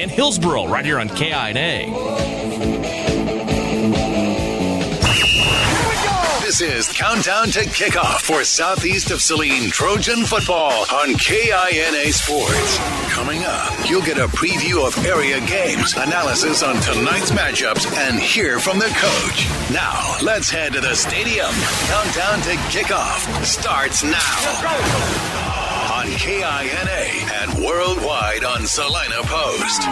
and Hillsboro right here on KINA. This is Countdown to Kickoff for Southeast of Saline Trojan football on KINA Sports. Coming up, you'll get a preview of area games, analysis on tonight's matchups, and hear from the coach. Now, let's head to the stadium. Countdown to Kickoff starts now. On KINA and worldwide on Salina Post.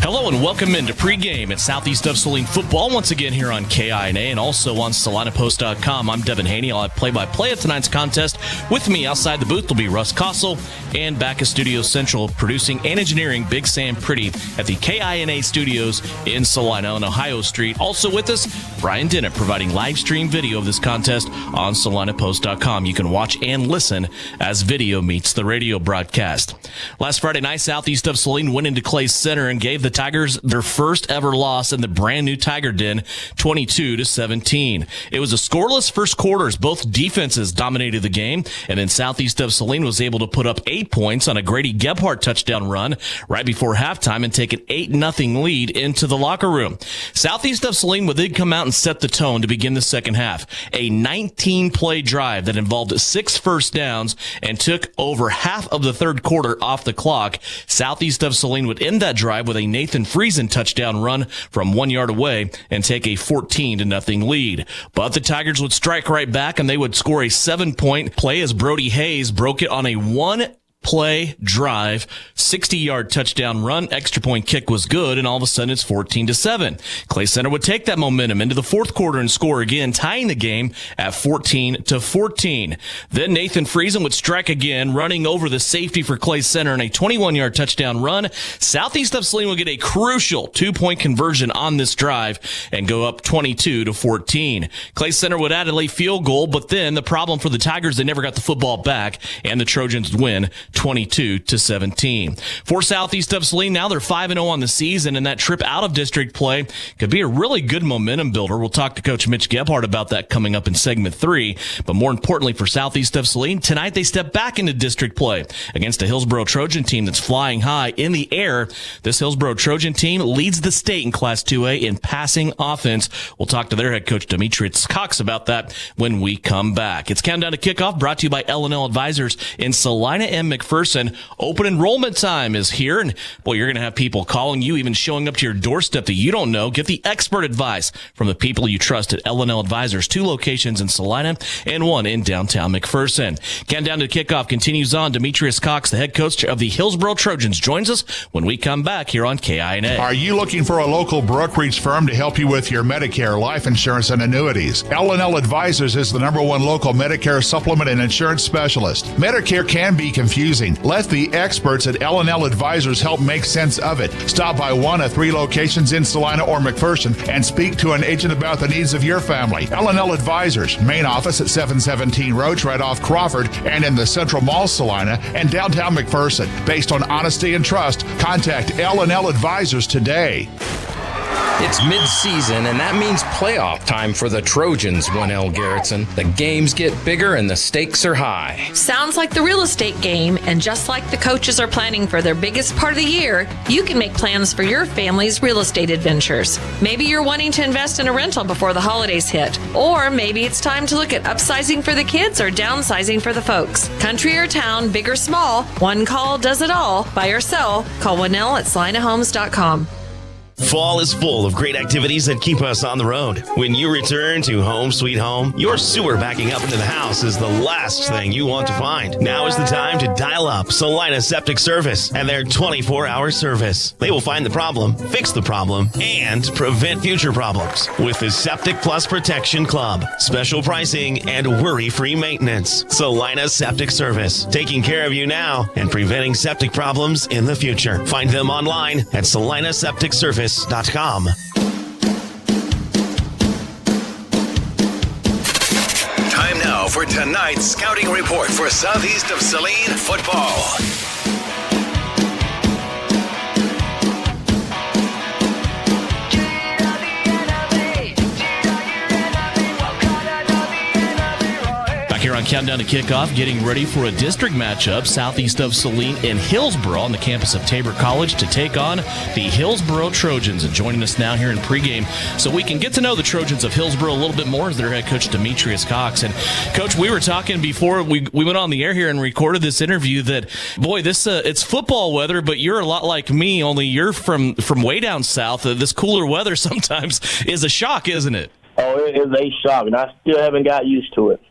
Hello and welcome into Pregame at Southeast of Saline football once again here on KINA and also on SalinaPost.com. I'm Devin Haney. I'll have play-by-play of tonight's contest. With me outside the booth will be Russ Kossel, and back at Studio Central producing and engineering Big Sam Pretty at the KINA studios in Salina on Ohio Street. Also with us, Brian Dennett, providing live stream video of this contest on SalinaPost.com. You can watch and listen as video meets the radio broadcast. Last Friday night, Southeast of Saline went into Clay Center and gave the Tigers their first ever loss in the brand new Tiger Den, 22-17. It was a scoreless first quarter as both defenses dominated the game, and then Southeast of Saline was able to put up 8 points on a Grady Gebhardt touchdown run right before halftime and take an 8-0 lead into the locker room. Southeast of Saline would then come out and set the tone to begin the second half. A 19-play drive that involved 6 first downs and took over half of the third quarter off the clock. Southeast of Saline would end that drive with a Nathan Friesen touchdown run from 1 yard away and take a 14-0 lead. But the Tigers would strike right back and they would score a 7-point play as Brody Hayes broke it on a one-play drive, 60-yard touchdown run, extra point kick was good, and all of a sudden it's 14-7. Clay Center would take that momentum into the fourth quarter and score again, tying the game at 14-14. Then Nathan Friesen would strike again, running over the safety for Clay Center in a 21-yard touchdown run. Southeast of Saline will get a crucial 2-point conversion on this drive and go up 22-14. Clay Center would add a late field goal, but then the problem for the Tigers, they never got the football back, and the Trojans win 22-17. For Southeast of Saline, now they're 5-0 on the season, and that trip out of district play could be a really good momentum builder. We'll talk to Coach Mitch Gebhardt about that coming up in segment 3. But more importantly for Southeast of Saline, tonight they step back into district play against a Hillsboro Trojan team that's flying high in the air. This Hillsboro Trojan team leads the state in Class 2A in passing offense. We'll talk to their head coach, Demetrius Cox, about that when we come back. It's Countdown to Kickoff, brought to you by L&L Advisors in Salina and McPherson. Open enrollment time is here, and boy, you're going to have people calling you, even showing up to your doorstep that you don't know. Get the expert advice from the people you trust at L&L Advisors. 2 locations in Salina and 1 in downtown McPherson. Countdown to Kickoff continues on. Demetrius Cox, the head coach of the Hillsboro Trojans, joins us when we come back here on KINA. Are you looking for a local brokerage firm to help you with your Medicare, life insurance, and annuities? L&L Advisors is the #1 local Medicare supplement and insurance specialist. Medicare can be confusing. Let the experts at L&L Advisors help make sense of it. Stop by one of 3 locations in Salina or McPherson and speak to an agent about the needs of your family. L&L Advisors, main office at 717 Roach, right off Crawford, and in the Central Mall, Salina, and downtown McPherson. Based on honesty and trust, contact L&L Advisors today. It's mid-season, and that means playoff time for the Trojans, 1L Garrettson. The games get bigger and the stakes are high. Sounds like the real estate game, and just like the coaches are planning for their biggest part of the year, you can make plans for your family's real estate adventures. Maybe you're wanting to invest in a rental before the holidays hit, or maybe it's time to look at upsizing for the kids or downsizing for the folks. Country or town, big or small, one call does it all. Buy or sell, call 1L at salinahomes.com. Fall is full of great activities that keep us on the road. When you return to Home Sweet Home, your sewer backing up into the house is the last thing you want to find. Now is the time to dial up Salina Septic Service and their 24-hour service. They will find the problem, fix the problem, and prevent future problems with the Septic Plus Protection Club. Special pricing and worry-free maintenance. Salina Septic Service, taking care of you now and preventing septic problems in the future. Find them online at salinasepticservice.com. Time now for tonight's scouting report for Southeast of Saline football. Here on Countdown to kickoff, getting ready for a district matchup southeast of Saline in Hillsboro on the campus of Tabor College to take on the Hillsboro Trojans. And joining us now here in pregame so we can get to know the Trojans of Hillsboro a little bit more is their head coach, Demetrius Cox. And, Coach, we were talking before we went on the air here and recorded this interview that, boy, this it's football weather, but you're a lot like me, only you're from way down south. This cooler weather sometimes is a shock, isn't it? Oh, it is a shock, and I still haven't got used to it.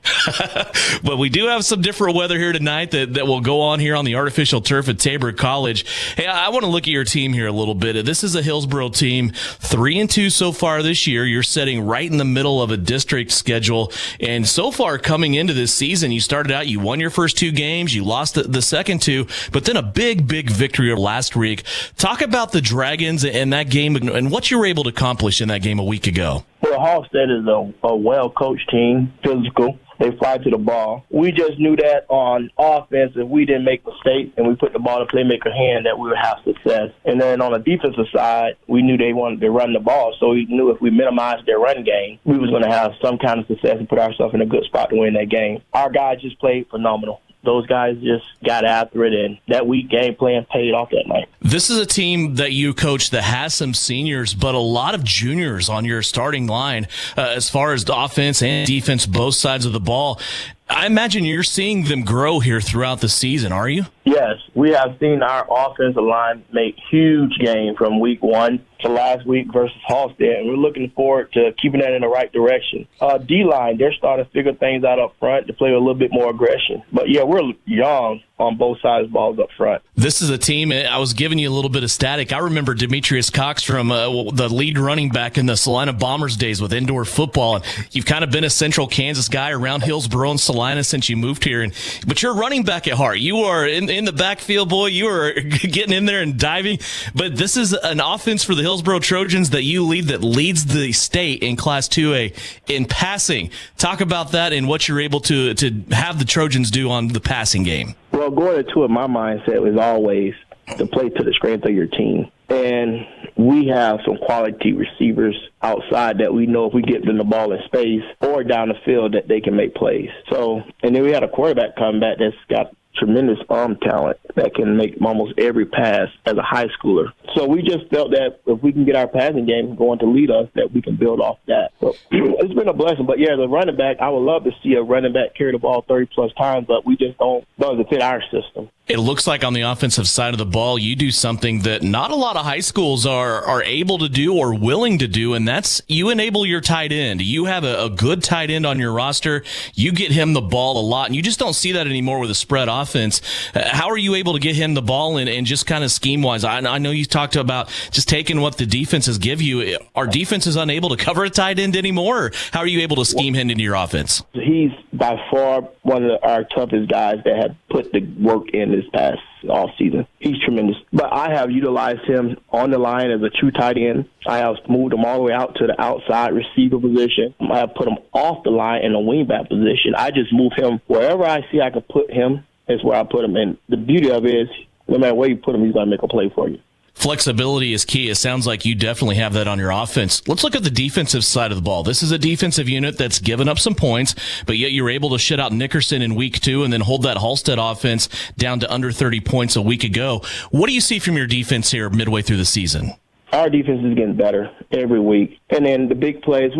But we do have some different weather here tonight that will go on here on the artificial turf at Tabor College. Hey, I want to look at your team here a little bit. This is a Hillsboro team, 3-2 so far this year. You're sitting right in the middle of a district schedule. And so far coming into this season, you started out, you won your first 2 games, you lost the second 2, but then a big victory last week. Talk about the Dragons and that game and what you were able to accomplish in that game a week ago. Well, Halstead is a well-coached team, physical. They fly to the ball. We just knew that on offense, if we didn't make mistakes and we put the ball in playmaker hand, that we would have success. And then on the defensive side, we knew they wanted to run the ball, so we knew if we minimized their run game, we was going to have some kind of success and put ourselves in a good spot to win that game. Our guys just played phenomenal. Those guys just got after it, and that week game plan paid off that night. This is a team that you coach that has some seniors, but a lot of juniors on your starting line as far as the offense and defense, both sides of the ball. I imagine you're seeing them grow here throughout the season, are you? Yes, we have seen our offensive line make huge gains from week 1 to last week versus Halstead, and we're looking forward to keeping that in the right direction. D-line, they're starting to figure things out up front to play with a little bit more aggression. But, yeah, we're young on both sides of the balls up front. This is a team, I was giving you a little bit of static. I remember Demetrius Cox from the lead running back in the Salina Bombers days with indoor football. And you've kind of been a Central Kansas guy around Hillsboro and Salina since you moved here. But you're running back at heart. You are in the backfield, boy. You are getting in there and diving. But this is an offense for the Hillsboro Trojans that you lead that leads the state in Class 2A in passing. Talk about that and what you're able to have the Trojans do on the passing game. Well, going into it, my mindset was always to play to the strength of your team. And we have some quality receivers outside that we know if we get them the ball in space or down the field that they can make plays. So, and then we had a quarterback come back that's got tremendous arm talent that can make almost every pass as a high schooler. So we just felt that if we can get our passing game going to lead us, that we can build off that. So it's been a blessing. But, yeah, the running back, I would love to see a running back carry the ball 30-plus times, but we just doesn't fit our system. It looks like on the offensive side of the ball, you do something that not a lot of high schools are able to do or willing to do, and that's you enable your tight end. You have a good tight end on your roster. You get him the ball a lot, and you just don't see that anymore with a spread offense. How are you able to get him the ball and just kind of scheme-wise? I know you talked about just taking what the defenses give you. Are defenses unable to cover a tight end anymore, or how are you able to scheme him into your offense? He's by far one of our toughest guys that have put the work in this past all season. He's tremendous. But I have utilized him on the line as a true tight end. I have moved him all the way out to the outside receiver position. I have put him off the line in the wingback position. I just move him wherever I see I can put him is where I put him. And the beauty of it is no matter where you put him, he's going to make a play for you. Flexibility is key. It sounds like you definitely have that on your offense. Let's look at the defensive side of the ball. This is a defensive unit that's given up some points, but yet you're able to shut out Nickerson in week 2 and then hold that Halstead offense down to under 30 points a week ago. What do you see from your defense here midway through the season? Our defense is getting better every week. And then the big plays,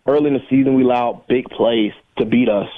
early in the season, we allowed big plays to beat us.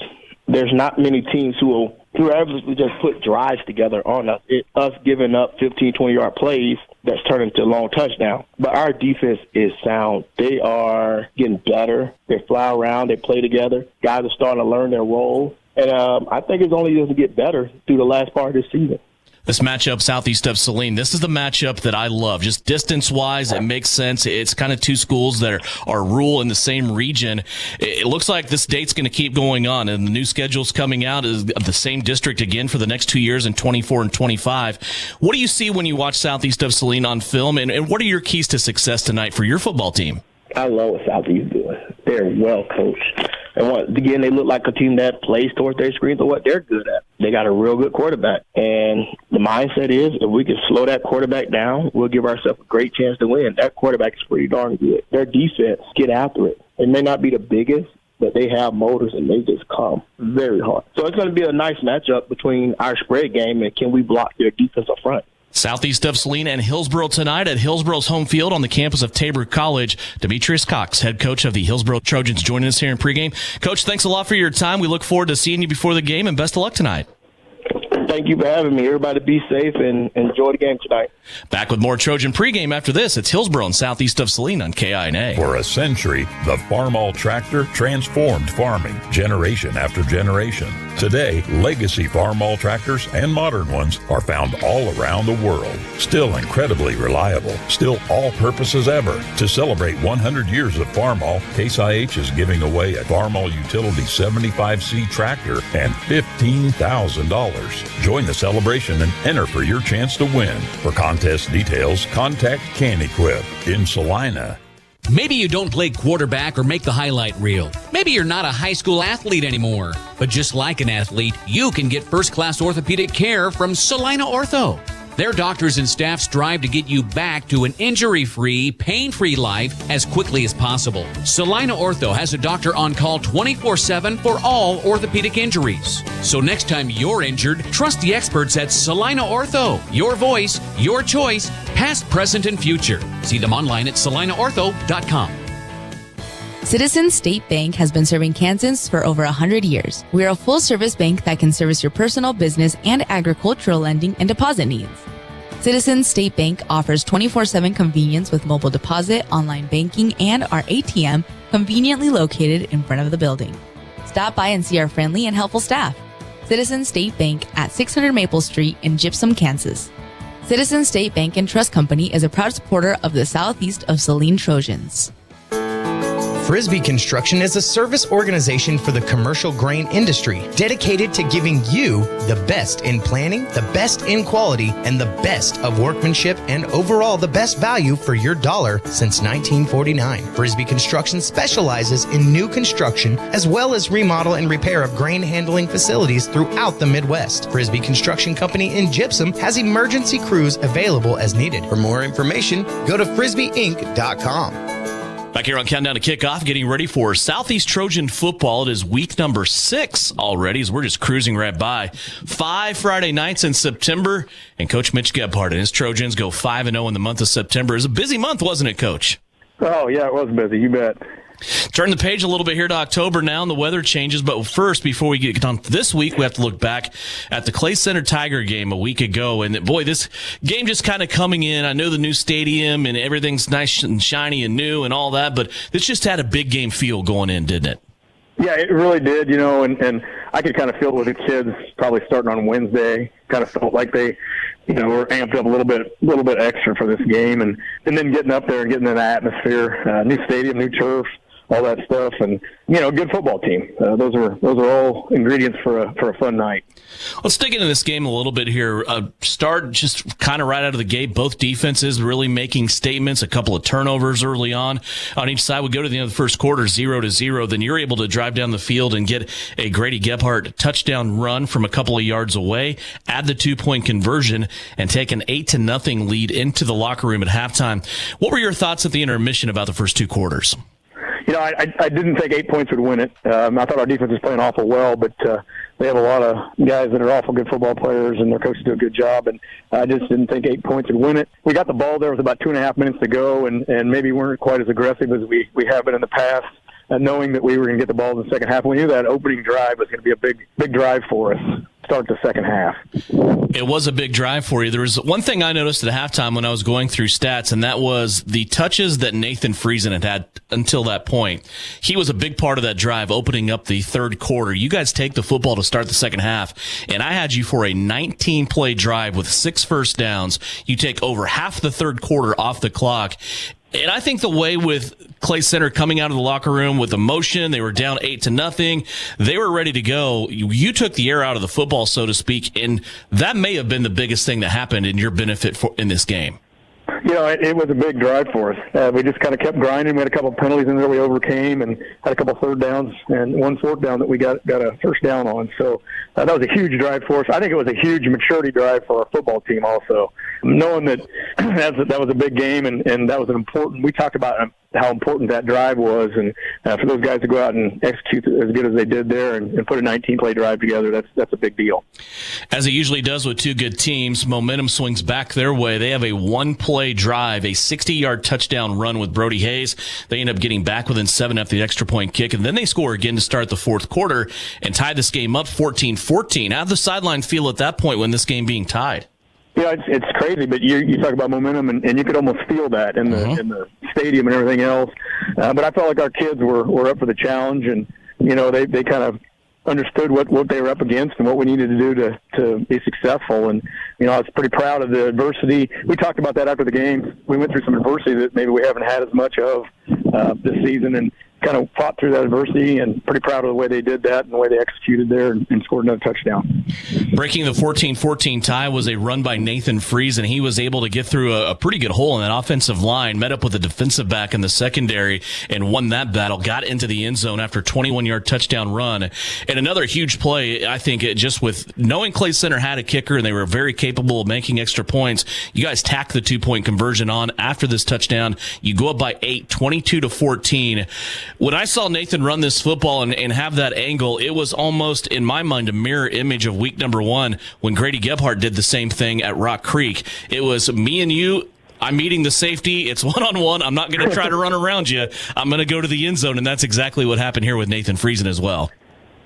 There's not many teams who will effortlessly just put drives together on us. Us giving up 15, 20-yard plays that's turned into a long touchdown. But our defense is sound. They are getting better. They fly around. They play together. Guys are starting to learn their role. And I think it's only going to get better through the last part of this season. This matchup southeast of Saline, this is the matchup that I love. Just distance-wise, it makes sense. It's kind of two schools that are rural in the same region. It looks like this date's going to keep going on, and the new schedule's coming out is the same district again for the next 2 years in 24 and 25. What do you see when you watch southeast of Saline on film, and what are your keys to success tonight for your football team? I love what Southeast is doing. They're well coached. And again, they look like a team that plays towards their screens or what they're good at. They got a real good quarterback. And the mindset is if we can slow that quarterback down, we'll give ourselves a great chance to win. That quarterback is pretty darn good. Their defense, get after it. It may not be the biggest, but they have motors and they just come very hard. So it's going to be a nice matchup between our spread game and can we block their defensive front. Southeast of Saline and Hillsboro tonight at Hillsboro's home field on the campus of Tabor College. Demetrius Cox, head coach of the Hillsboro Trojans, joining us here in pregame. Coach, thanks a lot for your time. We look forward to seeing you before the game, and best of luck tonight. Thank you for having me. Everybody be safe and enjoy the game tonight. Back with more Trojan pregame after this. It's Hillsboro and Southeast of Saline on KINA. For a century, the Farmall tractor transformed farming generation after generation. Today, legacy Farmall tractors and modern ones are found all around the world. Still incredibly reliable, still all-purpose as ever. To celebrate 100 years of Farmall, Case IH is giving away a Farmall Utility 75C tractor and $15,000. Join the celebration and enter for your chance to win. For contest details, contact CanEquip in Salina. Maybe you don't play quarterback or make the highlight reel. Maybe you're not a high school athlete anymore. But just like an athlete, you can get first-class orthopedic care from Salina Ortho. Their doctors and staff strive to get you back to an injury-free, pain-free life as quickly as possible. Salina Ortho has a doctor on call 24/7 for all orthopedic injuries. So next time you're injured, trust the experts at Salina Ortho. Your voice, your choice, past, present, and future. See them online at salinaortho.com. Citizens State Bank has been serving Kansans for over 100 years. We are a full-service bank that can service your personal, business, and agricultural lending and deposit needs. Citizens State Bank offers 24/7 convenience with mobile deposit, online banking, and our ATM conveniently located in front of the building. Stop by and see our friendly and helpful staff. Citizens State Bank at 600 Maple Street in Gypsum, Kansas. Citizens State Bank and Trust Company is a proud supporter of the Southeast of Saline Trojans. Frisbee Construction is a service organization for the commercial grain industry dedicated to giving you the best in planning, the best in quality, and the best of workmanship, and overall the best value for your dollar since 1949. Frisbee Construction specializes in new construction as well as remodel and repair of grain handling facilities throughout the Midwest. Frisbee Construction Company in Gypsum has emergency crews available as needed. For more information, go to frisbeeinc.com. Back here on Countdown to Kickoff, getting ready for Southeast Trojan football. It is week number 6 already, as we're just cruising right by. 5 Friday nights in September, and Coach Mitch Gebhardt and his Trojans go 5-0 in the month of September. It was a busy month, wasn't it, Coach? Oh, yeah, it was busy. You bet. Turn the page a little bit here to October now, and the weather changes. But first, before we get on this week, we have to look back at the Clay Center Tiger game a week ago. And boy, this game just kind of coming in. I know the new stadium and everything's nice and shiny and new and all that, but this just had a big game feel going in, didn't it? Yeah, it really did, you know, and I could kind of feel it with the kids probably starting on Wednesday. Kind of felt like they, you know, were amped up a little bit extra for this game, and then getting up there and getting in the atmosphere, new stadium, new turf, all that stuff, and you know, good football team. Those are all ingredients for a fun night. Let's dig into this game a little bit here. Start just kind of right out of the gate. Both defenses really making statements. A couple of turnovers early on each side. We go to the end of the first quarter, 0-0. Then you're able to drive down the field and get a Grady Gebhardt touchdown run from a couple of yards away. Add the 2-point conversion and take an 8-0 lead into the locker room at halftime. What were your thoughts at the intermission about the first 2 quarters? You know, I didn't think 8 points would win it. I thought our defense was playing awful well, but they have a lot of guys that are awful good football players, and their coaches do a good job, and I just didn't think 8 points would win it. We got the ball there with about 2.5 minutes to go, and maybe weren't quite as aggressive as we have been in the past, knowing that we were going to get the ball in the second half. We knew that opening drive was going to be a big drive for us. Start the second half. It was a big drive for you. There was one thing I noticed at halftime when I was going through stats, and that was the touches that Nathan Friesen had until that point. He was a big part of that drive, opening up the third quarter. You guys take the football to start the second half, and I had you for a 19-play drive with 6 first downs. You take over half the third quarter off the clock. And I think the way with Clay Center coming out of the locker room with emotion, they were down 8-0. They were ready to go. You took the air out of the football, so to speak, and that may have been the biggest thing that happened in your benefit in this game. You know, it was a big drive for us. We just kind of kept grinding. We had a couple of penalties in there we overcame, and had a couple of third downs and 1 fourth down that we got a first down on. So that was a huge drive for us. I think it was a huge maturity drive for our football team also. Knowing that that was a big game and that was an important – we talked about how important that drive was. And for those guys to go out and execute as good as they did there and put a 19-play drive together, that's a big deal. As it usually does with two good teams, momentum swings back their way. They have a one-play drive, a 60-yard touchdown run with Brody Hayes. They end up getting back within 7 after the extra point kick, and then they score again to start the fourth quarter and tie this game up 14-14. How did the sideline feel at that point when this game being tied? Yeah, it's crazy, but you talk about momentum, and you could almost feel that in the stadium and everything else. But I felt like our kids were up for the challenge, and they kind of understood what they were up against and what we needed to do to be successful. And I was pretty proud of the adversity. We talked about that after the game. We went through some adversity that maybe we haven't had as much of this season, and kind of fought through that adversity, and pretty proud of the way they did that and the way they executed there and scored another touchdown. Breaking the 14-14 tie was a run by Nathan Friesen, and he was able to get through a pretty good hole in that offensive line, met up with a defensive back in the secondary, and won that battle, got into the end zone after a 21-yard touchdown run. And another huge play, I think, just with knowing Clay Center had a kicker and they were very capable of making extra points, you guys tack the 2-point conversion on after this touchdown. You go up by 8, 22-14. When I saw Nathan run this football and have that angle, it was almost, in my mind, a mirror image of week number 1 when Grady Gebhardt did the same thing at Rock Creek. It was me and you. I'm meeting the safety. It's one-on-one. I'm not going to try to run around you. I'm going to go to the end zone, and that's exactly what happened here with Nathan Friesen as well.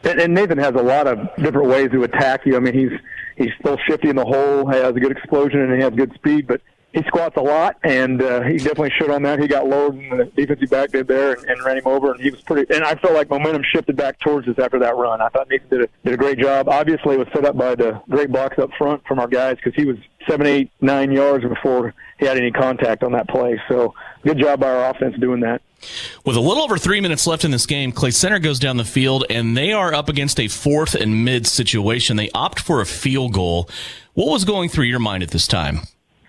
And Nathan has a lot of different ways to attack you. I mean, he's still shifty in the hole, has a good explosion, and he has good speed, but he squats a lot, and he definitely should on that. He got low, and the defensive back did there and ran him over, and he was pretty. And I felt like momentum shifted back towards us after that run. I thought Nathan did a great job. Obviously, it was set up by the great blocks up front from our guys because he was 7, 8, 9 yards before he had any contact on that play. So good job by our offense doing that. With a little over 3 minutes left in this game, Clay Center goes down the field, and they are up against a 4th and mid situation. They opt for a field goal. What was going through your mind at this time?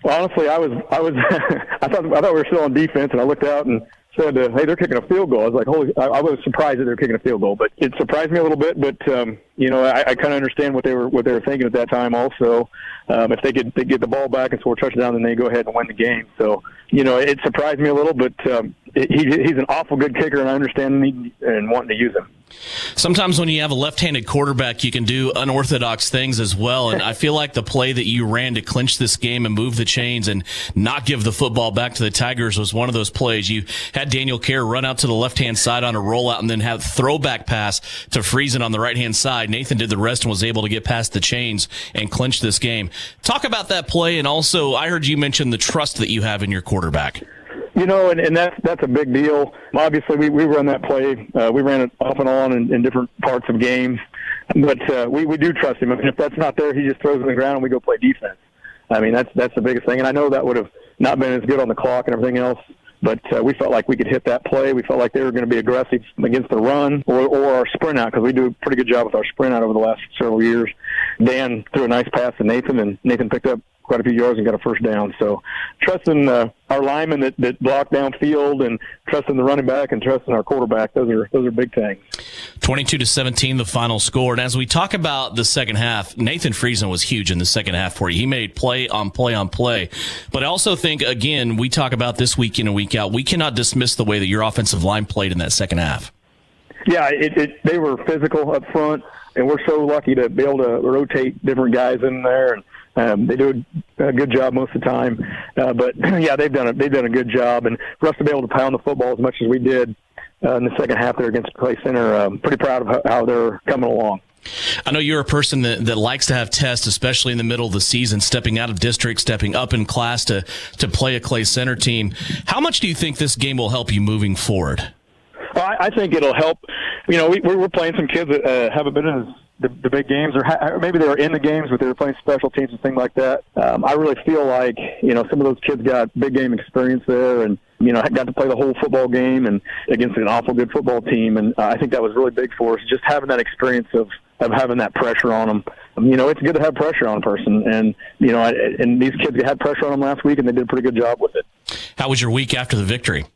Well, honestly, I thought we were still on defense, and I looked out and said, "Hey, they're kicking a field goal." I was like, I was surprised that they were kicking a field goal, but it surprised me a little bit. But I kind of understand what they were thinking at that time. Also, if they get the ball back and score a touchdown, then they go ahead and win the game. So it surprised me a little, but he's an awful good kicker, and I understand need and wanting to use him. Sometimes when you have a left-handed quarterback, you can do unorthodox things as well, and I feel like the play that you ran to clinch this game and move the chains and not give the football back to the Tigers was one of those plays. You had Daniel Kerr run out to the left-hand side on a rollout and then have throwback pass to Friesen on the right-hand side. Nathan did the rest and was able to get past the chains and clinch this game. Talk about that play, and also I heard you mention the trust that you have in your quarterback. And that's a big deal. Obviously, we run that play. We ran it off and on in different parts of games. But we do trust him. I mean, if that's not there, he just throws it on the ground and we go play defense. I mean, that's the biggest thing. And I know that would have not been as good on the clock and everything else, but we felt like we could hit that play. We felt like they were going to be aggressive against the run or our sprint out, because we do a pretty good job with our sprint out over the last several years. Dan threw a nice pass to Nathan, and Nathan picked up quite a few yards and got a first down. So trusting our linemen that block downfield, and trusting the running back, and trusting our quarterback, those are big things. 22-17, the final score. And as we talk about the second half, Nathan Friesen was huge in the second half for you. He made play on play on play. But I also think, again, we talk about this week in and week out, we cannot dismiss the way that your offensive line played in that second half. Yeah, they were physical up front, and we're so lucky to be able to rotate different guys in there, and they do a good job most of the time. But yeah, they've done a good job, and for us to be able to pound the football as much as we did in the second half there against Clay Center, pretty proud of how they're coming along. I know you're a person that likes to have tests, especially in the middle of the season, stepping out of district, stepping up in class to play a Clay Center team. How much do you think this game will help you moving forward? Well, I think it'll help. We're playing some kids that haven't been in the big games, or maybe they were in the games, but they were playing special teams and things like that. I really feel like, some of those kids got big game experience there, and, got to play the whole football game and against an awful good football team. And I think that was really big for us, just having that experience of having that pressure on them. It's good to have pressure on a person. And, and these kids had pressure on them last week, and they did a pretty good job with it. How was your week after the victory?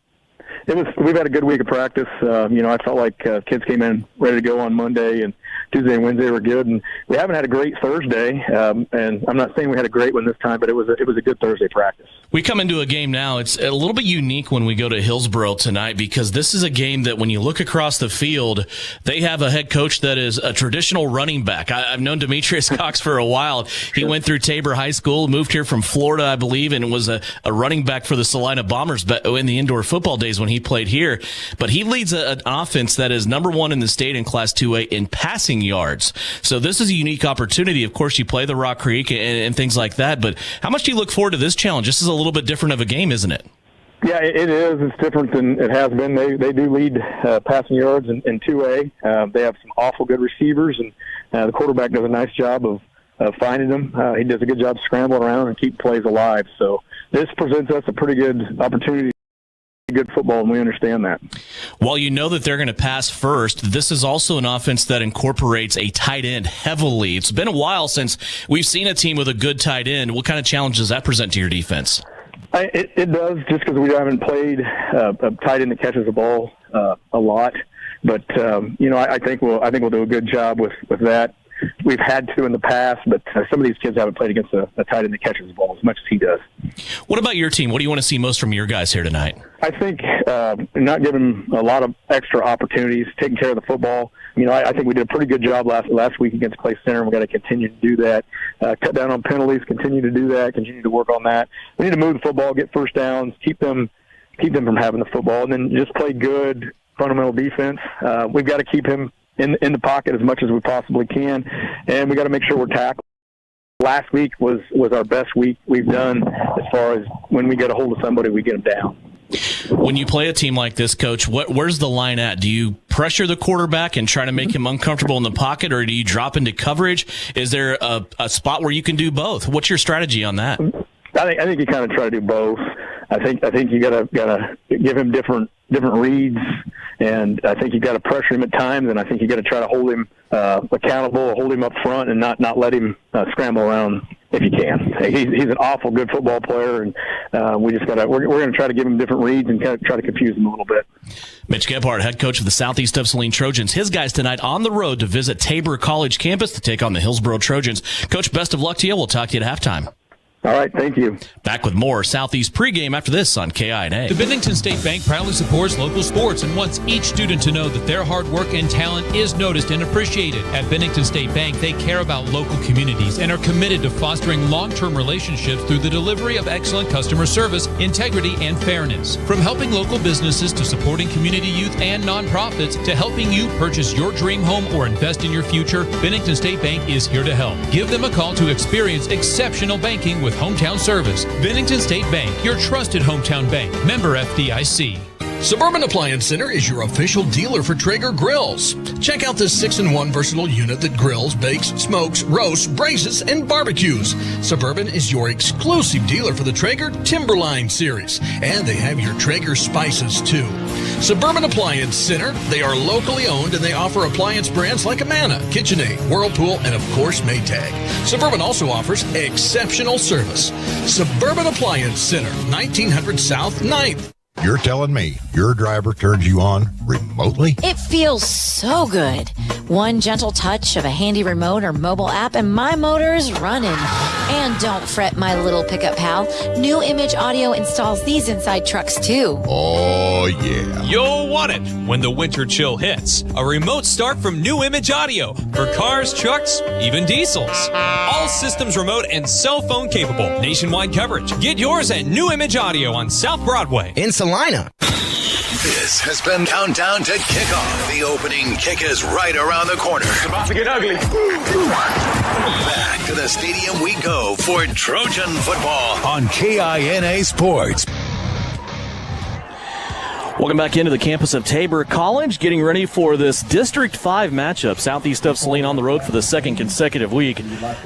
We've had a good week of practice. I felt like kids came in ready to go on Monday, and Tuesday and Wednesday were good, and we haven't had a great Thursday. And I'm not saying we had a great one this time, but it was a good Thursday practice. We come into a game now. It's a little bit unique when we go to Hillsboro tonight because this is a game that when you look across the field, they have a head coach that is a traditional running back. I've known Demetrius Cox for a while. He went through Tabor High School, moved here from Florida, I believe, and was a running back for the Saline Bombers in the indoor football days when he played here. But he leads an offense that is number one in the state in Class 2A in passing yards. So this is a unique opportunity. Of course, you play the Rock Creek and things like that. But how much do you look forward to this challenge? This is a little bit different of a game, isn't it? Yeah, it is. It's different than it has been. They do lead passing yards in 2A. They have some awful good receivers, and the quarterback does a nice job of finding them. He does a good job scrambling around and keep plays alive. So this presents us a pretty good opportunity. Good football, and we understand that. While you know that they're going to pass first, this is also an offense that incorporates a tight end heavily. It's been a while since we've seen a team with a good tight end. What kind of challenge does that present to your defense? It does, just because we haven't played a tight end that catches the ball a lot. But I think we'll do a good job with that. We've had to in the past, but some of these kids haven't played against a tight end that catches the ball as much as he does. What about your team? What do you want to see most from your guys here tonight? I think not giving a lot of extra opportunities, taking care of the football. I think we did a pretty good job last week against Clay Center, and we've got to continue to do that. Cut down on penalties, continue to do that, continue to work on that. We need to move the football, get first downs, keep them from having the football, and then just play good fundamental defense. We've got to keep him in the pocket as much as we possibly can, and we got to make sure we're tackling. Last week was our best week we've done as far as when we get a hold of somebody, we get them down. When you play a team like this, Coach, where's the line at? Do you pressure the quarterback and try to make him uncomfortable in the pocket, or do you drop into coverage? Is there a spot where you can do both? What's your strategy on that? I think you kind of try to do both. I think you gotta give him different reads, and I think you got to pressure him at times, and I think you got to try to hold him accountable, hold him up front, and not let him scramble around if you can. He's an awful good football player, and we're going to try to give him different reads and kind of try to confuse him a little bit. Mitch Gebhardt, head coach of the Southeast of Saline Trojans. His guys tonight on the road to visit Tabor College campus to take on the Hillsboro Trojans. Coach, best of luck to you. We'll talk to you at halftime. All right, thank you. Back with more Southeast pregame after this on KINA. The Bennington State Bank proudly supports local sports and wants each student to know that their hard work and talent is noticed and appreciated. At Bennington State Bank, they care about local communities and are committed to fostering long-term relationships through the delivery of excellent customer service, integrity, and fairness. From helping local businesses to supporting community youth and nonprofits to helping you purchase your dream home or invest in your future, Bennington State Bank is here to help. Give them a call to experience exceptional banking with hometown service. Bennington State Bank, your trusted hometown bank. Member FDIC. Suburban Appliance Center is your official dealer for Traeger grills. Check out this 6-in-1 versatile unit that grills, bakes, smokes, roasts, braces, and barbecues. Suburban is your exclusive dealer for the Traeger Timberline series, and they have your Traeger spices too. Suburban Appliance Center, they are locally owned and they offer appliance brands like Amana, KitchenAid, Whirlpool, and of course Maytag. Suburban also offers exceptional service. Suburban Appliance Center, 1900 South 9th. You're telling me your driver turns you on remotely? It feels so good. One gentle touch of a handy remote or mobile app and my motor is running. And don't fret, my little pickup pal. New Image Audio installs these inside trucks too. Oh, yeah. You'll want it when the winter chill hits. A remote start from New Image Audio for cars, trucks, even diesels. All systems remote and cell phone capable. Nationwide coverage. Get yours at New Image Audio on South Broadway. In Salina. This has been Countdown to Kickoff. The opening kick is right around the corner. It's about to get ugly. Back to the stadium we go for Trojan football on KINA Sports. Welcome back into the campus of Tabor College, getting ready for this District 5 matchup. Southeast of Saline on the road for the second consecutive week.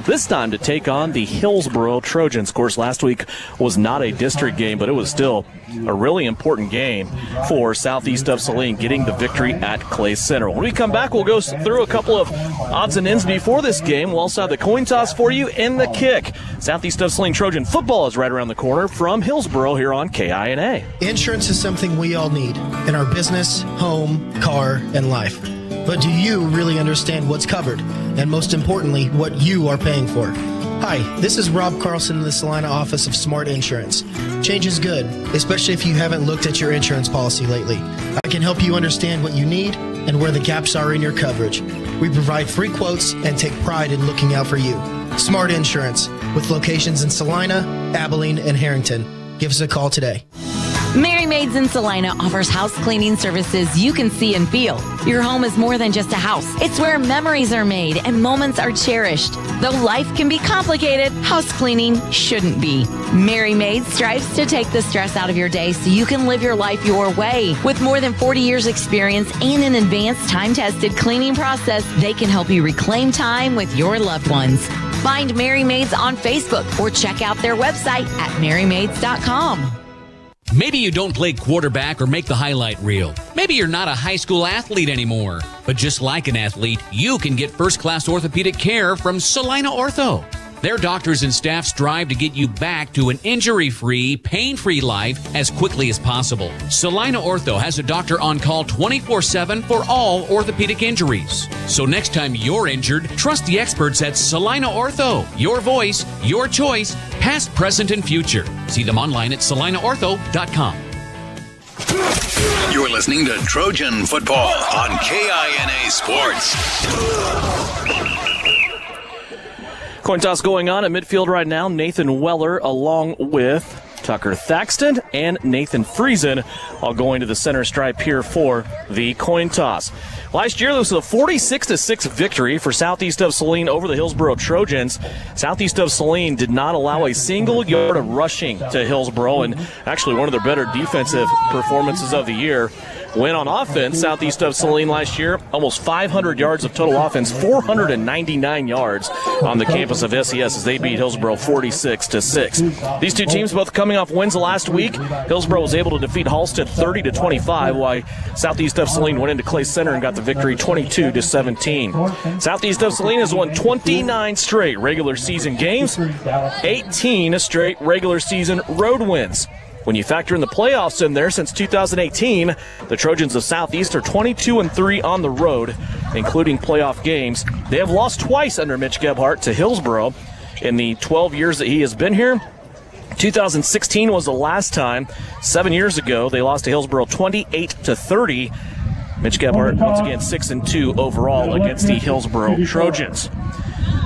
This time to take on the Hillsboro Trojans. Of course, last week was not a district game, but it was still a really important game for Southeast of Saline, getting the victory at Clay Center. When we come back, we'll go through a couple of odds and ends before this game. We'll also have the coin toss for you and the kick. Southeast of Saline Trojan football is right around the corner from Hillsboro here on KINA. Insurance is something we all need in our business, home, car, and life. But do you really understand what's covered? And most importantly, what you are paying for? Hi, this is Rob Carlson in the Salina office of Smart Insurance. Change is good, especially if you haven't looked at your insurance policy lately. I can help you understand what you need and where the gaps are in your coverage. We provide free quotes and take pride in looking out for you. Smart Insurance, with locations in Salina, Abilene, and Harrington. Give us a call today. Mary Maids in Salina offers house cleaning services you can see and feel. Your home is more than just a house. It's where memories are made and moments are cherished. Though life can be complicated, house cleaning shouldn't be. Mary Maids strives to take the stress out of your day so you can live your life your way. With more than 40 years experience and an advanced time-tested cleaning process, they can help you reclaim time with your loved ones. Find Mary Maids on Facebook or check out their website at marymaids.com. Maybe you don't play quarterback or make the highlight reel. Maybe you're not a high school athlete anymore. But just like an athlete, you can get first-class orthopedic care from Salina Ortho. Their doctors and staff strive to get you back to an injury-free, pain-free life as quickly as possible. Salina Ortho has a doctor on call 24/7 for all orthopedic injuries. So next time you're injured, trust the experts at Salina Ortho. Your voice, your choice, past, present, and future. See them online at salinaortho.com. You're listening to Trojan Football on KINA Sports. Coin toss going on at midfield right now. Nathan Weller along with Tucker Thaxton and Nathan Friesen all going to the center stripe here for the coin toss. Last year, this was a 46-6 victory for Southeast of Saline over the Hillsboro Trojans. Southeast of Saline did not allow a single yard of rushing to Hillsboro, and actually one of their better defensive performances of the year. Win on offense, Southeast of Saline last year, almost 500 yards of total offense, 499 yards on the campus of SES as they beat Hillsboro 46-6. These two teams both coming off wins last week. Hillsboro was able to defeat Halstead 30-25, while Southeast of Saline went into Clay Center and got the victory 22-17. Southeast of Saline has won 29 straight regular season games, 18 straight regular season road wins. When you factor in the playoffs in there since 2018, the Trojans of Southeast are 22-3 on the road, including playoff games. They have lost twice under Mitch Gebhardt to Hillsboro in the 12 years that he has been here. 2016 was the last time. 7 years ago, they lost to Hillsboro 28-30. Mitch Gebhardt, once again, 6-2 overall against the Hillsboro Trojans.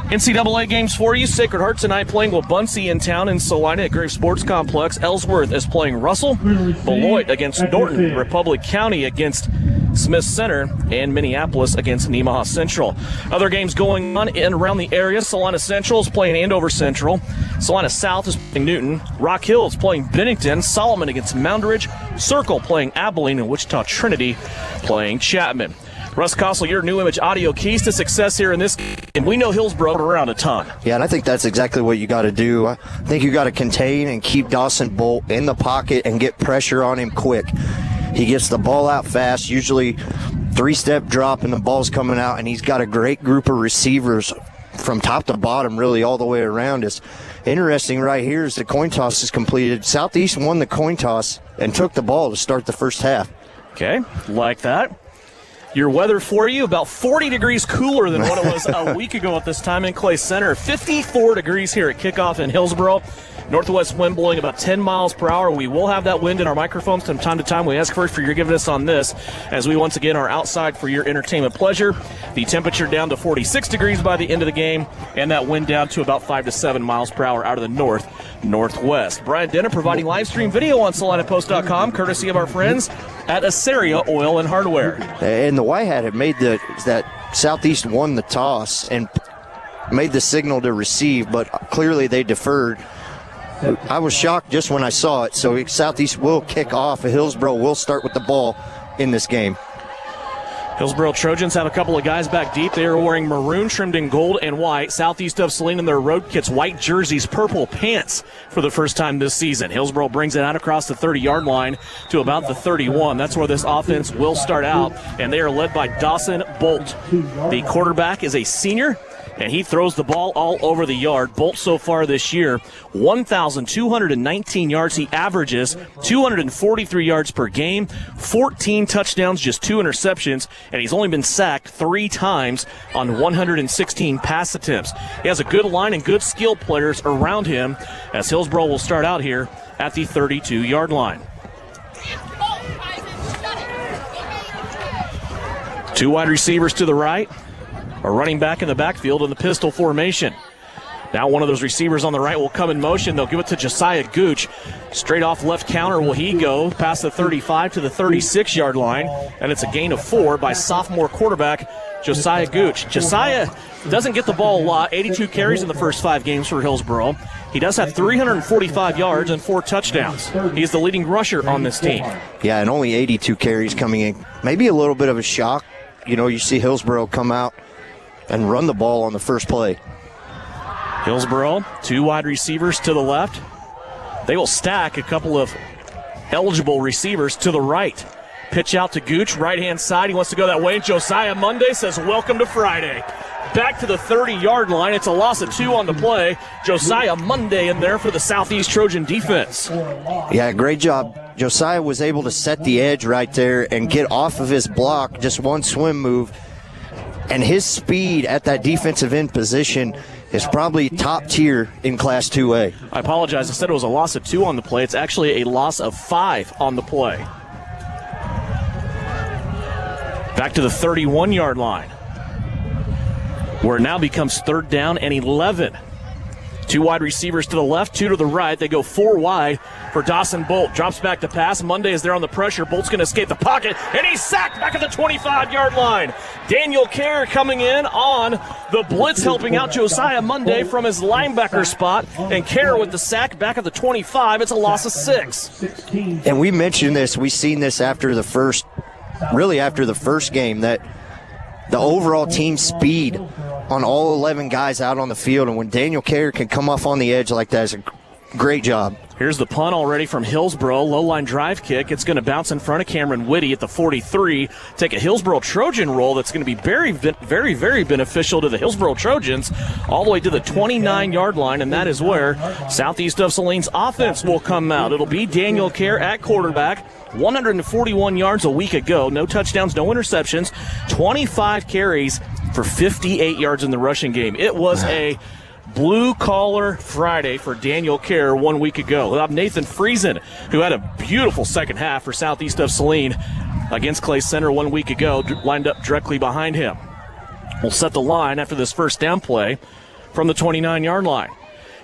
NCAA games for you. Sacred Heart tonight playing Wabaunsee in town in Salina at Grave Sports Complex. Ellsworth is playing Russell. Beloit against Norton. Republic County against Smith Center. And Minneapolis against Nemaha Central. Other games going on in around the area. Salina Central is playing Andover Central. Salina South is playing Newton. Rock Hill is playing Bennington. Solomon against Moundridge. Circle playing Abilene. And Wichita Trinity playing Chapman. Russ Kossel, your New Image Audio, keys to success here in this game. And we know Hillsboro around a ton. Yeah, and I think that's exactly what you got to do. I think you got to contain and keep Dawson Bolt in the pocket and get pressure on him quick. He gets the ball out fast, usually three-step drop, and the ball's coming out, and he's got a great group of receivers from top to bottom, really all the way around. It's interesting right here as the coin toss is completed. Southeast won the coin toss and took the ball to start the first half. Okay, like that. Your weather for you, about 40 degrees cooler than what it was a week ago at this time in Clay Center. 54 degrees here at kickoff in Hillsboro. Northwest wind blowing about 10 miles per hour. We will have that wind in our microphones from time to time. We ask first for your forgiveness on this as we once again are outside for your entertainment pleasure. The temperature down to 46 degrees by the end of the game, and that wind down to about 5 to 7 miles per hour out of the northwest. Brian Denner providing live stream video on SalinaPost.com, courtesy of our friends at Assaria Oil and Hardware. And the White Hat had made that Southeast won the toss and made the signal to receive, but clearly they deferred. I was shocked just when I saw it. So Southeast will kick off. Hillsboro will start with the ball in this game. Hillsboro Trojans have a couple of guys back deep. They are wearing maroon trimmed in gold and white. Southeast of Saline in their road kits, white jerseys, purple pants for the first time this season. Hillsboro brings it out across the 30-yard line to about the 31. That's where this offense will start out, and they are led by Dawson Bolt. The quarterback is a senior. and he throws the ball all over the yard. Bolt so far this year, 1,219 yards he averages, 243 yards per game, 14 touchdowns, just 2 interceptions, and he's only been sacked 3 times on 116 pass attempts. He has a good line and good skill players around him as Hillsboro will start out here at the 32-yard line. 2 wide receivers to the right, a running back in the backfield in the pistol formation. Now one of those receivers on the right will come in motion. They'll give it to Josiah Gooch. Straight off left counter will he go past the 35 to the 36-yard line, and it's a gain of 4 by sophomore quarterback Josiah Gooch. Josiah doesn't get the ball a lot, 82 carries in the first 5 games for Hillsboro. He does have 345 yards and 4 touchdowns. He's the leading rusher on this team. Yeah, and only 82 carries coming in. Maybe a little bit of a shock. You know, you see Hillsboro come out and run the ball on the first play. Hillsboro, 2 wide receivers to the left. They will stack a couple of eligible receivers to the right. Pitch out to Gooch, right-hand side. He wants to go that way. Josiah Monday says, welcome to Friday. Back to the 30-yard line. It's a loss of 2 on the play. Josiah Monday in there for the Southeast Trojan defense. Yeah, great job. Josiah was able to set the edge right there and get off of his block, just one swim move. And his speed at that defensive end position is probably top tier in Class 2A. I apologize. I said it was a loss of 2 on the play. It's actually a loss of 5 on the play. Back to the 31-yard line, where it now becomes 3rd down and 11. 2 wide receivers to the left, 2 to the right. They go 4 wide for Dawson Bolt. Drops back to pass. Monday is there on the pressure. Bolt's going to escape the pocket, and he's sacked back at the 25-yard line. Daniel Kerr coming in on the blitz, helping out Josiah Monday from his linebacker spot. And Kerr with the sack back at the 25. It's a loss of 6. And we mentioned this. We seen this after the first game, that the overall team speed on all 11 guys out on the field, and when Daniel Kerr can come off on the edge like that, is a great job. Here's the punt already from Hillsboro. Low-line drive kick. It's going to bounce in front of Cameron Whitty at the 43. Take a Hillsboro Trojan roll that's going to be very, very, very beneficial to the Hillsboro Trojans all the way to the 29-yard line, and that is where Southeast of Saline's offense will come out. It'll be Daniel Kerr at quarterback. 141 yards a week ago. No touchdowns, no interceptions. 25 carries for 58 yards in the rushing game. It was a blue-collar Friday for Daniel Kerr 1 week ago. We'll have Nathan Friesen, who had a beautiful second half for Southeast of Saline against Clay Center 1 week ago, lined up directly behind him. We'll set the line after this first down play from the 29-yard line.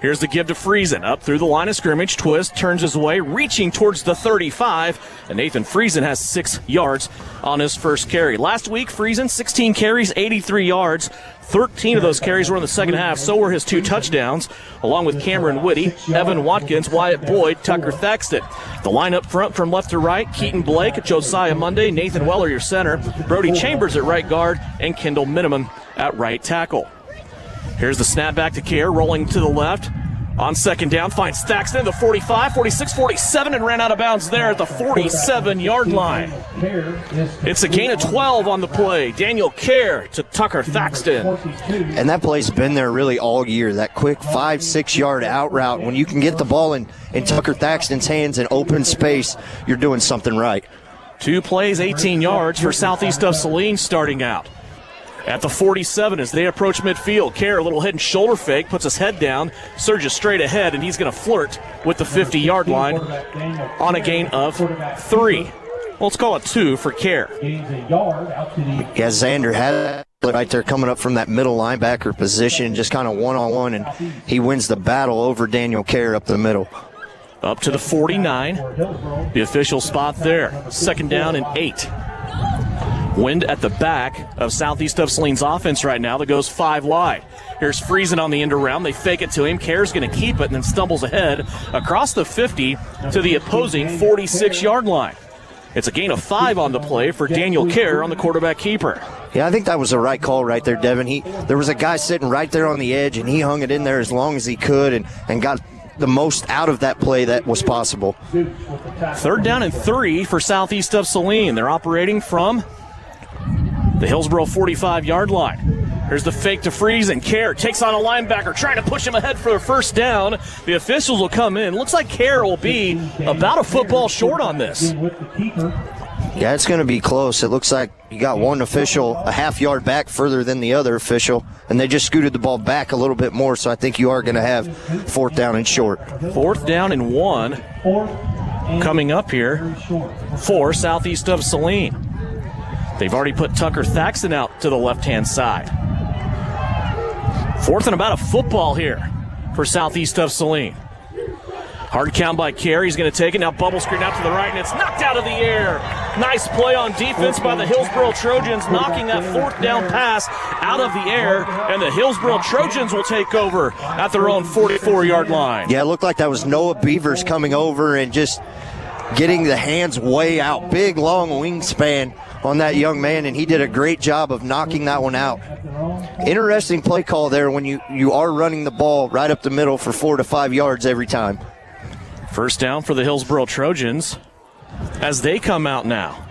Here's the give to Friesen. Up through the line of scrimmage. Twist, turns his way, reaching towards the 35. And Nathan Friesen has 6 yards on his first carry. Last week, Friesen, 16 carries, 83 yards. 13 of those carries were in the second half. So were his 2 touchdowns, along with Cameron Whitty, Evan Watkins, Wyatt Boyd, Tucker Thaxton. The line up front from left to right, Keaton Blake, Josiah Monday, Nathan Weller, your center, Brody Chambers at right guard, and Kendall Miniman at right tackle. Here's the snap back to Kerr, rolling to the left. On second down, finds Thaxton, the 45, 46, 47, and ran out of bounds there at the 47-yard line. It's a gain of 12 on the play. Daniel Kerr to Tucker Thaxton. And that play's been there really all year, that quick 5-6-yard out route. When you can get the ball in Tucker Thaxton's hands in open space, you're doing something right. 2 plays, 18 yards for Southeast of Saline starting out. At the 47 as they approach midfield, Kerr, a little head and shoulder fake, puts his head down, surges straight ahead, and he's going to flirt with the 50-yard line on a gain of 3. Well, let's call it 2 for Kerr. Yeah, Xander had it right there coming up from that middle linebacker position, just kind of one-on-one, and he wins the battle over Daniel Kerr up the middle. Up to the 49, the official spot there. Second down and 8. Wind at the back of Southeast of Saline's offense right now that goes 5 wide. Here's Friesen on the end around. They fake it to him. Kerr's going to keep it and then stumbles ahead across the 50 to the opposing 46-yard line. It's a gain of 5 on the play for Daniel Kerr on the quarterback keeper. Yeah, I think that was the right call right there, Devin. There was a guy sitting right there on the edge, and he hung it in there as long as he could and got the most out of that play that was possible. 3rd down and 3 for Southeast of Saline. They're operating from the Hillsboro 45-yard line. Here's the fake to Friesen. Kerr takes on a linebacker, trying to push him ahead for a first down. The officials will come in. Looks like Kerr will be about a football short on this. Yeah, it's going to be close. It looks like you got one official a half yard back further than the other official, and they just scooted the ball back a little bit more, so I think you are going to have fourth down and short. Fourth down and 1 coming up here for Southeast of Saline. They've already put Tucker Thaxton out to the left-hand side. Fourth and about a football here for Southeast of Saline. Hard count by Kerr. He's going to take it. Now bubble screen out to the right, and it's knocked out of the air. Nice play on defense by the Hillsboro Trojans, knocking that fourth down pass out of the air, and the Hillsboro Trojans will take over at their own 44-yard line. Yeah, it looked like that was Noah Beavers coming over and just getting the hands way out. Big, long wingspan on that young man, and he did a great job of knocking that one out. Interesting play call there when you are running the ball right up the middle for 4 to 5 yards every time. First down for the Hillsboro Trojans as they come out now.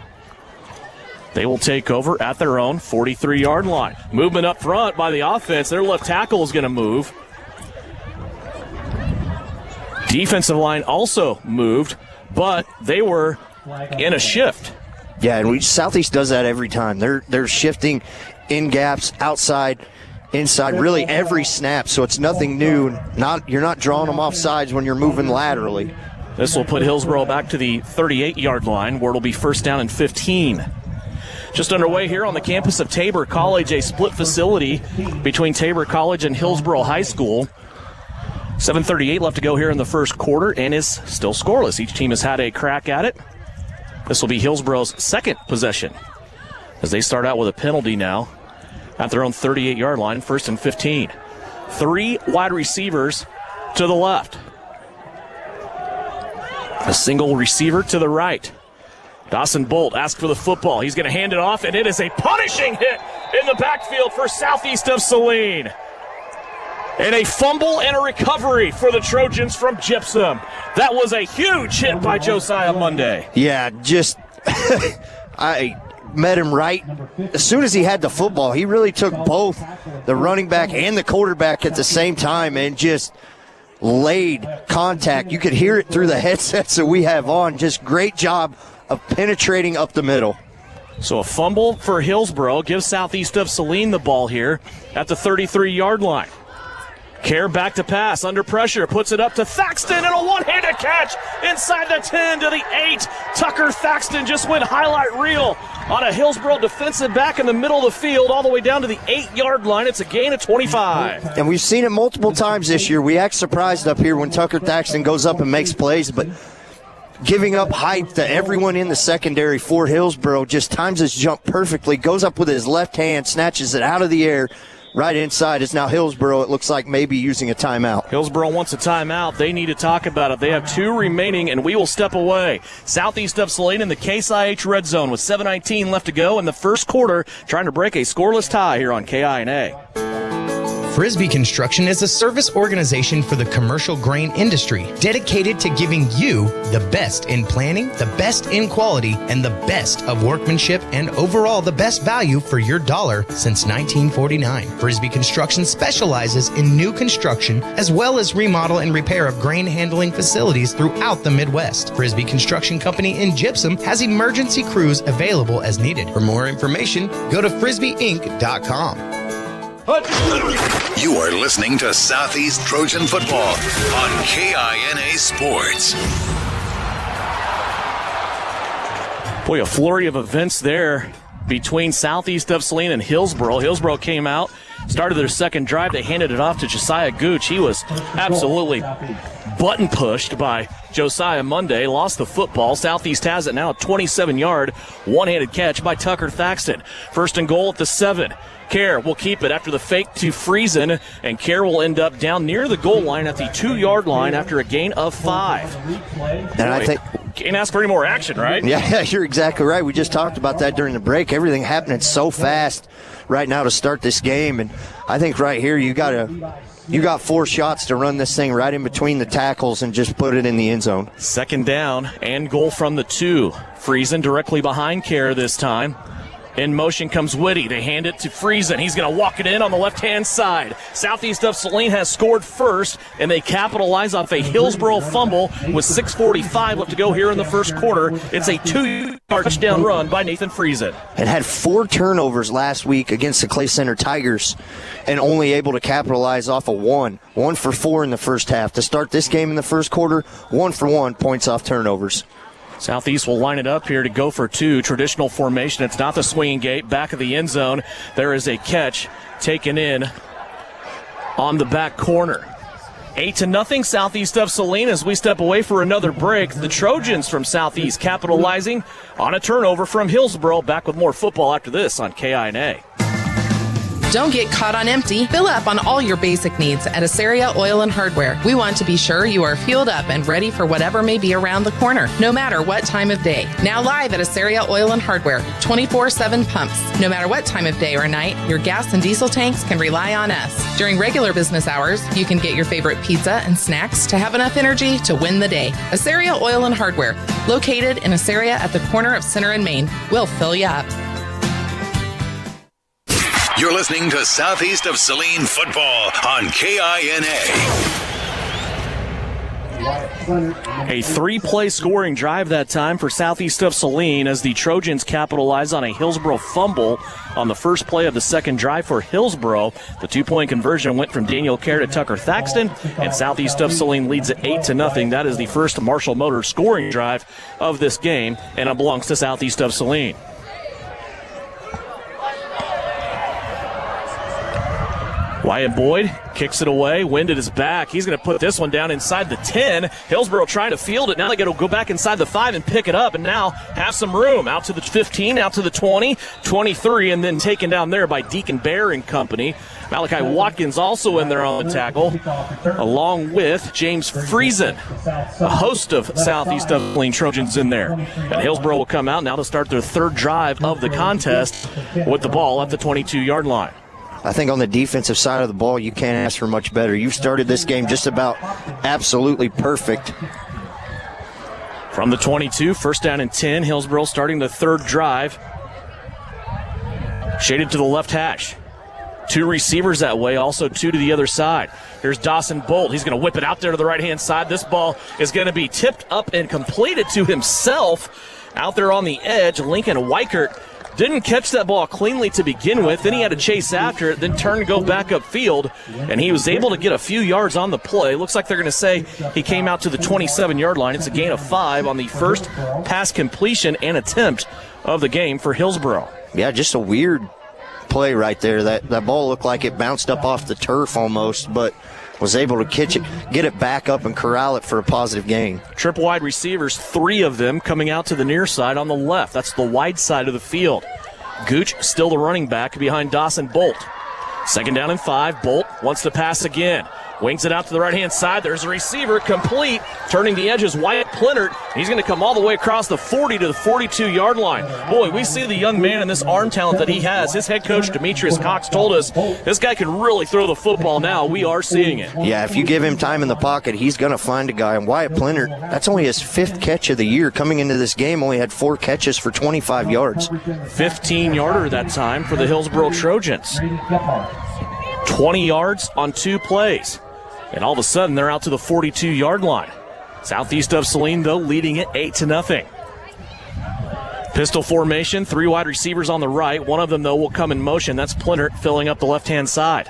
They will take over at their own 43-yard line. Movement up front by the offense. Their left tackle is going to move. Defensive line also moved, but they were in a shift. Yeah, and Southeast does that every time. They're shifting in gaps, outside, inside, really every snap, so it's nothing new. You're not drawing them off sides when you're moving laterally. This will put Hillsboro back to the 38-yard line, where it'll be first down and 15. Just underway here on the campus of Tabor College, a split facility between Tabor College and Hillsboro High School. 7:38 left to go here in the first quarter, and is still scoreless. Each team has had a crack at it. This will be Hillsboro's second possession, as they start out with a penalty now at their own 38-yard line, first and 15. 3 wide receivers to the left. A single receiver to the right. Dawson Bolt asks for the football. He's going to hand it off, and it is a punishing hit in the backfield for Southeast of Saline. And a fumble and a recovery for the Trojans from Gypsum. That was a huge hit by Josiah Monday. Yeah, just I met him right. As soon as he had the football, he really took both the running back and the quarterback at the same time and just laid contact. You could hear it through the headsets that we have on. Just great job of penetrating up the middle. So a fumble for Hillsboro gives Southeast of Saline the ball here at the 33-yard line. Kerr back to pass, under pressure, puts it up to Thaxton, and a one-handed catch inside the 10 to the 8. Tucker Thaxton just went highlight reel on a Hillsboro defensive back in the middle of the field all the way down to the 8-yard line. It's a gain of 25. And we've seen it multiple times this year. We act surprised up here when Tucker Thaxton goes up and makes plays, but giving up height to everyone in the secondary for Hillsboro, just times his jump perfectly, goes up with his left hand, snatches it out of the air. Right inside is now Hillsboro. It looks like maybe using a timeout. Hillsboro wants a timeout. They need to talk about it. They have 2 remaining, and we will step away. Southeast of Saline in the Case IH red zone with 7:19 left to go in the first quarter, trying to break a scoreless tie here on KINA. Frisbee Construction is a service organization for the commercial grain industry dedicated to giving you the best in planning, the best in quality, and the best of workmanship, and overall the best value for your dollar since 1949. Frisbee Construction specializes in new construction as well as remodel and repair of grain handling facilities throughout the Midwest. Frisbee Construction Company in Gypsum has emergency crews available as needed. For more information, go to frisbeeinc.com. You are listening to Southeast Trojan Football on KINA Sports. Boy, a flurry of events there between Southeast of Saline and Hillsboro. Hillsboro came out, started their second drive. They handed it off to Josiah Gooch. He was absolutely button pushed by Josiah Monday, lost the football. Southeast has it now, a 27-yard one-handed catch by Tucker Thaxton. First and goal at the 7. Kerr will keep it after the fake to Friesen, and Kerr will end up down near the goal line at the 2-yard line after a gain of 5. And I think can't ask for any more action, right? Yeah, you're exactly right. We just talked about that during the break. Everything happening so fast right now to start this game, and I think right here you got 4 shots to run this thing right in between the tackles and just put it in the end zone. Second down and goal from the 2. Friesen directly behind Kerr this time. In motion comes Whitty. They hand it to Friesen. He's going to walk it in on the left-hand side. Southeast of Saline has scored first, and they capitalize off a Hillsboro fumble with 6:45 left to go here in the first quarter. It's a 2-yard touchdown run by Nathan Friesen. It had 4 turnovers last week against the Clay Center Tigers and only able to capitalize off a 1 for 4 in the first half. To start this game in the first quarter, 1 for 1 points off turnovers. Southeast will line it up here to go for 2. Traditional formation. It's not the swinging gate. Back of the end zone. There is a catch taken in on the back corner. 8-0 Southeast of Saline as we step away for another break. The Trojans from Southeast capitalizing on a turnover from Hillsboro. Back with more football after this on KINA. Don't get caught on empty. Fill up on all your basic needs at Asaria Oil and Hardware. We want to be sure you are fueled up and ready for whatever may be around the corner, no matter what time of day. Now live at Asaria Oil and Hardware, 24/7 pumps. No matter what time of day or night, your gas and diesel tanks can rely on us. During regular business hours, you can get your favorite pizza and snacks to have enough energy to win the day. Asaria Oil and Hardware, located in Asaria at the corner of Center and Main. We'll fill you up. You're listening to Southeast of Saline football on KINA. A 3-play scoring drive that time for Southeast of Saline as the Trojans capitalize on a Hillsboro fumble on the first play of the second drive for Hillsboro. The 2-point conversion went from Daniel Kerr to Tucker Thaxton, and Southeast of Saline leads it 8-0. That is the first Marshall Motors scoring drive of this game, and it belongs to Southeast of Saline. Wyatt Boyd kicks it away. Wind at his back. He's going to put this one down inside the 10. Hillsboro trying to field it. Now they got to go back inside the 5 and pick it up, and now have some room. Out to the 15, out to the 20, 23, and then taken down there by Deacon Bear and company. Malachi Watkins also in there on the tackle, along with James Friesen, a host of Southeast of Saline Trojans in there. And Hillsboro will come out now to start their third drive of the contest with the ball at the 22-yard line. I think on the defensive side of the ball, you can't ask for much better. You've started this game just about absolutely perfect. From the 22, first down and 10, Hillsboro starting the third drive. Shaded to the left hash. 2 receivers that way, also 2 to the other side. Here's Dawson Bolt. He's going to whip it out there to the right-hand side. This ball is going to be tipped up and completed to himself. Out there on the edge, Lincoln Weichert didn't catch that ball cleanly to begin with. Then he had to chase after it, then turn and go back upfield, and he was able to get a few yards on the play. Looks like they're going to say he came out to the 27-yard line. It's a gain of 5 on the first pass completion and attempt of the game for Hillsboro. Yeah, just a weird play right there. That ball looked like it bounced up off the turf almost, but was able to catch it, get it back up, and corral it for a positive gain. Triple wide receivers, 3 of them coming out to the near side on the left. That's the wide side of the field. Gooch still the running back behind Dawson Bolt. Second down and 5. Bolt wants to pass again. Wings it out to the right-hand side. There's a receiver complete. Turning the edges, Wyatt Plintert. He's going to come all the way across the 40 to the 42-yard line. Boy, we see the young man and this arm talent that he has. His head coach, Demetrius Cox, told us this guy can really throw the football now. We are seeing it. Yeah, if you give him time in the pocket, he's going to find a guy. And Wyatt Plintert, that's only his 5th catch of the year. Coming into this game, only had 4 catches for 25 yards. 15-yarder that time for the Hillsboro Trojans. 20 yards on 2 plays. And all of a sudden, they're out to the 42-yard line. Southeast of Saline, though, leading it 8-0. Pistol formation, 3 wide receivers on the right. One of them, though, will come in motion. That's Plintert filling up the left-hand side.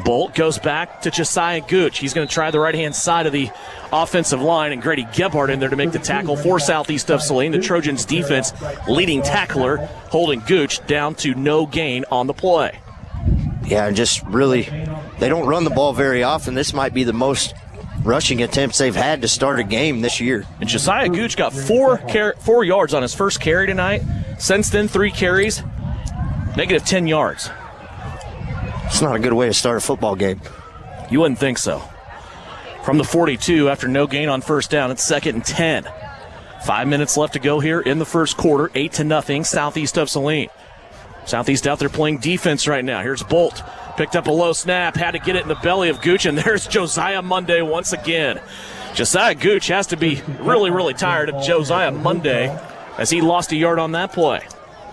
Bolt goes back to Josiah Gooch. He's going to try the right-hand side of the offensive line, and Grady Gebhardt in there to make the tackle for Southeast of Saline. The Trojans' defense leading tackler, holding Gooch down to no gain on the play. Yeah, and just really, they don't run the ball very often. This might be the most rushing attempts they've had to start a game this year. And Josiah Gooch got 4 yards on his first carry tonight. Since then, 3 carries, negative 10 yards. It's not a good way to start a football game. You wouldn't think so. From the 42, after no gain on first down, it's 2nd and 10. 5 minutes left to go here in the first quarter, 8-0, Southeast of Saline. Southeast out there playing defense right now. Here's Bolt. Picked up a low snap, had to get it in the belly of Gooch, and there's Josiah Monday once again. Josiah Gooch has to be really, really tired of Josiah Monday as he lost a yard on that play.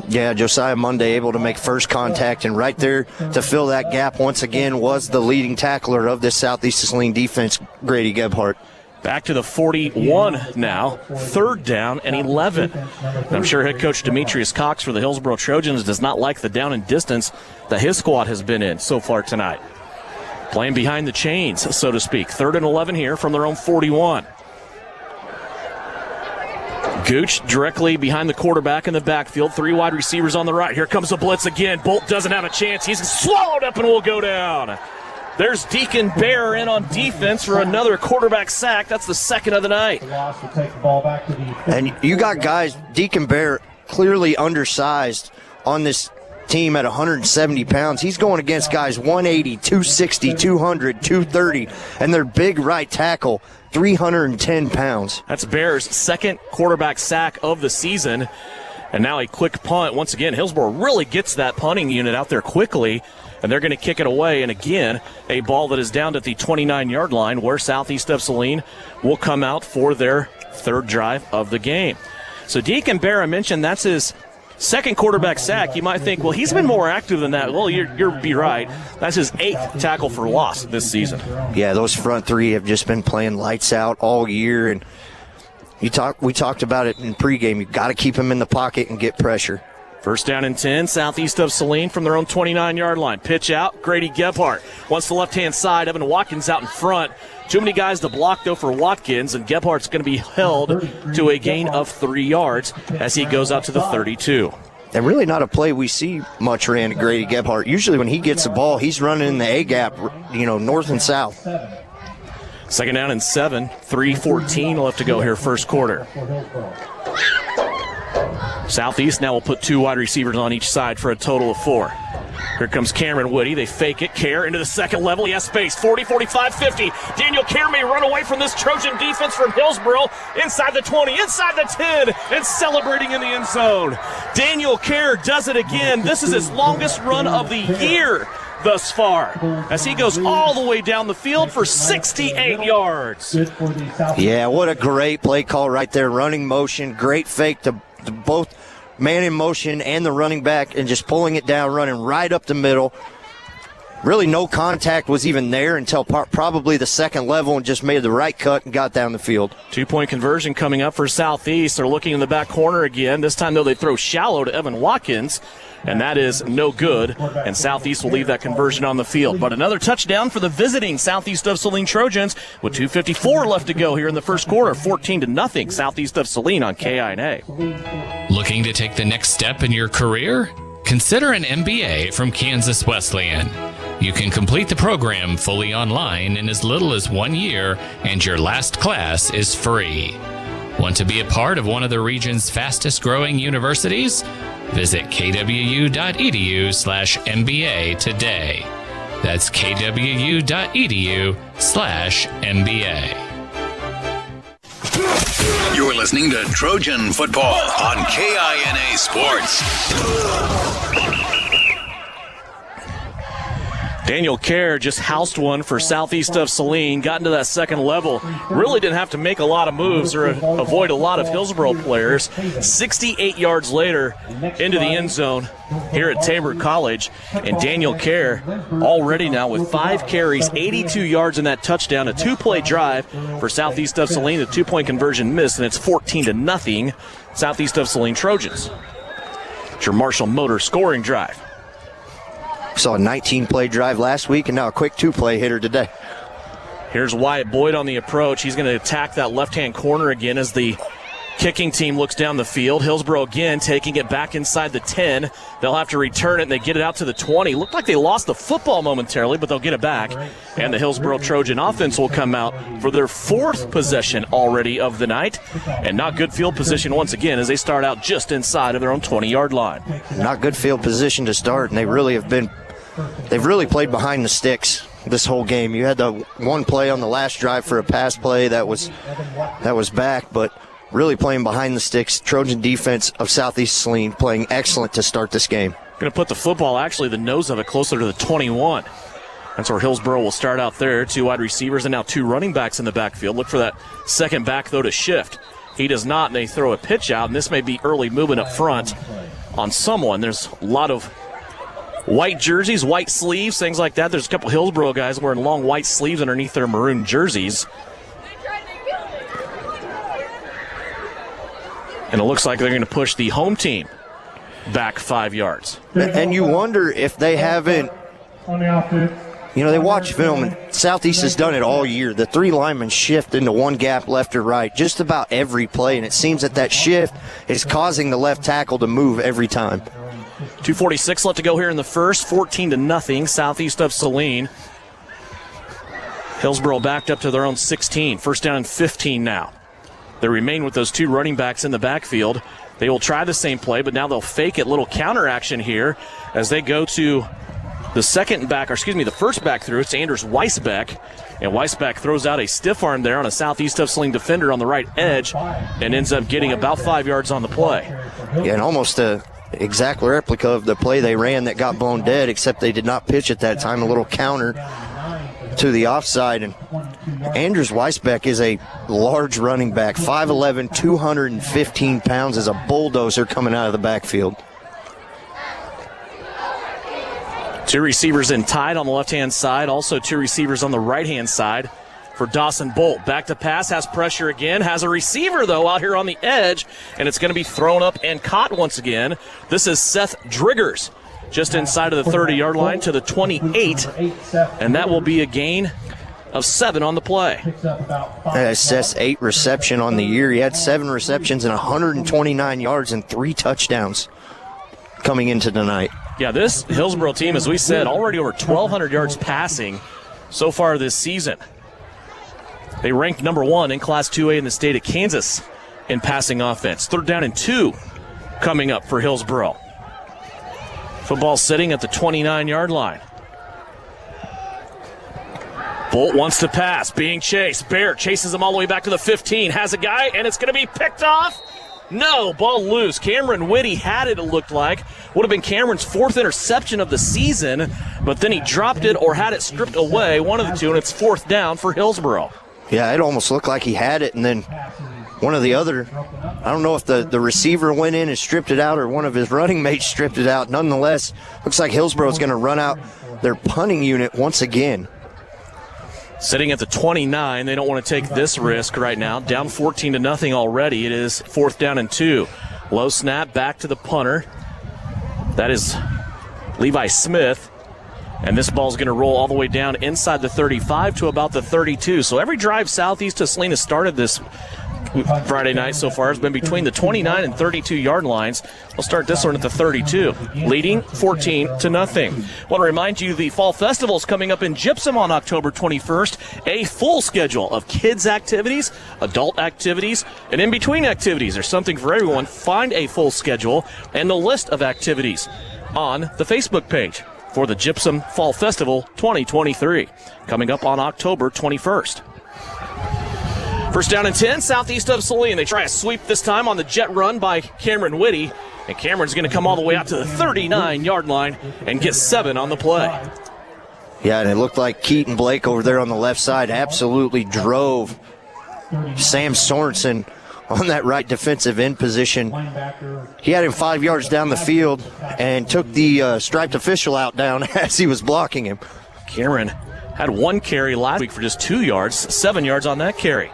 Yeah, Josiah Monday able to make first contact, and right there to fill that gap once again was the leading tackler of this Southeast Saline defense, Grady Gebhardt. Back to the 41 now, 3rd down and 11. And I'm sure head coach Demetrius Cox for the Hillsboro Trojans does not like the down and distance that his squad has been in so far tonight. Playing behind the chains, so to speak. 3rd and 11 here from their own 41. Gooch directly behind the quarterback in the backfield. 3 wide receivers on the right. Here comes the blitz again. Bolt doesn't have a chance. He's swallowed up and will go down. There's Deacon Bear in on defense for another quarterback sack. That's the 2nd of the night. And you got guys, Deacon Bear, clearly undersized on this team at 170 pounds. He's going against guys 180, 260, 200, 230, and their big right tackle, 310 pounds. That's Bear's 2nd quarterback sack of the season. And now a quick punt. Once again, Hillsboro really gets that punting unit out there quickly, and they're going to kick it away. And again, a ball that is down at the 29-yard line where Southeast of Saline will come out for their 3rd drive of the game. So Deacon Bear, I mentioned, that's his 2nd quarterback sack. You might think, well, he's been more active than that. Well, you'll be right. That's his 8th tackle for loss this season. Yeah, those front 3 have just been playing lights out all year, and we talked about it in pregame. You've got to keep him in the pocket and get pressure. 1st down and 10, Southeast of Saline from their own 29-yard line. Pitch out, Grady Gebhardt wants the left-hand side. Evan Watkins out in front. Too many guys to block, though, for Watkins, and Gebhardt's going to be held to a gain of 3 yards as he goes out to the 32. And really not a play we see much ran to Grady Gebhardt. Usually when he gets the ball, he's running in the A-gap, north and south. 2nd down and 7, 3:14 left to go here, 1st quarter. Southeast now will put 2 wide receivers on each side for a total of 4. Here comes Cameron Woody. They fake it. Kerr into the 2nd level. He has space. 40, 45, 50. Daniel Kerr may run away from this Trojan defense from Hillsboro. Inside the 20, inside the 10, and celebrating in the end zone. Daniel Kerr does it again. This is his longest run of the year thus far, as he goes all the way down the field for 68 yards. Yeah, what a great play call right there. Running motion, great fake to both man in motion and the running back, and just pulling it down, running right up the middle. Really no contact was even there until probably the 2nd level, and just made the right cut and got down the field. 2-point conversion coming up for Southeast. They're looking in the back corner again. This time, though, they throw shallow to Evan Watkins, and that is no good, and Southeast will leave that conversion on the field. But another touchdown for the visiting Southeast of Saline Trojans with 2:54 left to go here in the 1st quarter. 14-0 Southeast of Saline on KINA. Looking to take the next step in your career? Consider an MBA from Kansas Wesleyan. You can complete the program fully online in as little as 1 year, and your last class is free. Want to be a part of one of the region's fastest growing universities? Visit kwu.edu/MBA today. That's kwu.edu/MBA. You're listening to Trojan Football on KINA Sports. Daniel Kerr just housed one for Southeast of Saline, got into that 2nd level. Really didn't have to make a lot of moves or avoid a lot of Hillsboro players. 68 yards later into the end zone here at Tabor College. And Daniel Kerr already now with 5 carries, 82 yards in that touchdown, a 2-play drive for Southeast of Saline. The 2-point conversion missed, and it's 14-0 Southeast of Saline Trojans. It's your Marshall Motor scoring drive. Saw a 19-play drive last week, and now a quick 2-play hitter today. Here's Wyatt Boyd on the approach. He's going to attack that left-hand corner again as the kicking team looks down the field. Hillsboro again taking it back inside the 10. They'll have to return it, and they get it out to the 20. Looked like they lost the football momentarily, but they'll get it back. And the Hillsboro Trojan offense will come out for their 4th possession already of the night. And not good field position once again as they start out just inside of their own 20-yard line. Not good field position to start, and they've really played behind the sticks this whole game. You had the one play on the last drive for a pass play that was back, but really playing behind the sticks. Trojan defense of Southeast Saline playing excellent to start this game. Going to put the football, actually the nose of it, closer to the 21. That's where Hillsboro will start out there. 2 wide receivers and now 2 running backs in the backfield. Look for that 2nd back, though, to shift. He does not, and they throw a pitch out, and this may be early movement up front on someone. There's a lot of white jerseys, white sleeves, things like that. There's a couple Hillsboro guys wearing long white sleeves underneath their maroon jerseys. And it looks like they're going to push the home team back 5 yards. And you wonder if they haven't, they watch film, and Southeast has done it all year. The three linemen shift into one gap left or right just about every play, and it seems that shift is causing the left tackle to move every time. 2:46 left to go here in the first, 14-0, Southeast of Saline. Hillsboro backed up to their own 16, first down and 15 now. They remain with those two running backs in the backfield. They will try the same play, but now they'll fake it. Little counter action here as they go to the first back through. It's Anders Weisbeck. And Weisbeck throws out a stiff arm there on a Southeast of Saline defender on the right edge and ends up getting about 5 yards on the play. Yeah, and almost a exact replica of the play they ran that got blown dead, except they did not pitch at that time. A little counter to the offside. And Anders Weisbeck is a large running back, 5'11", 215 pounds, as a bulldozer coming out of the backfield. Two receivers in tight on the left-hand side. Also two receivers on the right-hand side for Dawson Bolt. Back to pass, has pressure again. Has a receiver, though, out here on the edge. And it's going to be thrown up and caught once again. This is Seth Driggers, just inside of the 30-yard line to the 28. And that will be a gain of 7 on the play. Seth's 8 reception on the year. He had 7 receptions and 129 yards and 3 touchdowns coming into tonight. Yeah, this Hillsboro team, as we said, already over 1,200 yards passing so far this season. They ranked number 1 in Class 2A in the state of Kansas in passing offense. 3rd down and 2 coming up for Hillsboro. Football sitting at the 29-yard line. Bolt wants to pass, being chased. Bear chases him all the way back to the 15. Has a guy, and it's going to be picked off. No, ball loose. Cameron Whitty had it looked like. Would have been Cameron's 4th interception of the season, but then he dropped it or had it stripped away, one of the two, and it's 4th down for Hillsboro. Yeah, it almost looked like he had it, and then one of the other, I don't know if the receiver went in and stripped it out or one of his running mates stripped it out. Nonetheless, looks like Hillsboro's going to run out their punting unit once again. Sitting at the 29, they don't want to take this risk right now. Down 14-0 already. It is 4th down and 2. Low snap, back to the punter. That is Levi Smith. And this ball's going to roll all the way down inside the 35 to about the 32. So every drive Southeast of Saline has started this Friday night so far has been between the 29 and 32-yard lines. We'll start this one at the 32, leading 14-0. Want to remind you the Fall Festival is coming up in Gypsum on October 21st. A full schedule of kids' activities, adult activities, and in-between activities. There's something for everyone. Find a full schedule and the list of activities on the Facebook page for the Gypsum Fall Festival 2023, coming up on October 21st. First down and 10, Southeast of Saline. They try a sweep this time on the jet run by Cameron Whitty. And Cameron's going to come all the way out to the 39-yard line and get 7 on the play. Yeah, and it looked like Keaton Blake over there on the left side absolutely drove Sam Sorensen on that right defensive end position. He had him 5 yards down the field and took the striped official out down as he was blocking him. Cameron had 1 carry last week for just 2 yards, 7 yards on that carry.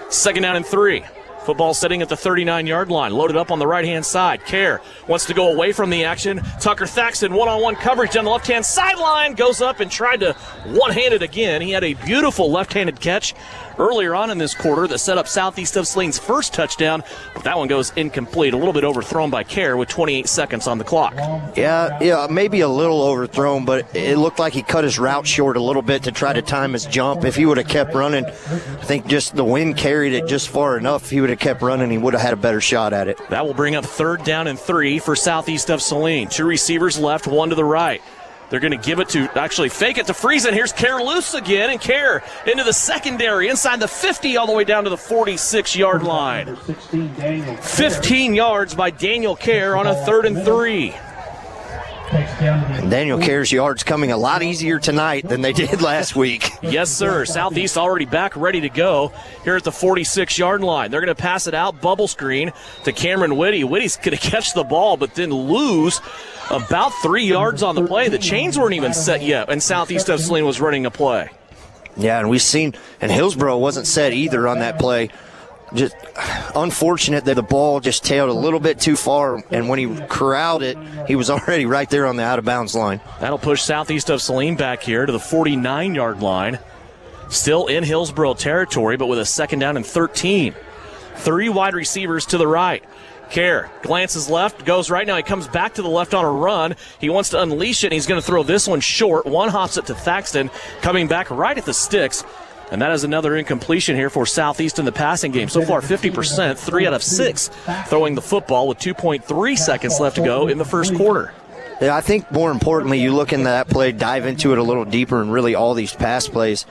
2nd down and 3. Football sitting at the 39-yard line. Loaded up on the right-hand side. Kerr wants to go away from the action. Tucker Thaxton, one-on-one coverage down the left-hand sideline. Goes up and tried to one-handed again. He had a beautiful left-handed catch earlier on in this quarter that set up Southeast of Saline's first touchdown, but that one goes incomplete. A little bit overthrown by Kerr with 28 seconds on the clock. Yeah, maybe a little overthrown, but it looked like he cut his route short a little bit to try to time his jump. If he would have kept running, I think just the wind carried it just far enough. If he would have kept running, he would have had a better shot at it. That will bring up 3rd down and 3 for Southeast of Saline. 2 receivers left, 1 to the right. They're going to give it to, actually fake it to Friesen. Here's Kerr loose again, and Kerr into the secondary, inside the 50, all the way down to the 46-yard line. 15 yards by Daniel Kerr on a 3rd and 3. And Daniel Care's yards coming a lot easier tonight than they did last week. Yes, sir. Southeast already back, ready to go here at the 46-yard line. They're going to pass it out, bubble screen to Cameron Whitty. Whitty's going to catch the ball, but then lose about 3 yards on the play. The chains weren't even set yet, and Southeast of Saline was running a play. Yeah, and we've seen, and Hillsboro wasn't set either on that play. Just unfortunate that the ball just tailed a little bit too far, and when he corralled it, he was already right there on the out-of-bounds line. That'll push Southeast of Saline back here to the 49-yard line. Still in Hillsboro territory, but with a 2nd down and 13. 3 wide receivers to the right. Care glances left, goes right. Now he comes back to the left on a run. He wants to unleash it, and he's going to throw this one short. One hops it to Thaxton, coming back right at the sticks. And that is another incompletion here for Southeast in the passing game. So far, 50%, 3 out of 6 throwing the football with 2.3 seconds left to go in the first quarter. Yeah, I think more importantly, you look into that play, dive into it a little deeper, and really all these pass plays.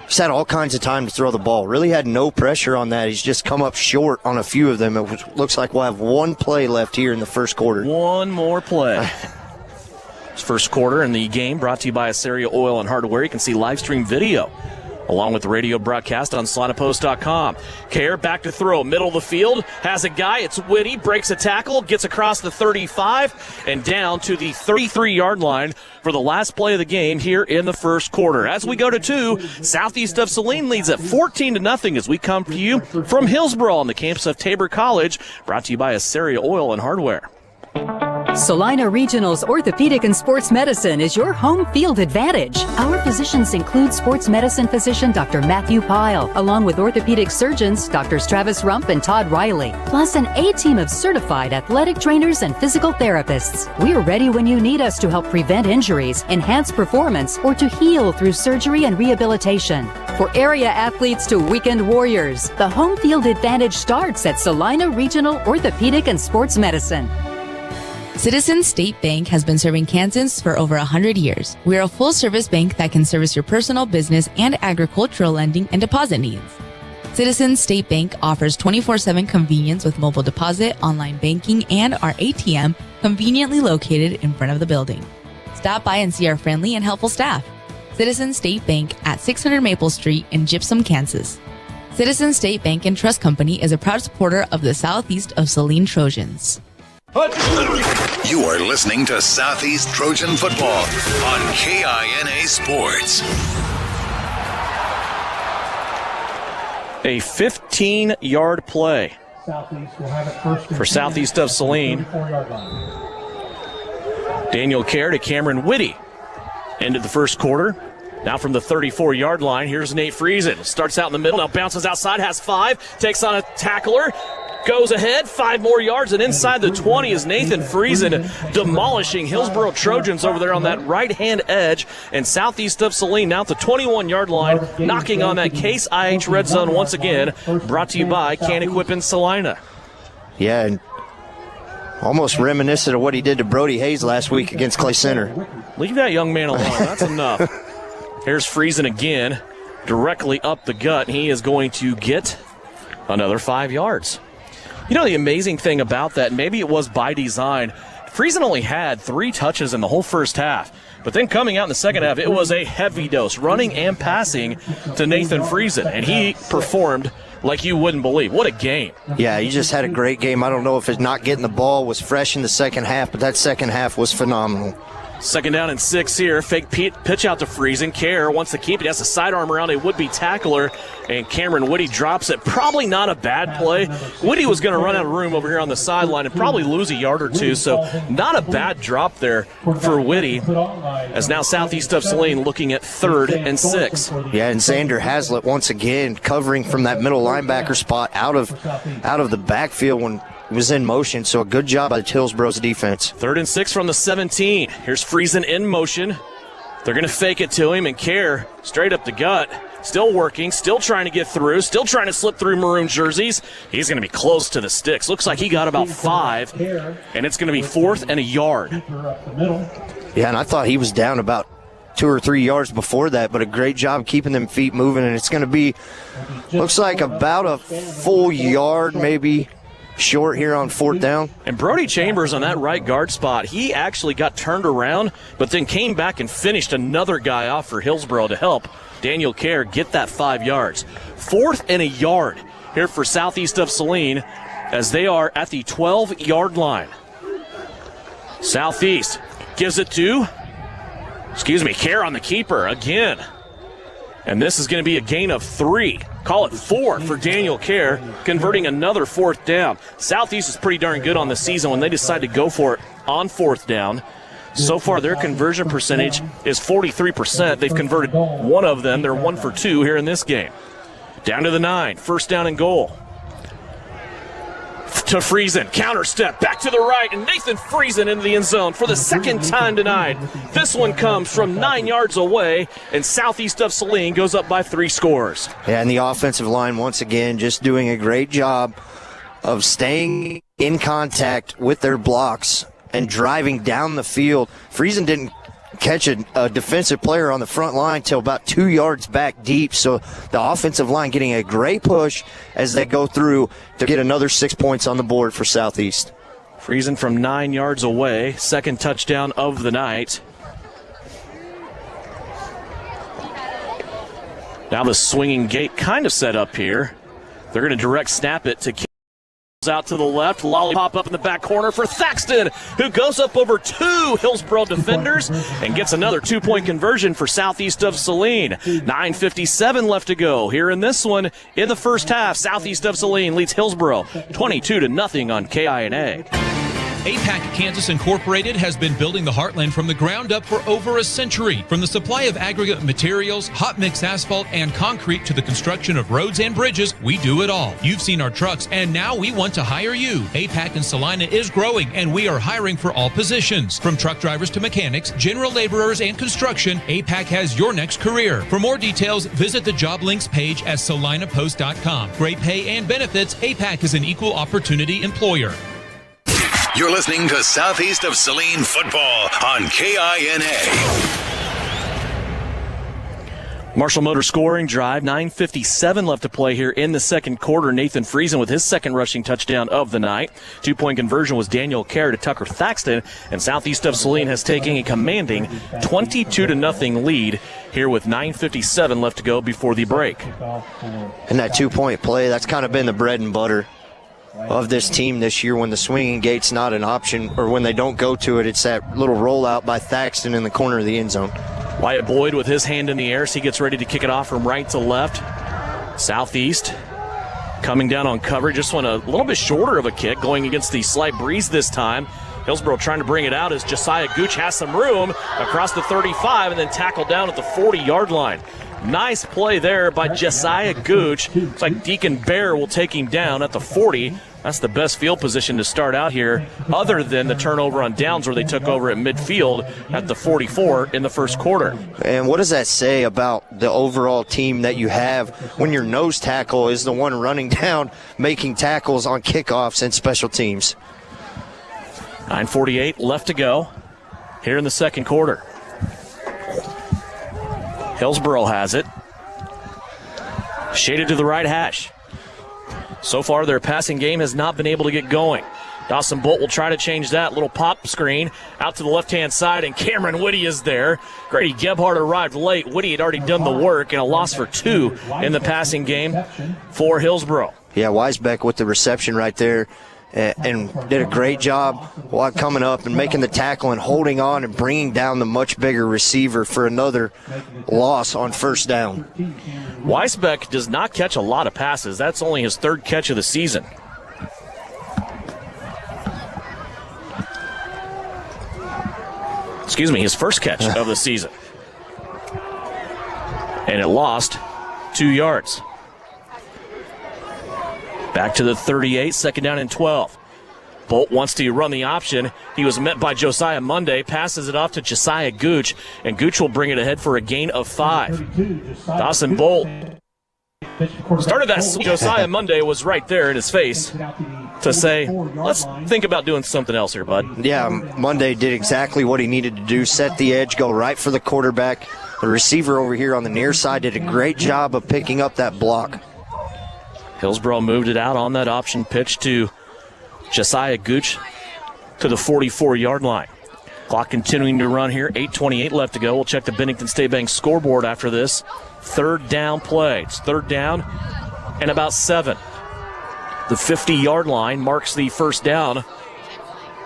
He's had all kinds of time to throw the ball. Really had no pressure on that. He's just come up short on a few of them. It looks like we'll have one play left here in the first quarter. One more play. First quarter in the game brought to you by Assyria Oil and Hardware. You can see live stream video along with the radio broadcast on SalinaPost.com. Care back to throw, middle of the field, has a guy, it's Whitty, breaks a tackle, gets across the 35, and down to the 33-yard line for the last play of the game here in the first quarter. As we go to 2, Southeast of Saline leads at 14-0 as we come to you from Hillsboro on the campus of Tabor College, brought to you by Assyria Oil and Hardware. Salina Regional's Orthopedic and Sports Medicine is your home field advantage. Our physicians include sports medicine physician Dr. Matthew Pyle, along with orthopedic surgeons Drs. Travis Rump and Todd Riley, plus an A-team of certified athletic trainers and physical therapists. We're ready when you need us to help prevent injuries, enhance performance, or to heal through surgery and rehabilitation. For area athletes to weekend warriors, the home field advantage starts at Salina Regional Orthopedic and Sports Medicine. Citizens State Bank has been serving Kansans for over 100 years. We are a full-service bank that can service your personal, business, and agricultural lending and deposit needs. Citizens State Bank offers 24/7 convenience with mobile deposit, online banking, and our ATM conveniently located in front of the building. Stop by and see our friendly and helpful staff. Citizens State Bank at 600 Maple Street in Gypsum, Kansas. Citizens State Bank and Trust Company is a proud supporter of the Southeast of Saline Trojans. You are listening to Southeast Trojan Football on KINA Sports. A 15-yard play for Southeast of Saline. Daniel Care to Cameron Whitty. Ended the first quarter. Now from the 34-yard line, here's Nate Friesen. Starts out in the middle, now bounces outside, has 5, takes on a tackler. Goes ahead, 5 more yards, and inside the 20 is Nathan Friesen demolishing Hillsboro Trojans over there on that right-hand edge. And Southeast of Saline now at the 21-yard line, knocking on that Case IH red zone once again, brought to you by Can Equip in Salina. Yeah, and almost reminiscent of what he did to Brody Hayes last week against Clay Center. Leave that young man alone. That's enough. Here's Friesen again, directly up the gut. He is going to get another 5 yards. You know, the amazing thing about that, maybe it was by design, Friesen only had 3 touches in the whole first half. But then coming out in the second half, it was a heavy dose, running and passing to Nathan Friesen. And he performed like you wouldn't believe. What a game. Yeah, he just had a great game. I don't know if it's not getting the ball was fresh in the second half, but that second half was phenomenal. 2nd down and 6 here. Fake pitch out to Friesen. Care wants to keep it. He has a sidearm around a would-be tackler, and Cameron Whitty drops it. Probably not a bad play. Whitty was going to run out of room over here on the sideline and probably lose a yard or two, so not a bad drop there for Whitty, as now Southeast of Saline looking at 3rd and 6. Yeah, and Xander Haslett once again covering from that middle linebacker spot out of the backfield when was in motion, so a good job by Hillsboro's defense. 3rd and 6 from the 17. Here's Friesen in motion. They're going to fake it to him, and Care straight up the gut. Still working, still trying to get through, still trying to slip through maroon jerseys. He's going to be close to the sticks. Looks like he got about 5, and it's going to be 4th and a yard. Yeah, and I thought he was down about 2 or 3 yards before that, but a great job keeping them feet moving, and it's going to be, looks like about a full yard maybe short here on 4th down. And Brody Chambers on that right guard spot, he actually got turned around, but then came back and finished another guy off for Hillsboro to help Daniel Kerr get that 5 yards. 4th and a yard here for Southeast of Saline as they are at the 12-yard line. Southeast gives it to, Kerr on the keeper again. And this is going to be a gain of 3. Call it 4 for Daniel Kerr, converting another 4th down. Southeast is pretty darn good on the season when they decide to go for it on 4th down. So far, their conversion percentage is 43%. They've converted one of them. They're 1 for 2 here in this game. Down to the 9, 1st down and goal. To Friesen, counter step, back to the right, and Nathan Friesen into the end zone for the second time tonight. This one comes from 9 yards away, and Southeast of Saline goes up by 3 scores. Yeah, and the offensive line, once again, just doing a great job of staying in contact with their blocks and driving down the field. Friesen didn't catch a defensive player on the front line till about 2 yards back deep, so the offensive line getting a great push as they go through to get another 6 points on the board for Southeast. Friesen from 9 yards away, second touchdown of the night. Now the swinging gate kind of set up here. They're going to direct snap it to out to the left, lollipop up in the back corner for Thaxton, who goes up over 2 Hillsboro defenders and gets another 2-point conversion for Southeast of Saline. 9:57 left to go here in this one in the first half. Southeast of Saline leads Hillsboro 22-0 on KINA. APAC Kansas Incorporated has been building the Heartland from the ground up for over a century. From the supply of aggregate materials, hot mix asphalt, and concrete to the construction of roads and bridges, we do it all. You've seen our trucks, and now we want to hire you. APAC in Salina is growing, and we are hiring for all positions. From truck drivers to mechanics, general laborers, and construction, APAC has your next career. For more details, visit the job links page at salinapost.com. Great pay and benefits, APAC is an equal opportunity employer. You're listening to Southeast of Saline football on KINA. Marshall Motor scoring drive, 9:57 left to play here in the second quarter. Nathan Friesen with his second rushing touchdown of the night. 2-point conversion was Daniel Kerr to Tucker Thaxton, and Southeast of Saline has taken a commanding 22-0 lead here with 9:57 left to go before the break. And that 2-point play, that's kind of been the bread and butter of this team this year. When the swinging gate's not an option, or when they don't go to it, it's that little rollout by Thaxton in the corner of the end zone. Wyatt Boyd with his hand in the air as he gets ready to kick it off from right to left. Southeast coming down on cover, just went a little bit shorter of a kick, going against the slight breeze this time. Hillsboro trying to bring it out as Josiah Gooch has some room across the 35 and then tackled down at the 40-yard line. Nice play there by Josiah Gooch. Looks like Deacon Bear will take him down at the 40. That's the best field position to start out here, other than the turnover on downs where they took over at midfield at the 44 in the first quarter. And what does that say about the overall team that you have when your nose tackle is the one running down, making tackles on kickoffs and special teams? 9:48 left to go here in the second quarter. Hillsboro has it. Shaded to the right hash. So far, their passing game has not been able to get going. Dawson Bolt will try to change that. Little pop screen out to the left-hand side, and Cameron Whitty is there. Grady Gebhardt arrived late. Whitty had already done the work, and a loss for 2 in the passing game for Hillsboro. Yeah, Weisbeck with the reception right there. And did a great job while coming up and making the tackle and holding on and bringing down the much bigger receiver for another loss on first down. Weisbeck does not catch a lot of passes. That's only his 3rd catch of the season. Excuse me, his 1st catch of the season. And it lost 2 yards. Back to the 38, second down and 12. Bolt wants to run the option. He was met by Josiah Monday, passes it off to Josiah Gooch, and Gooch will bring it ahead for a gain of 5. Dawson Bolt started that. Josiah Monday was right there in his face to say, let's think about doing something else here, bud. Yeah, Monday did exactly what he needed to do, set the edge, go right for the quarterback. The receiver over here on the near side did a great job of picking up that block. Hillsboro moved it out on that option pitch to Josiah Gooch to the 44-yard line. Clock continuing to run here. 8:28 left to go. We'll check the Bennington State Bank scoreboard after this. Third down play. It's third down and about 7. The 50-yard line marks the first down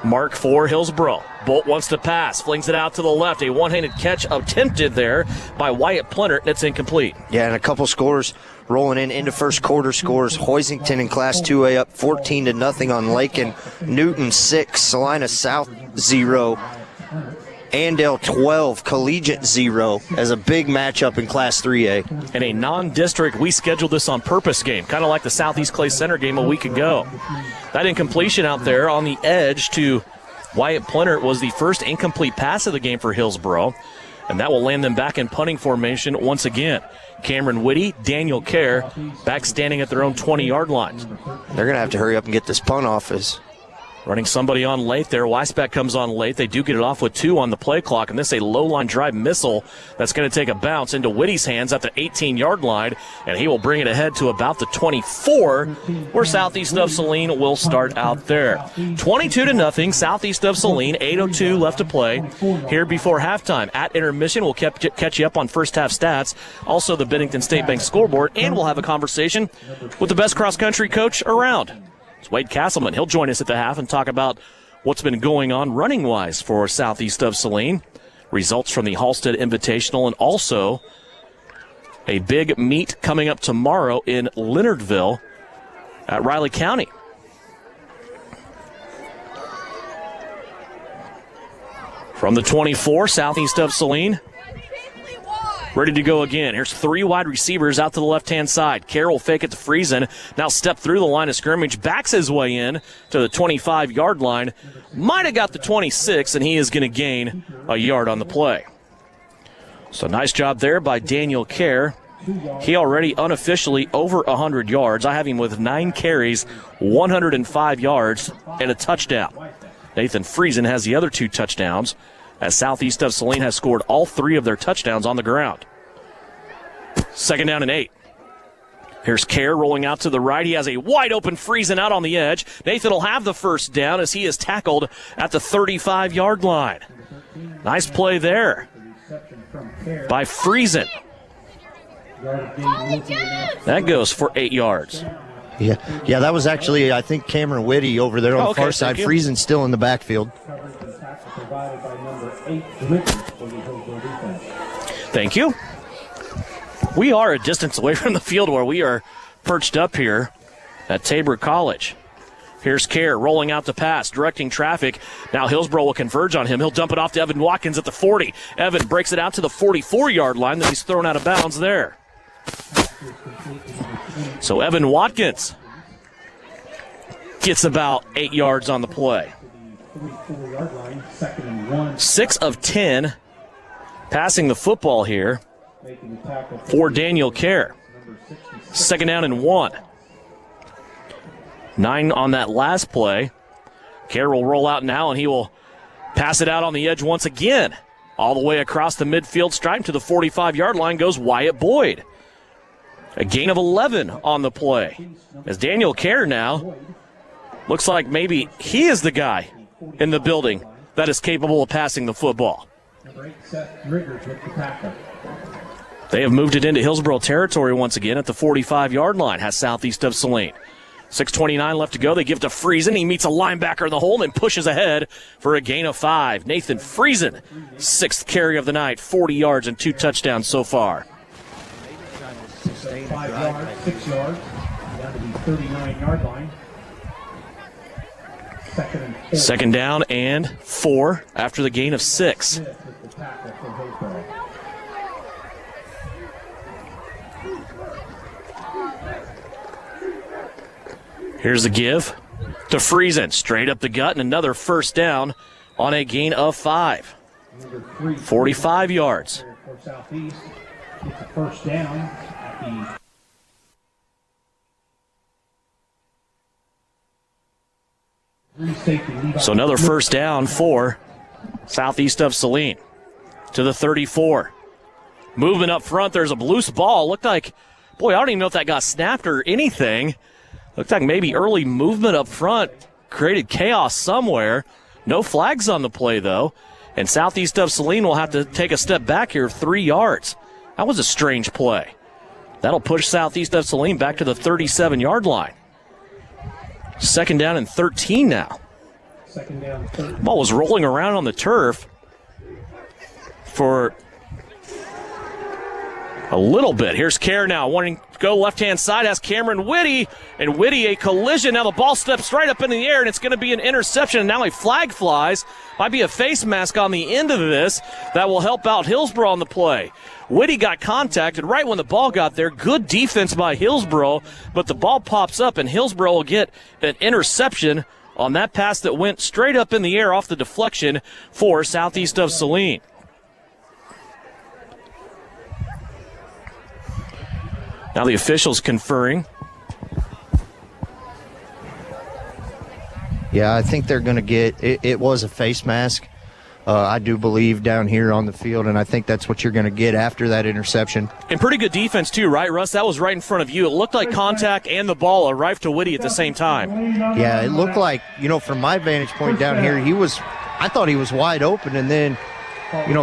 mark for Hillsboro. Bolt wants to pass, flings it out to the left. A one-handed catch attempted there by Wyatt Plinter, and it's incomplete. Yeah, and a couple scores rolling into first quarter scores. Hoisington in Class 2A up 14-0 on Lakin. Newton 6, Salina South 0. Andale 12, Collegiate 0 as a big matchup in Class 3A. In a non-district, we scheduled this on purpose game, kind of like the Southeast Clay Center game a week ago. That incompletion out there on the edge to Wyatt Plinter was the first incomplete pass of the game for Hillsboro, and that will land them back in punting formation once again. Cameron Whitty, Daniel Kerr, back standing at their own 20-yard lines. They're going to have to hurry up and get this punt off. Running somebody on late there. Weisbeck comes on late. They do get it off with 2 on the play clock, and this is a low-line drive missile that's going to take a bounce into Whitty's hands at the 18-yard line, and he will bring it ahead to about the 24, where Southeast of Saline will start out there. 22-0, Southeast of Saline, 8:02 left to play here before halftime. At intermission, we'll catch you up on first-half stats, also the Bennington State Bank scoreboard, and we'll have a conversation with the best cross-country coach around. It's Wade Castleman. He'll join us at the half and talk about what's been going on running-wise for Southeast of Saline. Results from the Halstead Invitational, and also a big meet coming up tomorrow in Leonardville at Riley County. From the 24, Southeast of Saline, ready to go again. Here's 3 wide receivers out to the left-hand side. Carroll fake it to Friesen. Now step through the line of scrimmage, backs his way in to the 25-yard line. Might have got the 26, and he is going to gain a yard on the play. So nice job there by Daniel Kerr. He already unofficially over 100 yards. I have him with 9 carries, 105 yards, and a touchdown. Nathan Friesen has the other 2 touchdowns, as Southeast of Saline has scored all 3 of their touchdowns on the ground. Second down and 8. Here's Kerr rolling out to the right. He has a wide-open Friesen out on the edge. Nathan will have the first down as he is tackled at the 35-yard line. Nice play there by Friesen. That goes for 8 yards. Yeah, that was actually, I think, Cameron Whitty over there on the far side. Friesen still in the backfield. Thank you. We are a distance away from the field where we are perched up here at Tabor College. Here's Kerr rolling out the pass, directing traffic. Now Hillsboro will converge on him. He'll dump it off to Evan Watkins at the 40. Evan breaks it out to the 44-yard line. Then he's thrown out of bounds there. So Evan Watkins gets about 8 yards on the play. 6 of 10 passing the football here for Daniel Kerr. Second down and 1. 9 on that last play. Kerr will roll out now, and he will pass it out on the edge once again. All the way across the midfield stripe to the 45-yard line goes Wyatt Boyd. A gain of 11 on the play. As Daniel Kerr now looks like maybe he is the guy in the building that is capable of passing the football. They have moved it into Hillsboro territory once again at the 45-yard line, has Southeast of Saline. 6:29 left to go. They give it to Friesen. He meets a linebacker in the hole and pushes ahead for a gain of 5. Nathan Friesen, 6th carry of the night, 40 yards and 2 touchdowns so far. 5 yards, 6 yards, down to the 39-yard line. Second down and 4 after the gain of 6. Here's the give to Friesen. Straight up the gut and another first down on a gain of 5. 45 yards. Southeast gets a first down at the So another first down for Southeast of Saline to the 34. Movement up front. There's a loose ball. Looked like, boy, I don't even know if that got snapped or anything. Looked like maybe early movement up front. created chaos somewhere. No flags on the play, though. And Southeast of Saline will have to take a step back here, 3 yards. That was a strange play. That'll push Southeast of Saline back to the 37-yard line. 2nd down and 13 now. Ball was rolling around on the turf for a little bit. Here's Kerr now wanting to go left-hand side, has Cameron Whitty, and Whitty a collision. Now the ball steps right up into the air, and it's going to be an interception, and now a flag flies. Might be a face mask on the end of this that will help out Hillsboro on the play. Whitty got contacted right when the ball got there. Good defense by Hillsboro, but the ball pops up, and Hillsboro will get an interception on that pass that went straight up in the air off the deflection for Southeast of Saline. Now the officials conferring. Yeah, I think they're going to get it was a face mask, I do believe, down here on the field, and I think that's what you're going to get after that interception. And pretty good defense, too, right, Russ? That was right in front of you. It looked like contact and the ball arrived to Whitty at the same time. Yeah, it looked like, from my vantage point down here, I thought he was wide open, and then,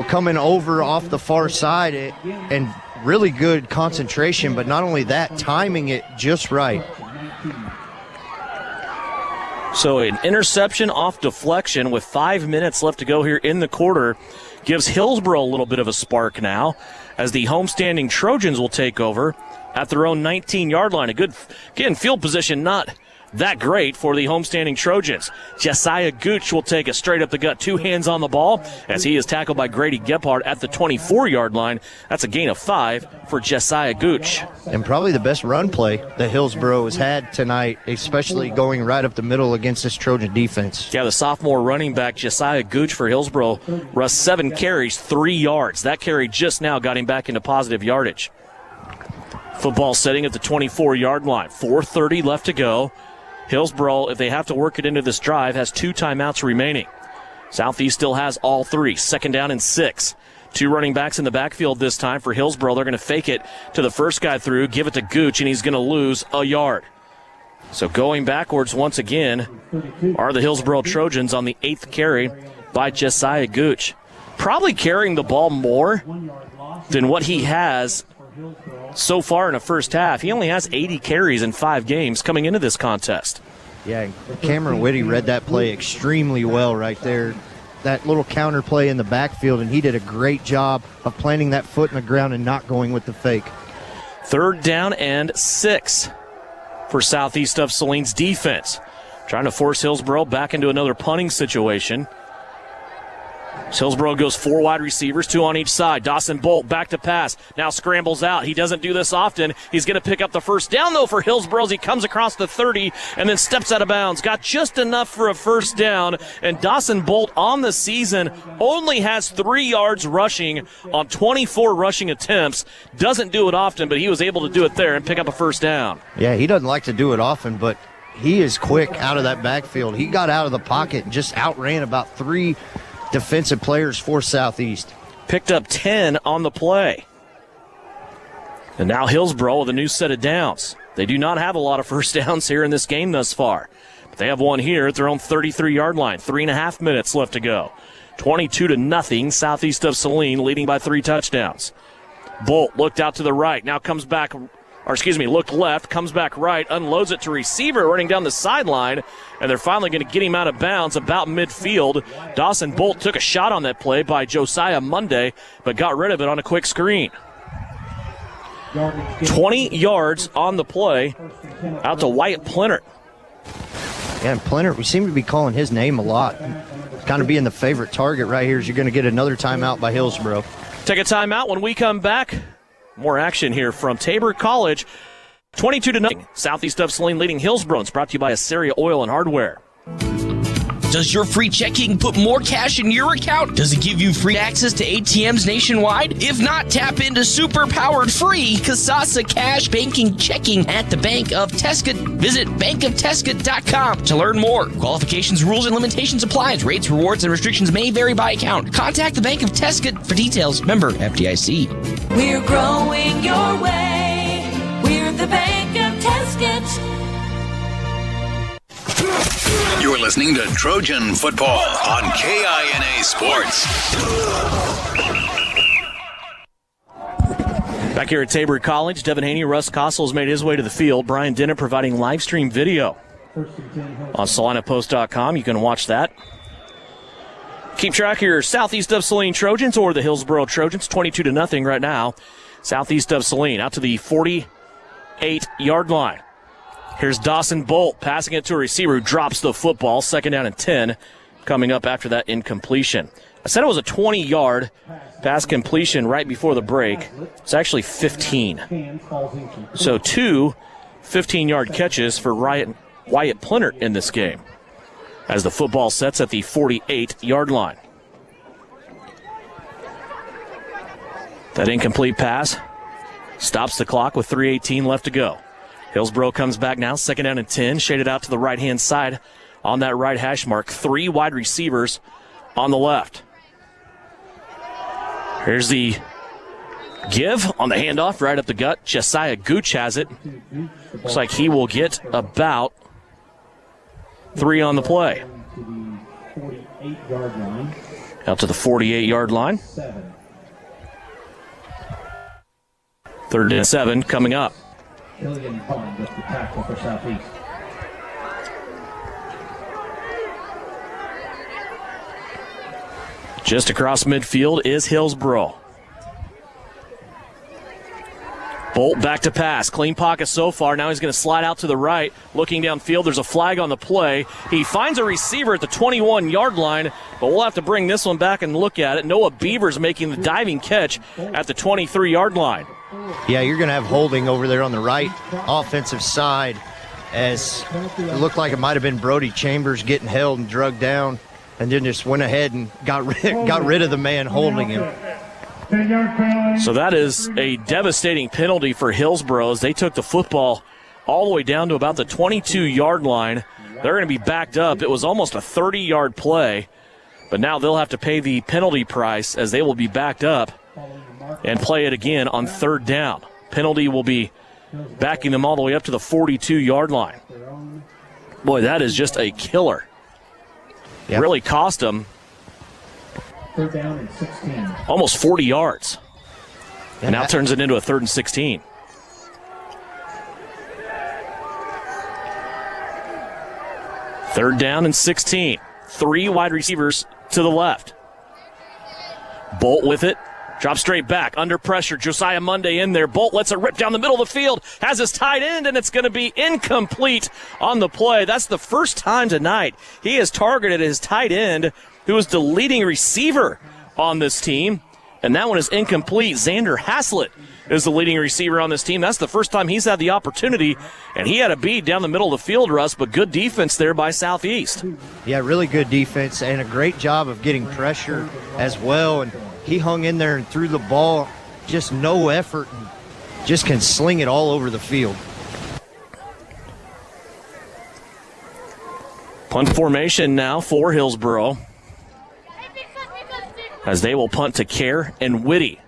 coming over off the far side and really good concentration, but not only that, timing it just right. So an interception off deflection with 5 minutes left to go here in the quarter gives Hillsboro a little bit of a spark now as the homestanding Trojans will take over at their own 19-yard line. A good, again, field position not that great for the homestanding Trojans. Josiah Gooch will take it straight up the gut, 2 hands on the ball as he is tackled by Grady Gephardt at the 24-yard line. That's a gain of 5 for Josiah Gooch. And probably the best run play that Hillsboro has had tonight, especially going right up the middle against this Trojan defense. Yeah, the sophomore running back Josiah Gooch for Hillsboro runs 7 carries, 3 yards. That carry just now got him back into positive yardage. Football setting at the 24-yard line. 4:30 left to go. Hillsboro, if they have to work it into this drive, has 2 timeouts remaining. Southeast still has all 3. 2nd down and 6. 2 running backs in the backfield this time for Hillsboro. They're going to fake it to the first guy through, give it to Gooch, and he's going to lose a yard. So going backwards once again are the Hillsboro Trojans on the 8th carry by Josiah Gooch. Probably carrying the ball more than what he has so far in the first half. He only has 80 carries in 5 games coming into this contest. Yeah, Cameron Whitty read that play extremely well right there. That little counter play in the backfield, and he did a great job of planting that foot in the ground and not going with the fake. 3rd down and 6 for Southeast of Saline's defense. Trying to force Hillsboro back into another punting situation. Hillsboro goes 4 wide receivers, 2 on each side. Dawson Bolt back to pass. Now scrambles out. He doesn't do this often. He's going to pick up the first down, though, for Hillsboro as he comes across the 30 and then steps out of bounds. Got just enough for a first down, and Dawson Bolt on the season only has 3 yards rushing on 24 rushing attempts. Doesn't do it often, but he was able to do it there and pick up a first down. Yeah, he doesn't like to do it often, but he is quick out of that backfield. He got out of the pocket and just outran about 3 defensive players for Southeast. Picked up 10 on the play. And now Hillsboro with a new set of downs. They do not have a lot of first downs here in this game thus far. But they have one here at their own 33-yard line. 3.5 minutes left to go. 22-0, Southeast of Saline leading by 3 touchdowns. Bolt looked out to the right, now comes back, looked left, comes back right, unloads it to receiver running down the sideline, and they're finally going to get him out of bounds about midfield. Dawson Bolt took a shot on that play by Josiah Monday, but got rid of it on a quick screen. 20 yards on the play out to Wyatt Plinert. Yeah, and Plinert, we seem to be calling his name a lot. Kind of being the favorite target right here as you're going to get another timeout by Hillsboro. Take a timeout. When we come back, more action here from Tabor College. 22-0. Southeast of Saline leading Hillsboro. It's brought to you by Assyria Oil and Hardware. Does your free checking put more cash in your account? Does it give you free access to ATMs nationwide? If not, tap into super-powered free Kasasa Cash Banking Checking at the Bank of Tesket. Visit bankoftesket.com to learn more. Qualifications, rules, and limitations apply. Rates, rewards, and restrictions may vary by account. Contact the Bank of Tesket for details. Member FDIC. We're growing your way. We're the Bank of Tesket. You're listening to Trojan Football on KINA Sports. Back here at Tabor College, Devin Haney, Russ Kossel has made his way to the field. Brian Dennett providing live stream video on SalinaPost.com. You can watch that. Keep track of your Southeast of Saline Trojans or the Hillsboro Trojans, 22-0 right now. Southeast of Saline out to the 48-yard line. Here's Dawson Bolt passing it to a receiver who drops the football. 2nd down and 10 coming up after that incompletion. I said it was a 20-yard pass completion right before the break. It's actually 15. So 2 15-yard catches for Wyatt Plennert in this game as the football sets at the 48-yard line. That incomplete pass stops the clock with 3:18 left to go. Hillsboro comes back now, 2nd down and 10, shaded out to the right-hand side on that right hash mark. 3 wide receivers on the left. Here's the give on the handoff right up the gut. Josiah Gooch has it. Looks like he will get about 3 on the play. Out to the 48-yard line. 3rd and 7 coming up. Killian Pond with the tackle for Southeast. Just across midfield is Hillsboro. Bolt back to pass. Clean pocket so far. Now he's going to slide out to the right. Looking downfield, there's a flag on the play. He finds a receiver at the 21-yard line, but we'll have to bring this one back and look at it. Noah Beavers making the diving catch at the 23-yard line. Yeah, you're going to have holding over there on the right offensive side, as it looked like it might have been Brody Chambers getting held and drugged down, and then just went ahead and got rid of the man holding him. So that is a devastating penalty for Hillsboro as they took the football all the way down to about the 22-yard line. They're going to be backed up. It was almost a 30-yard play, but now they'll have to pay the penalty price as they will be backed up and play it again on 3rd down. Penalty will be backing them all the way up to the 42-yard line. Boy, that is just a killer. Yep. Really cost them 3rd down and 16. Almost 40 yards. And now turns it into a 3rd and 16. Third down and 16. 3 wide receivers to the left. Bolt with it. Drop straight back, under pressure. Josiah Monday in there. Bolt lets it rip down the middle of the field. Has his tight end, and it's going to be incomplete on the play. That's the first time tonight he has targeted his tight end, who is the leading receiver on this team. And that one is incomplete. Xander Haslett is the leading receiver on this team. That's the first time he's had the opportunity, and he had a beat down the middle of the field, Russ, but good defense there by Southeast. Yeah, really good defense and a great job of getting pressure as well. And he hung in there and threw the ball, just no effort, and just can sling it all over the field. Punt formation now for Hillsboro, as they will punt to Kerr and Whitty.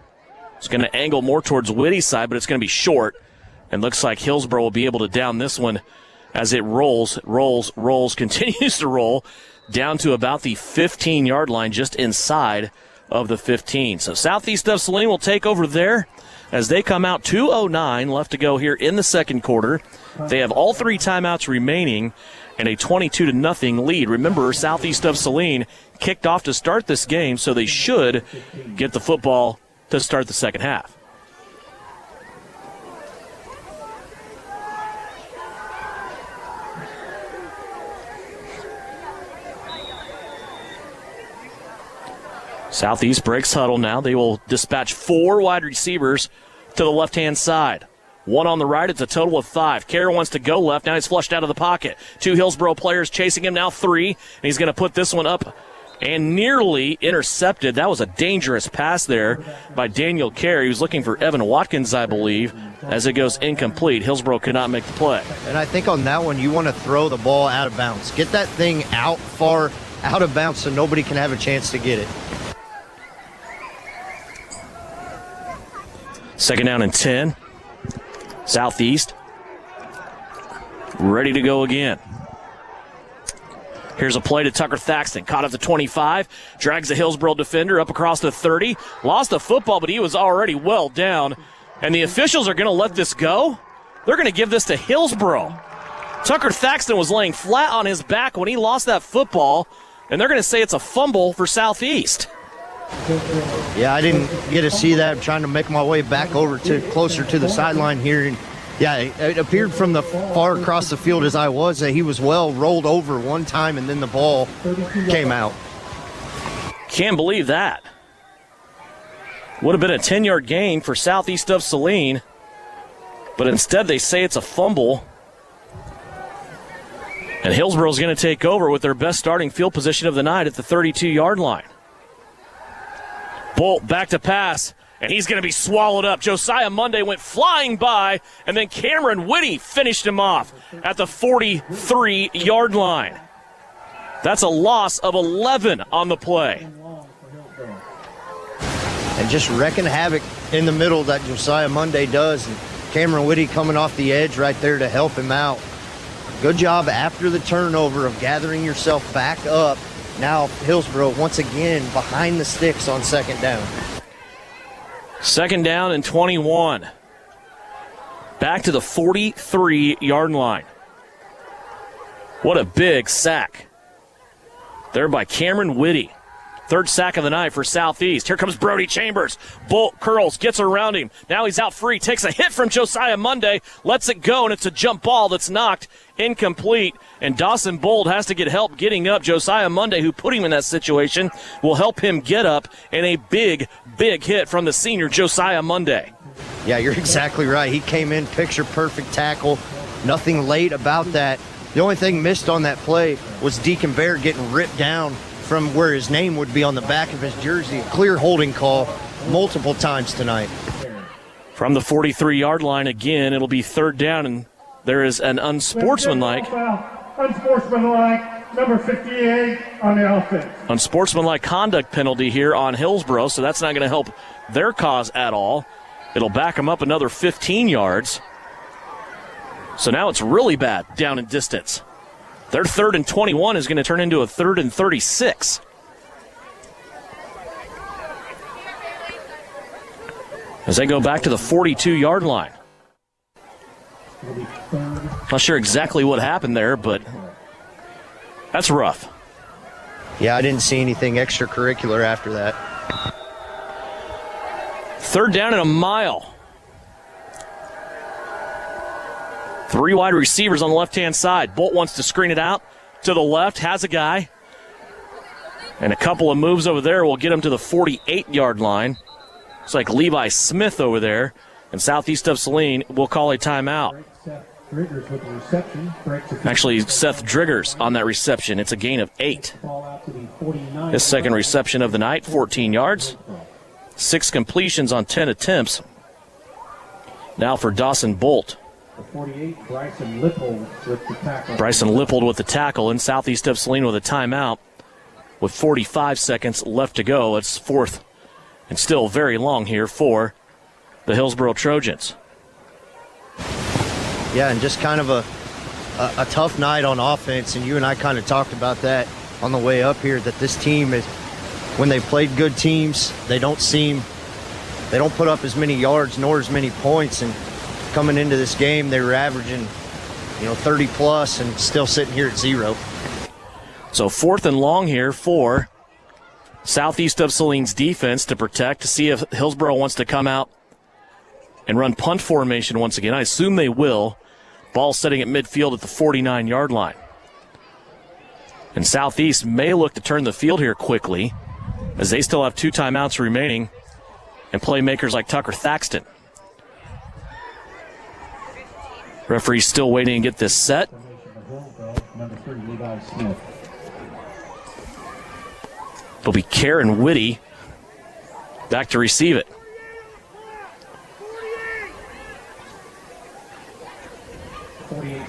It's going to angle more towards Whitty's side, but it's going to be short. And looks like Hillsboro will be able to down this one as it rolls, continues to roll down to about the 15-yard line, just inside of the 15. So Southeast of Saline will take over there as they come out. 2:09 left to go here in the second quarter. They have all 3 timeouts remaining and a 22-0 lead. Remember, Southeast of Saline kicked off to start this game, so they should get the football to start the second half. Southeast breaks huddle now. They will dispatch 4 wide receivers to the left-hand side. 1 on the right. It's a total of 5. Kerr wants to go left. Now he's flushed out of the pocket. 2 Hillsboro players chasing him. Now 3. And he's going to put this one up and nearly intercepted. That was a dangerous pass there by Daniel Kerr. He was looking for Evan Watkins, I believe, as it goes incomplete. Hillsboro could not make the play. And I think on that one, you want to throw the ball out of bounds. Get that thing far out of bounds so nobody can have a chance to get it. 2nd down and 10. Southeast ready to go again. Here's a play to Tucker Thaxton. Caught at the 25. Drags the Hillsboro defender up across the 30. Lost the football, but he was already well down. And the officials are going to let this go. They're going to give this to Hillsboro. Tucker Thaxton was laying flat on his back when he lost that football, and they're going to say it's a fumble for Southeast. Yeah, I didn't get to see that. I'm trying to make my way back over to closer to the sideline here. And yeah, it appeared from the far across the field as I was that he was well rolled over one time, and then the ball came out. Can't believe that. Would have been a 10-yard gain for Southeast of Saline, but instead they say it's a fumble. And Hillsboro's going to take over with their best starting field position of the night at the 32-yard line. Bolt back to pass, and he's going to be swallowed up. Josiah Monday went flying by, and then Cameron Whitty finished him off at the 43-yard line. That's a loss of 11 on the play. And just wrecking havoc in the middle that Josiah Monday does. And Cameron Whitty coming off the edge right there to help him out. Good job after the turnover of gathering yourself back up. Now Hillsboro once again behind the sticks on second down. Second down and 21. Back to the 43-yard line. What a big sack there by Cameron Whitty. Third sack of the night for Southeast. Here comes Brody Chambers. Bolt curls, gets around him. Now he's out free, takes a hit from Josiah Monday, lets it go, and it's a jump ball that's knocked incomplete. And Dawson Bold has to get help getting up. Josiah Monday, who put him in that situation, will help him get up, and a big, big hit from the senior Josiah Monday. Yeah, you're exactly right. He came in picture-perfect tackle. Nothing late about that. The only thing missed on that play was Deacon Bear getting ripped down from where his name would be on the back of his jersey. A clear holding call multiple times tonight. From the 43-yard line again, it'll be third down, and there is an unsportsmanlike number 58 on the offense. Unsportsmanlike conduct penalty here on Hillsboro, so that's not going to help their cause at all. It'll back them up another 15 yards. So now it's really bad down in distance. Their third and 21 is going to turn into a third and 36. As they go back to the 42-yard line. Not sure exactly what happened there, but that's rough. Yeah, I didn't see anything extracurricular after that. Third down and a mile. Three wide receivers on the left-hand side. Bolt wants to screen it out to the left, has a guy. And a couple of moves over there will get him to the 48-yard line. It's like Levi Smith over there. And Southeast of Saline will call a timeout. Actually, Seth Driggers on that reception. It's a gain of 8. His second reception of the night, 14 yards. 6 completions on 10 attempts. Now for Dawson Bolt. 48, Bryson Lippold with the tackle. Bryson Lippold with the tackle, and Southeast of Saline with a timeout with 45 seconds left to go. It's fourth and still very long here for the Hillsboro Trojans. Yeah, and just kind of a tough night on offense, and you and I kind of talked about that on the way up here, that this team is, when they played good teams, they don't put up as many yards nor as many points, and coming into this game, they were averaging, 30 plus and still sitting here at 0. So fourth and long here for Southeast of Saline's defense to protect, to see if Hillsboro wants to come out and run punt formation once again. I assume they will. Ball setting at midfield at the 49-yard line. And Southeast may look to turn the field here quickly, as they still have 2 timeouts remaining and playmakers like Tucker Thaxton. Referee's still waiting to get this set. It'll be Karen Whitty back to receive it.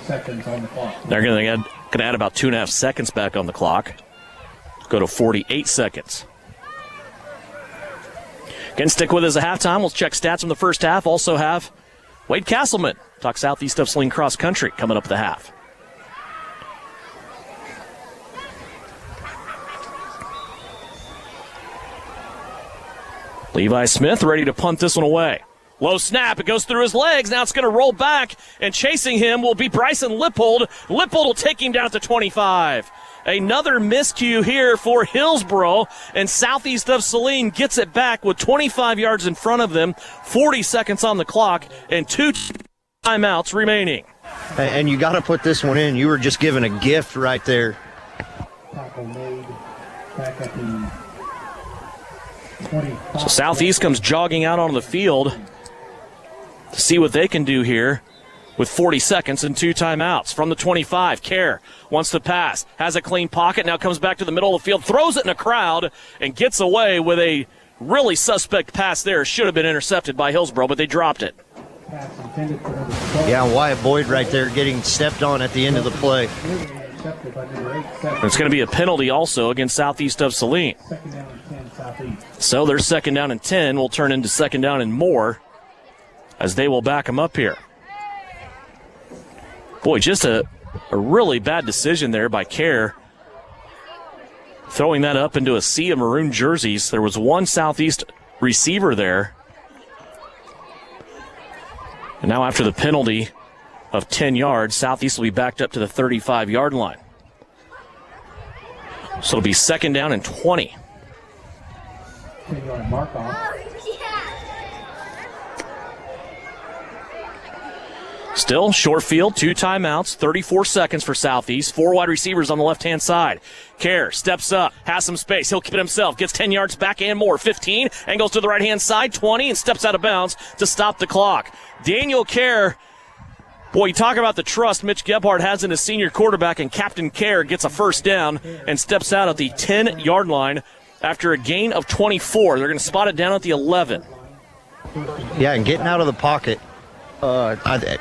Seconds on the clock. They're going to add about 2.5 seconds back on the clock. Go to 48 seconds. Again, stick with us at halftime. We'll check stats from the first half. Also have Wade Castleman talk Southeast of Saline cross country coming up at the half. Levi Smith ready to punt this one away. Low snap. It goes through his legs. Now it's going to roll back, and chasing him will be Bryson Lippold. Lippold will take him down to 25. Another miscue here for Hillsboro, and Southeast of Saline gets it back with 25 yards in front of them, 40 seconds on the clock, and 2 timeouts remaining. And you got to put this one in. You were just given a gift right there. Tackle made back at the 25. So Southeast comes jogging out on the field to see what they can do here with 40 seconds and 2 timeouts. From the 25, Kerr wants to pass, has a clean pocket, now comes back to the middle of the field, throws it in a crowd, and gets away with a really suspect pass there. Should have been intercepted by Hillsboro, but they dropped it. Yeah, Wyatt Boyd right there getting stepped on at the end of the play. It's going to be a penalty also against Southeast of Saline. So their 2nd down and 10 will turn into 2nd down and more as they will back them up here. Boy, just a really bad decision there by Kerr. Throwing that up into a sea of maroon jerseys. There was one Southeast receiver there. And now after the penalty of 10 yards, Southeast will be backed up to the 35-yard line. So it'll be 2nd down and 20. Still, short field, 2 timeouts, 34 seconds for Southeast. 4 wide receivers on the left-hand side. Kerr steps up, has some space. He'll keep it himself, gets 10 yards back and more. 15, and goes to the right-hand side, 20, and steps out of bounds to stop the clock. Daniel Kerr, boy, you talk about the trust Mitch Gebhardt has in his senior quarterback, and Captain Kerr gets a 1st down and steps out at the 10-yard line after a gain of 24. They're going to spot it down at the 11. Yeah, and getting out of the pocket.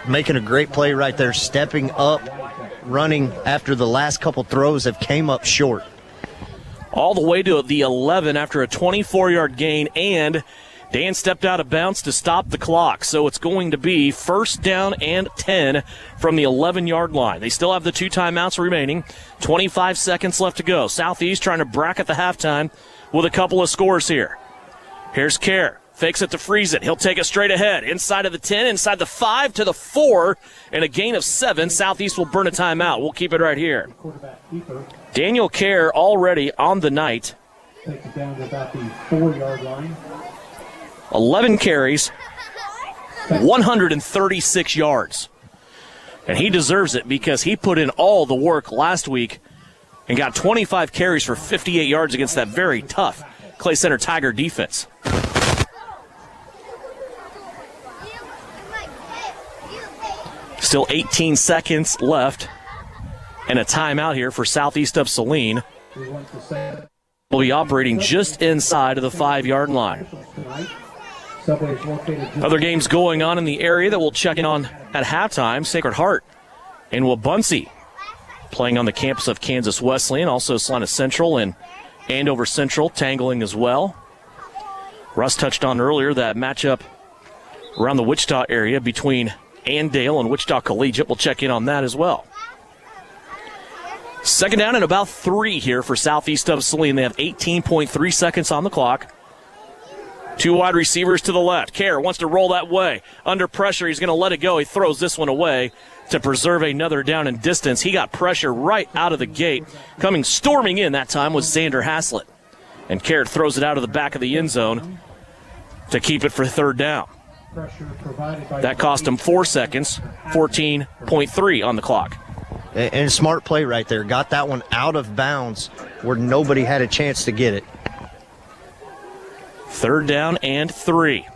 Making a great play right there, stepping up, running after the last couple throws have came up short. All the way to the 11 after a 24-yard gain, and Dan stepped out of bounds to stop the clock. So it's going to be 1st down and 10 from the 11-yard line. They still have the 2 timeouts remaining, 25 seconds left to go. Southeast trying to bracket the halftime with a couple of scores here. Here's Kerr. Fakes it to Friesen. He'll take it straight ahead. Inside of the 10, inside the 5 to the 4, and a gain of 7. Southeast will burn a timeout. We'll keep it right here. Daniel Kerr already on the night. Takes it down to about the 4-yard line. 11 carries, 136 yards. And he deserves it because he put in all the work last week and got 25 carries for 58 yards against that very tough Clay Center Tiger defense. Still 18 seconds left and a timeout here for Southeast of Saline. Will be operating just inside of the 5-yard line. Other games going on in the area that we'll check in on at halftime. Sacred Heart and Wabaunsee playing on the campus of Kansas Wesleyan. Also Salina Central and Andover Central tangling as well. Russ touched on earlier that matchup around the Wichita area between Andale and Wichita Collegiate. We'll check in on that as well. 2nd down and about 3 here for Southeast of Saline. They have 18.3 seconds on the clock. 2 wide receivers to the left. Kerr wants to roll that way. Under pressure, he's going to let it go. He throws this one away to preserve another down and distance. He got pressure right out of the gate. Coming storming in that time was Xander Haslett. And Kerr throws it out of the back of the end zone to keep it for 3rd down. That cost him 4 seconds, 14.3 on the clock. And a smart play right there. Got that one out of bounds where nobody had a chance to get it. 3rd down and 3.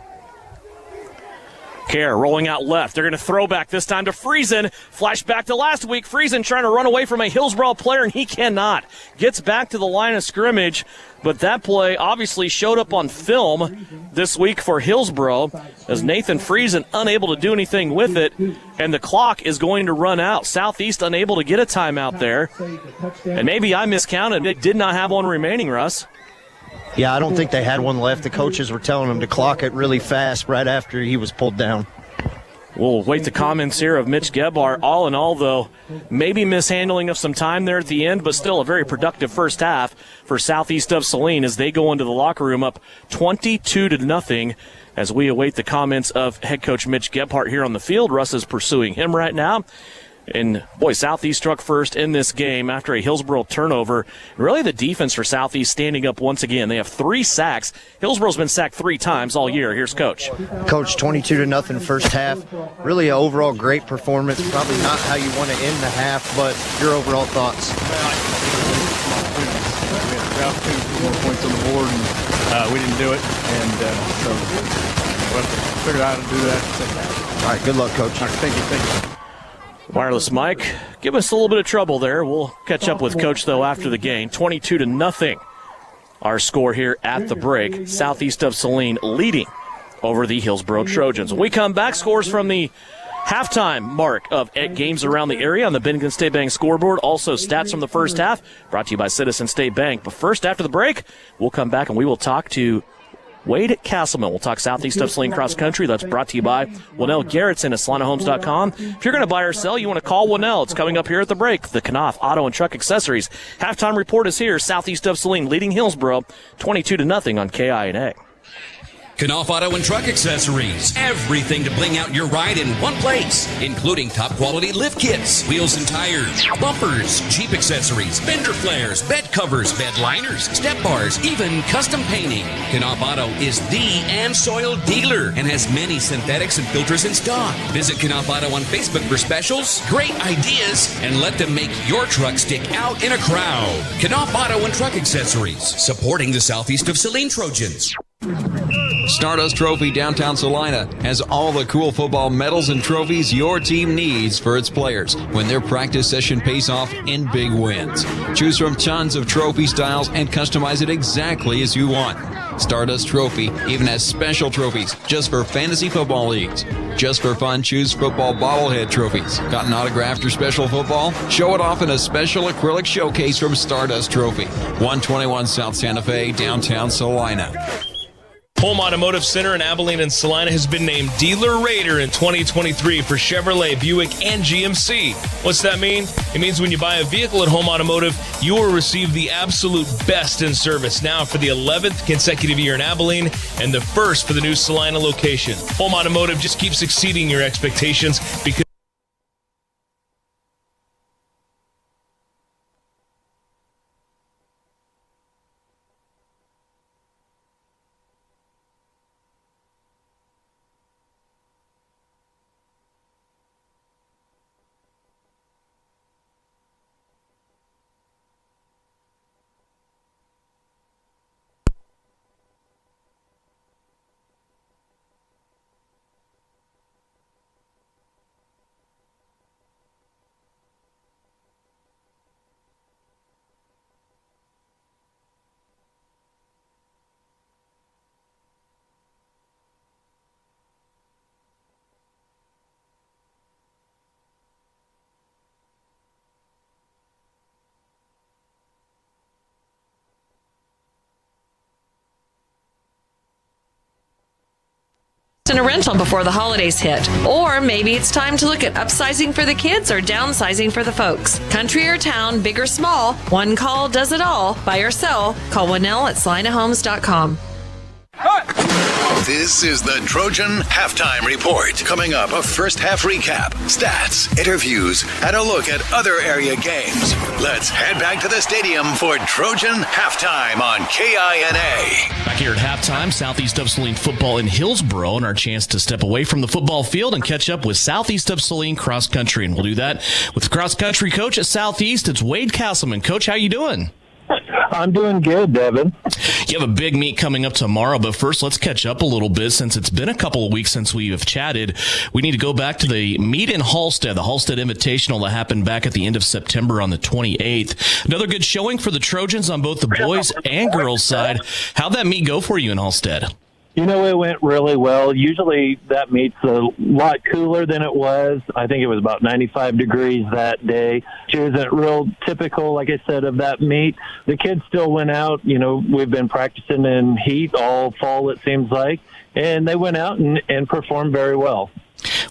Kerr rolling out left. They're going to throw back this time to Friesen. Flash back to last week. Friesen trying to run away from a Hillsboro player, and he cannot. Gets back to the line of scrimmage, but that play obviously showed up on film this week for Hillsboro as Nathan Friesen unable to do anything with it, and the clock is going to run out. Southeast unable to get a timeout there, and maybe I miscounted. It did not have one remaining, Russ. Yeah, I don't think they had one left. The coaches were telling them to clock it really fast right after he was pulled down. We'll wait the comments here of Mitch Gebhart. All in all, though, maybe mishandling of some time there at the end, but still a very productive first half for Southeast of Saline as they go into the locker room up 22-0 as we await the comments of head coach Mitch Gebhart here on the field. Russ is pursuing him right now. And, boy, Southeast struck first in this game after a Hillsboro turnover. Really the defense for Southeast standing up once again. They have 3 sacks. Hillsboro's been sacked 3 times all year. Here's Coach. Coach, 22-0 first half. Really an overall great performance. Probably not how you want to end the half, but your overall thoughts. We had 2 more points on the board, and we didn't do it. And so we'll have to figure out how to do that. All right, good luck, Coach. All right, thank you. Wireless Mike, give us a little bit of trouble there. We'll catch up with Coach, though, after the game. 22-0 our score here at the break. Southeast of Saline leading over the Hillsboro Trojans. When we come back, scores from the halftime mark of games around the area on the Bennington State Bank scoreboard. Also stats from the first half brought to you by Citizen State Bank. But first, after the break, we'll come back and we will talk to Wade Castleman. We'll talk Southeast of Saline cross country. That's brought to you by Winnell Garrettson at SalinaHomes.com. If you're going to buy or sell, you want to call Winnell. It's coming up here at the break. The Kickoff Auto and Truck Accessories halftime report is here. Southeast of Saline leading Hillsboro 22-0 on KINA. Kickoff Auto and Truck Accessories. Everything to bling out your ride in one place, including top quality lift kits, wheels and tires, bumpers, Jeep accessories, fender flares, bed covers, bed liners, step bars, even custom painting. Kickoff Auto is the AmSoil dealer and has many synthetics and filters in stock. Visit Kickoff Auto on Facebook for specials, great ideas, and let them make your truck stick out in a crowd. Kickoff Auto and Truck Accessories, supporting the Southeast of Saline Trojans. Stardust Trophy Downtown Salina has all the cool football medals and trophies your team needs for its players when their practice session pays off in big wins. Choose from tons of trophy styles and customize it exactly as you want. Stardust Trophy even has special trophies just for fantasy football leagues. Just for fun, choose football bobblehead trophies. Got an autographed or special football? Show it off in a special acrylic showcase from Stardust Trophy. 121 South Santa Fe, downtown Salina. Home Automotive Center in Abilene and Salina has been named Dealer Rater in 2023 for Chevrolet, Buick, and GMC. What's that mean? It means when you buy a vehicle at Home Automotive, you will receive the absolute best in service now for the 11th consecutive year in Abilene and the first for the new Salina location. Home Automotive just keeps exceeding your expectations because in a rental before the holidays hit. Or maybe it's time to look at upsizing for the kids or downsizing for the folks. Country or town, big or small, one call does it all. Buy or sell, call Winnell at SalinaHomes.com. This is the Trojan Halftime Report. Coming up, a first half recap, stats, interviews, and a look at other area games. Let's head back to the stadium for Trojan Halftime on KINA. Back here at halftime, Southeast of Saline football in Hillsboro, and our chance to step away from the football field and catch up with Southeast of Saline cross country. And we'll do that with the cross country coach at Southeast. It's Wade Castleman. Coach, how you doing? I'm doing good, Devin. You have a big meet coming up tomorrow, but first let's catch up a little bit since it's been a couple of weeks since we have chatted. We need to go back to the meet in Halstead, the Halstead Invitational that happened back at the end of September on the 28th. Another good showing for the Trojans on both the boys and girls side. How'd that meet go for you in Halstead? You know, it went really well. Usually that meet's a lot cooler than it was. I think it was about 95 degrees that day, which isn't real typical, like I said, of that meet. The kids still went out. You know, we've been practicing in heat all fall, it seems like, and they went out and performed very well.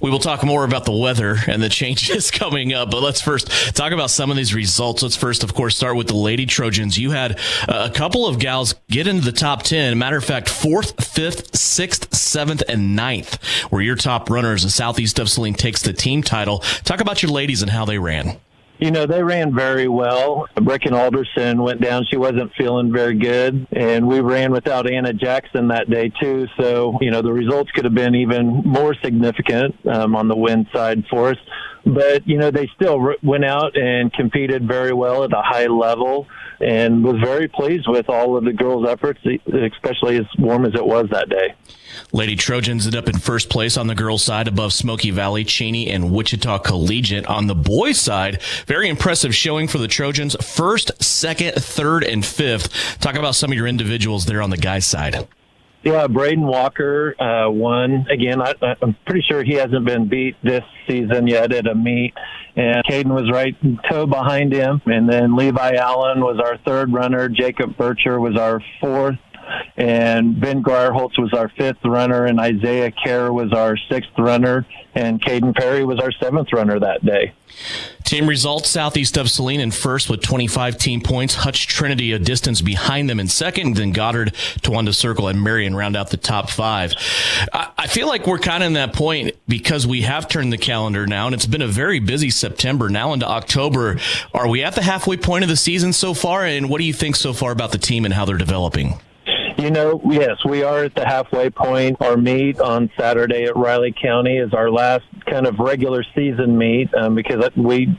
We will talk more about the weather and the changes coming up, but let's first talk about some of these results. Let's first, of course, start with the Lady Trojans. You had a couple of gals get into the top 10. Matter of fact, 4th, 5th, 6th, 7th, and 9th were your top runners. The Southeast of Saline takes the team title. Talk about your ladies and how they ran. They ran very well. Brecken Alderson went down. She wasn't feeling very good. And we ran without Anna Jackson that day, too. So, the results could have been even more significant on the win side for us. But, they still went out and competed very well at a high level and was very pleased with all of the girls' efforts, especially as warm as it was that day. Lady Trojans ended up in first place on the girls' side above Smoky Valley, Cheney, and Wichita Collegiate. On the boys' side, very impressive showing for the Trojans. 1st, 2nd, 3rd, and 5th. Talk about some of your individuals there on the guys' side. Yeah, Braden Walker won. Again, I'm pretty sure he hasn't been beat this season yet at a meet. And Caden was right toe behind him. And then Levi Allen was our 3rd runner. Jacob Bircher was our 4th. And Ben Garholtz was our 5th runner. And Isaiah Kerr was our 6th runner. And Caden Perry was our 7th runner that day. Team results, Southeast of Saline in first with 25 team points. Hutch Trinity a distance behind them in second. Then Goddard, Towanda Circle, and Marion round out the top 5. I feel like we're kind of in that point because we have turned the calendar now, and it's been a very busy September. Now into October. Are we at the halfway point of the season so far? And what do you think so far about the team and how they're developing? Yes, we are at the halfway point. Our meet on Saturday at Riley County is our last kind of regular season meet because we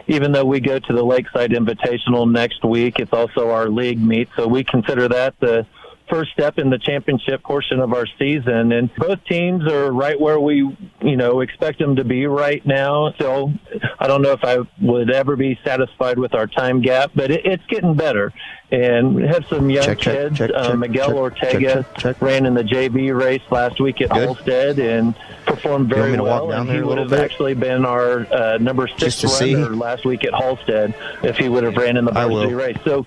even though we go to the Lakeside Invitational next week, it's also our league meet. So we consider that the first step in the championship portion of our season. And both teams are right where we, expect them to be right now. So I don't know if I would ever be satisfied with our time gap, but it's getting better. And we have some young kids. Miguel Ortega ran in the JV race last week at Holstead and performed very well. And he would have actually been our number 6 runner last week at Holstead if he would have ran in the varsity race. So,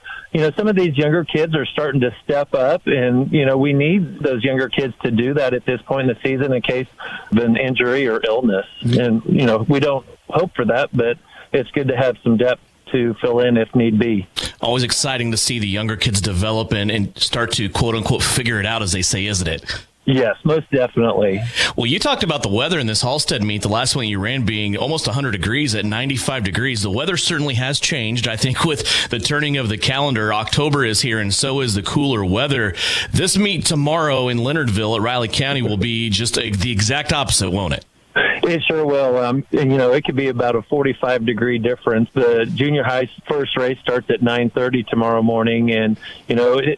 some of these younger kids are starting to step up, and, we need those younger kids to do that at this point in the season in case of an injury or illness. And, we don't hope for that, but it's good to have some depth to fill in if need be. Always exciting to see the younger kids develop and start to, quote unquote, figure it out, as they say, isn't it? Yes, most definitely. Well, you talked about the weather in this Halstead meet, the last one you ran being almost 100 degrees at 95 degrees. The weather certainly has changed. I think with the turning of the calendar, October is here, and so is the cooler weather. This meet tomorrow in Leonardville at Riley County will be just the exact opposite, won't it? It sure will. It could be about a 45-degree difference. The junior high first race starts at 9:30 tomorrow morning, and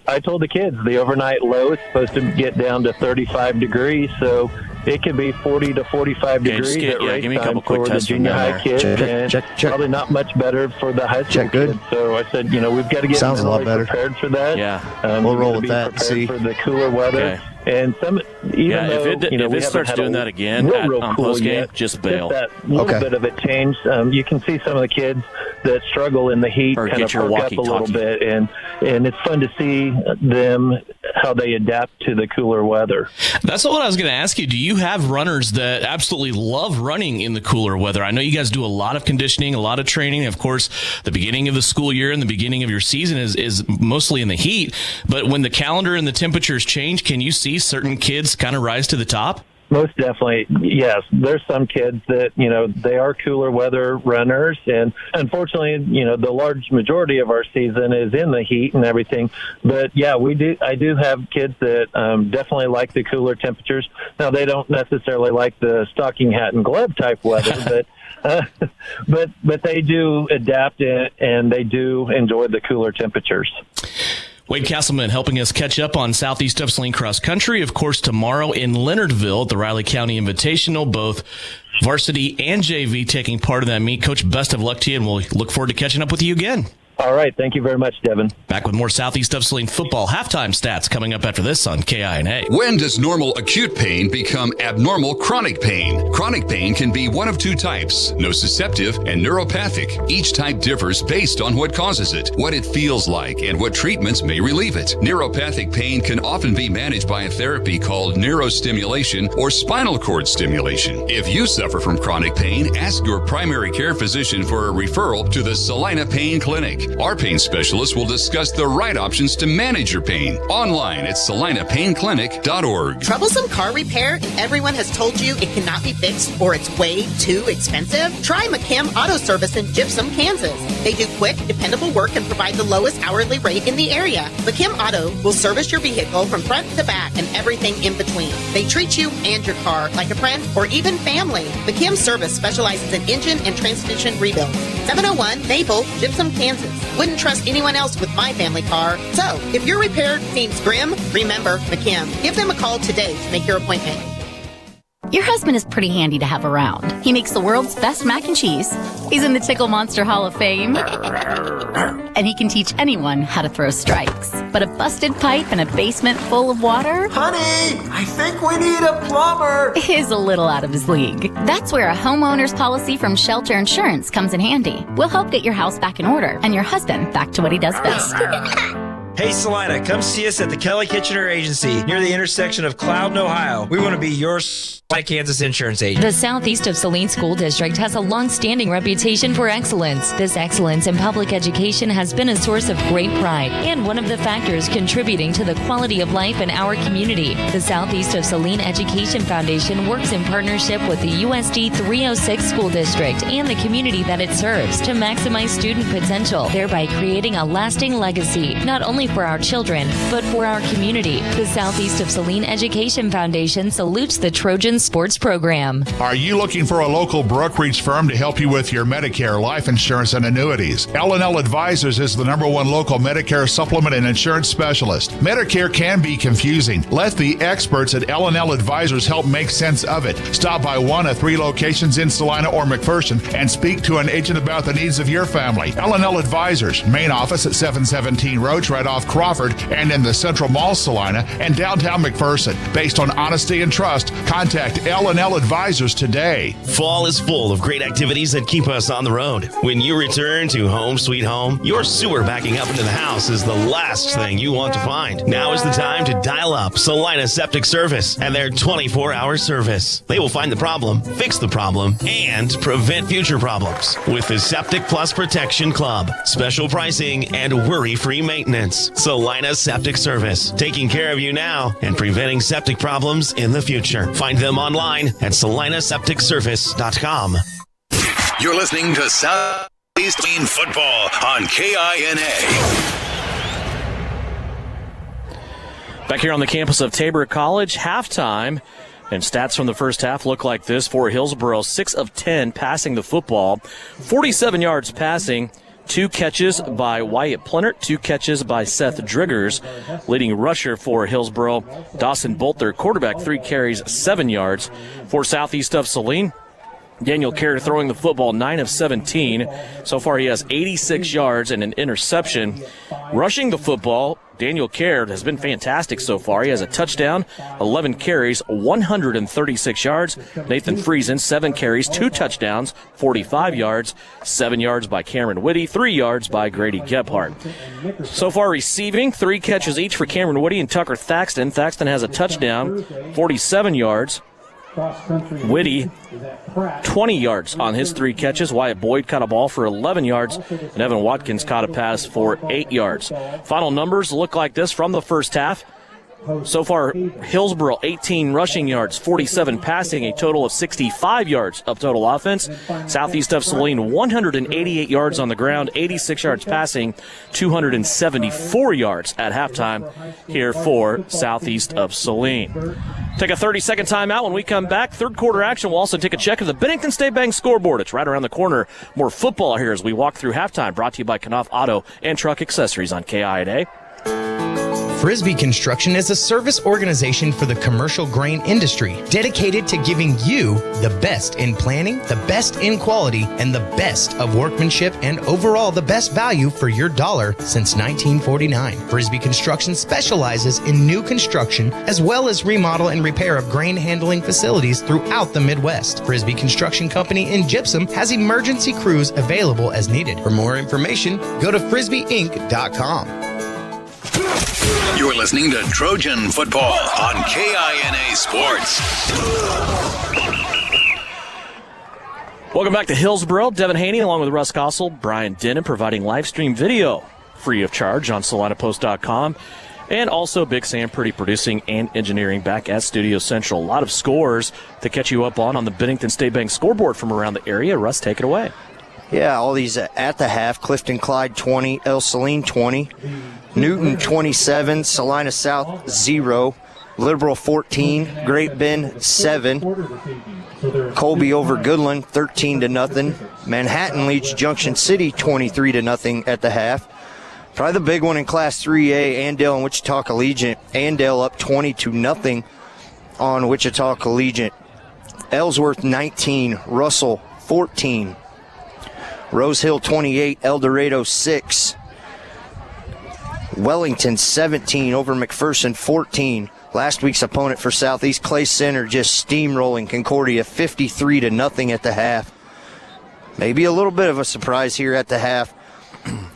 I told the kids the overnight low is supposed to get down to 35 degrees, so it could be 40 to 45 degrees at race time for the junior high kids, and probably not much better for the high school kids. So I said, we've got to get prepared for that. Yeah, we'll roll with that. For the cooler weather. Okay. And if it starts doing that again on post game, just bail. That little bit of a change. You can see some of the kids that struggle in the heat kind of perk up a little bit, and it's fun to see them how they adapt to the cooler weather. That's what I was going to ask you. Do you have runners that absolutely love running in the cooler weather? I know you guys do a lot of conditioning, a lot of training. Of course, the beginning of the school year and the beginning of your season is mostly in the heat. But when the calendar and the temperatures change, can you see certain kids kind of rise to the top? Most definitely, yes. There's some kids that, they are cooler weather runners. And unfortunately, the large majority of our season is in the heat and everything. But, yeah, I do have kids that definitely like the cooler temperatures. Now, they don't necessarily like the stocking hat and glove type weather, but they do adapt and they do enjoy the cooler temperatures. Wade Castleman helping us catch up on Southeast of Saline cross country. Of course, tomorrow in Leonardville at the Riley County Invitational, both varsity and JV taking part of that meet. Coach, best of luck to you, and we'll look forward to catching up with you again. All right. Thank you very much, Devin. Back with more Southeast of Saline football halftime stats coming up after this on KINA. When does normal acute pain become abnormal chronic pain? Chronic pain can be one of two types, nociceptive and neuropathic. Each type differs based on what causes it, what it feels like, and what treatments may relieve it. Neuropathic pain can often be managed by a therapy called neurostimulation or spinal cord stimulation. If you suffer from chronic pain, ask your primary care physician for a referral to the Saline Pain Clinic. Our pain specialist will discuss the right options to manage your pain. Online at salinapainclinic.org. Troublesome car repair and everyone has told you it cannot be fixed or it's way too expensive? Try McKim Auto Service in Gypsum, Kansas. They do quick, dependable work and provide the lowest hourly rate in the area. McKim Auto will service your vehicle from front to back and everything in between. They treat you and your car like a friend or even family. McKim Service specializes in engine and transmission rebuilds. 701 Maple, Gypsum, Kansas. Wouldn't trust anyone else with my family car. So, if your repair seems grim, remember McKim. Give them a call today to make your appointment. Your husband is pretty handy to have around. He makes the world's best mac and cheese. He's in the Tickle Monster Hall of Fame. And he can teach anyone how to throw strikes. But a busted pipe in a basement full of water? Honey, I think we need a plumber. Is a little out of his league. That's where a homeowner's policy from Shelter Insurance comes in handy. We'll help get your house back in order and your husband back to what he does best. Hey Salina, come see us at the Kelly Kitchener Agency near the intersection of Cloud and Ohio. We want to be your Kansas insurance agent. The Southeast of Saline School District has a long-standing reputation for excellence. This excellence in public education has been a source of great pride and one of the factors contributing to the quality of life in our community. The Southeast of Saline Education Foundation works in partnership with the USD 306 School District and the community that it serves to maximize student potential, thereby creating a lasting legacy, not only for our children, but for our community. The Southeast of Saline Education Foundation salutes the Trojan Sports Program. Are you looking for a local brokerage firm to help you with your Medicare, life insurance, and annuities? L&L Advisors is the #1 local Medicare supplement and insurance specialist. Medicare can be confusing. Let the experts at L&L Advisors help make sense of it. Stop by one of 3 locations in Salina or McPherson and speak to an agent about the needs of your family. L&L Advisors, main office at 717 Roach, right off Crawford, and in the Central Mall, Salina, and downtown McPherson. Based on honesty and trust, contact L&L Advisors today. Fall is full of great activities that keep us on the road. When you return to home sweet home, your sewer backing up into the house is the last thing you want to find. Now is the time to dial up Salina Septic Service and their 24-hour service. They will find the problem, fix the problem, and prevent future problems with the Septic Plus Protection Club. Special pricing and worry-free maintenance. Salina Septic Service, taking care of you now and preventing septic problems in the future. Find them online at salinasepticservice.com. You're listening to Southeast Football on KINA. Back here on the campus of Tabor College, halftime. And stats from the first half look like this for Hillsboro. 6 of 10 passing the football. 47 yards passing. 2 catches by Wyatt Plenert, 2 catches by Seth Driggers. Leading rusher for Hillsboro, Dawson Bolt, their quarterback, 3 carries, 7 yards. For Southeast of Saline, Daniel Kerr throwing the football 9 of 17. So far he has 86 yards and an interception. Rushing the football, Daniel Kerr has been fantastic so far. He has a touchdown, 11 carries, 136 yards. Nathan Friesen, 7 carries, 2 touchdowns, 45 yards, 7 yards by Cameron Whitty, 3 yards by Grady Gebhardt. So far receiving, 3 catches each for Cameron Whitty and Tucker Thaxton. Thaxton has a touchdown, 47 yards. Whitty, 20 yards on his 3 catches. Wyatt Boyd caught a ball for 11 yards, and Evan Watkins caught a pass for 8 yards. Final numbers look like this from the first half. So far, Hillsboro, 18 rushing yards, 47 passing, a total of 65 yards of total offense. Southeast of Saline, 188 yards on the ground, 86 yards passing, 274 yards at halftime here for Southeast of Saline. Take a 30-second timeout. When we come back, third quarter action, we'll also take a check of the Bennington State Bank scoreboard. It's right around the corner. More football here as we walk through halftime, brought to you by Knauf Auto and Truck Accessories on KINA. Frisbee Construction is a service organization for the commercial grain industry dedicated to giving you the best in planning, the best in quality, and the best of workmanship, and overall the best value for your dollar since 1949. Frisbee Construction specializes in new construction as well as remodel and repair of grain handling facilities throughout the Midwest. Frisbee Construction Company in Gypsum has emergency crews available as needed. For more information, go to frisbeeinc.com. You're listening to Trojan Football on KINA Sports. Welcome back to Hillsboro. Devin Haney along with Russ Gossel, Brian Dennon providing live stream video free of charge on SalinaPost.com. And also Big Sam Pretty producing and engineering back at Studio Central. A lot of scores to catch you up on the Bennington State Bank scoreboard from around the area. Russ, take it away. Yeah, all these at the half. Clifton Clyde 20, El Saline 20, Newton 27, Salina South 0, Liberal 14, Great Bend 7, Colby over Goodland 13-0, Manhattan leads Junction City 23-0 at the half. Probably the big one in Class 3A, Andale and Wichita Collegiate. Andale up 20-0 on Wichita Collegiate. Ellsworth 19, Russell 14. Rose Hill 28, El Dorado 6. Wellington 17 over McPherson 14. Last week's opponent for Southeast, Clay Center, just steamrolling Concordia 53-0 at the half. Maybe a little bit of a surprise here at the half.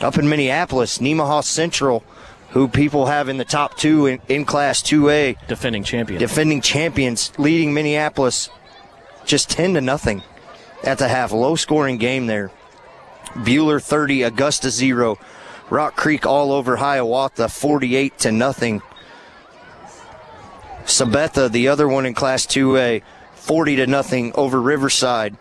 Up in Minneapolis, Nemaha Central, who people have in the top two in Class 2A. Defending champions, leading Minneapolis just 10-0 at the half. Low-scoring game there. Bueller 30, Augusta 0. Rock Creek all over Hiawatha 48-0. Sabetha, the other one in Class 2A, 40-0 over Riverside.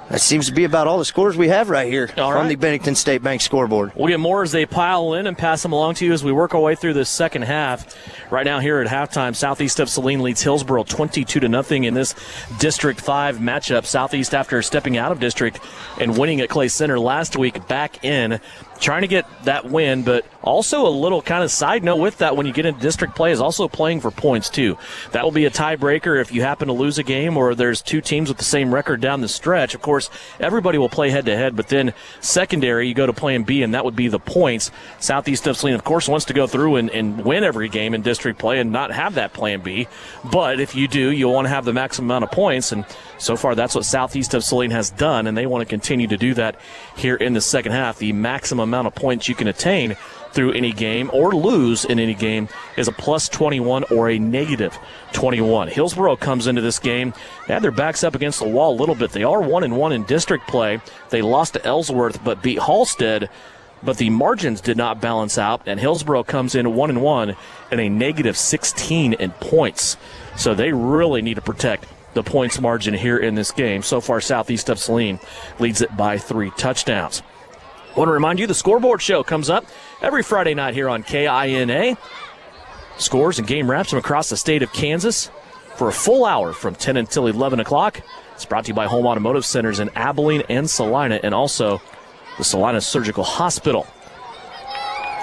That seems to be about all the scores we have right here on the Bennington State Bank scoreboard. We'll get more as they pile in and pass them along to you as we work our way through this second half. Right now here at halftime, Southeast of Saline leads Hillsboro 22-0 in this District 5 matchup. Southeast, after stepping out of district and winning at Clay Center last week, back in, trying to get that win, but also a little kind of side note with that when you get into district play is also playing for points too. That will be a tiebreaker if you happen to lose a game or there's two teams with the same record down the stretch. Of course, everybody will play head-to-head, but then secondary, you go to plan B, and that would be the points. Southeast of Saline, of course, wants to go through and win every game in district play and not have that plan B, but if you do, you'll want to have the maximum amount of points, and so far that's what Southeast of Saline has done, and they want to continue to do that here in the second half. The maximum amount of points you can attain through any game or lose in any game is a plus 21 or a negative 21. Hillsboro comes into this game, they had their backs up against the wall a little bit. They are 1-1 in district play. They lost to Ellsworth but beat Halstead, but the margins did not balance out, and Hillsboro comes in 1-1 and a negative 16 in points. So they really need to protect the points margin here in this game. So far, Southeast of Saline leads it by 3 touchdowns. I want to remind you, the Scoreboard Show comes up every Friday night here on KINA. Scores and game wraps from across the state of Kansas for a full hour from 10 until 11 o'clock. It's brought to you by Home Automotive Centers in Abilene and Salina, and also the Salina Surgical Hospital.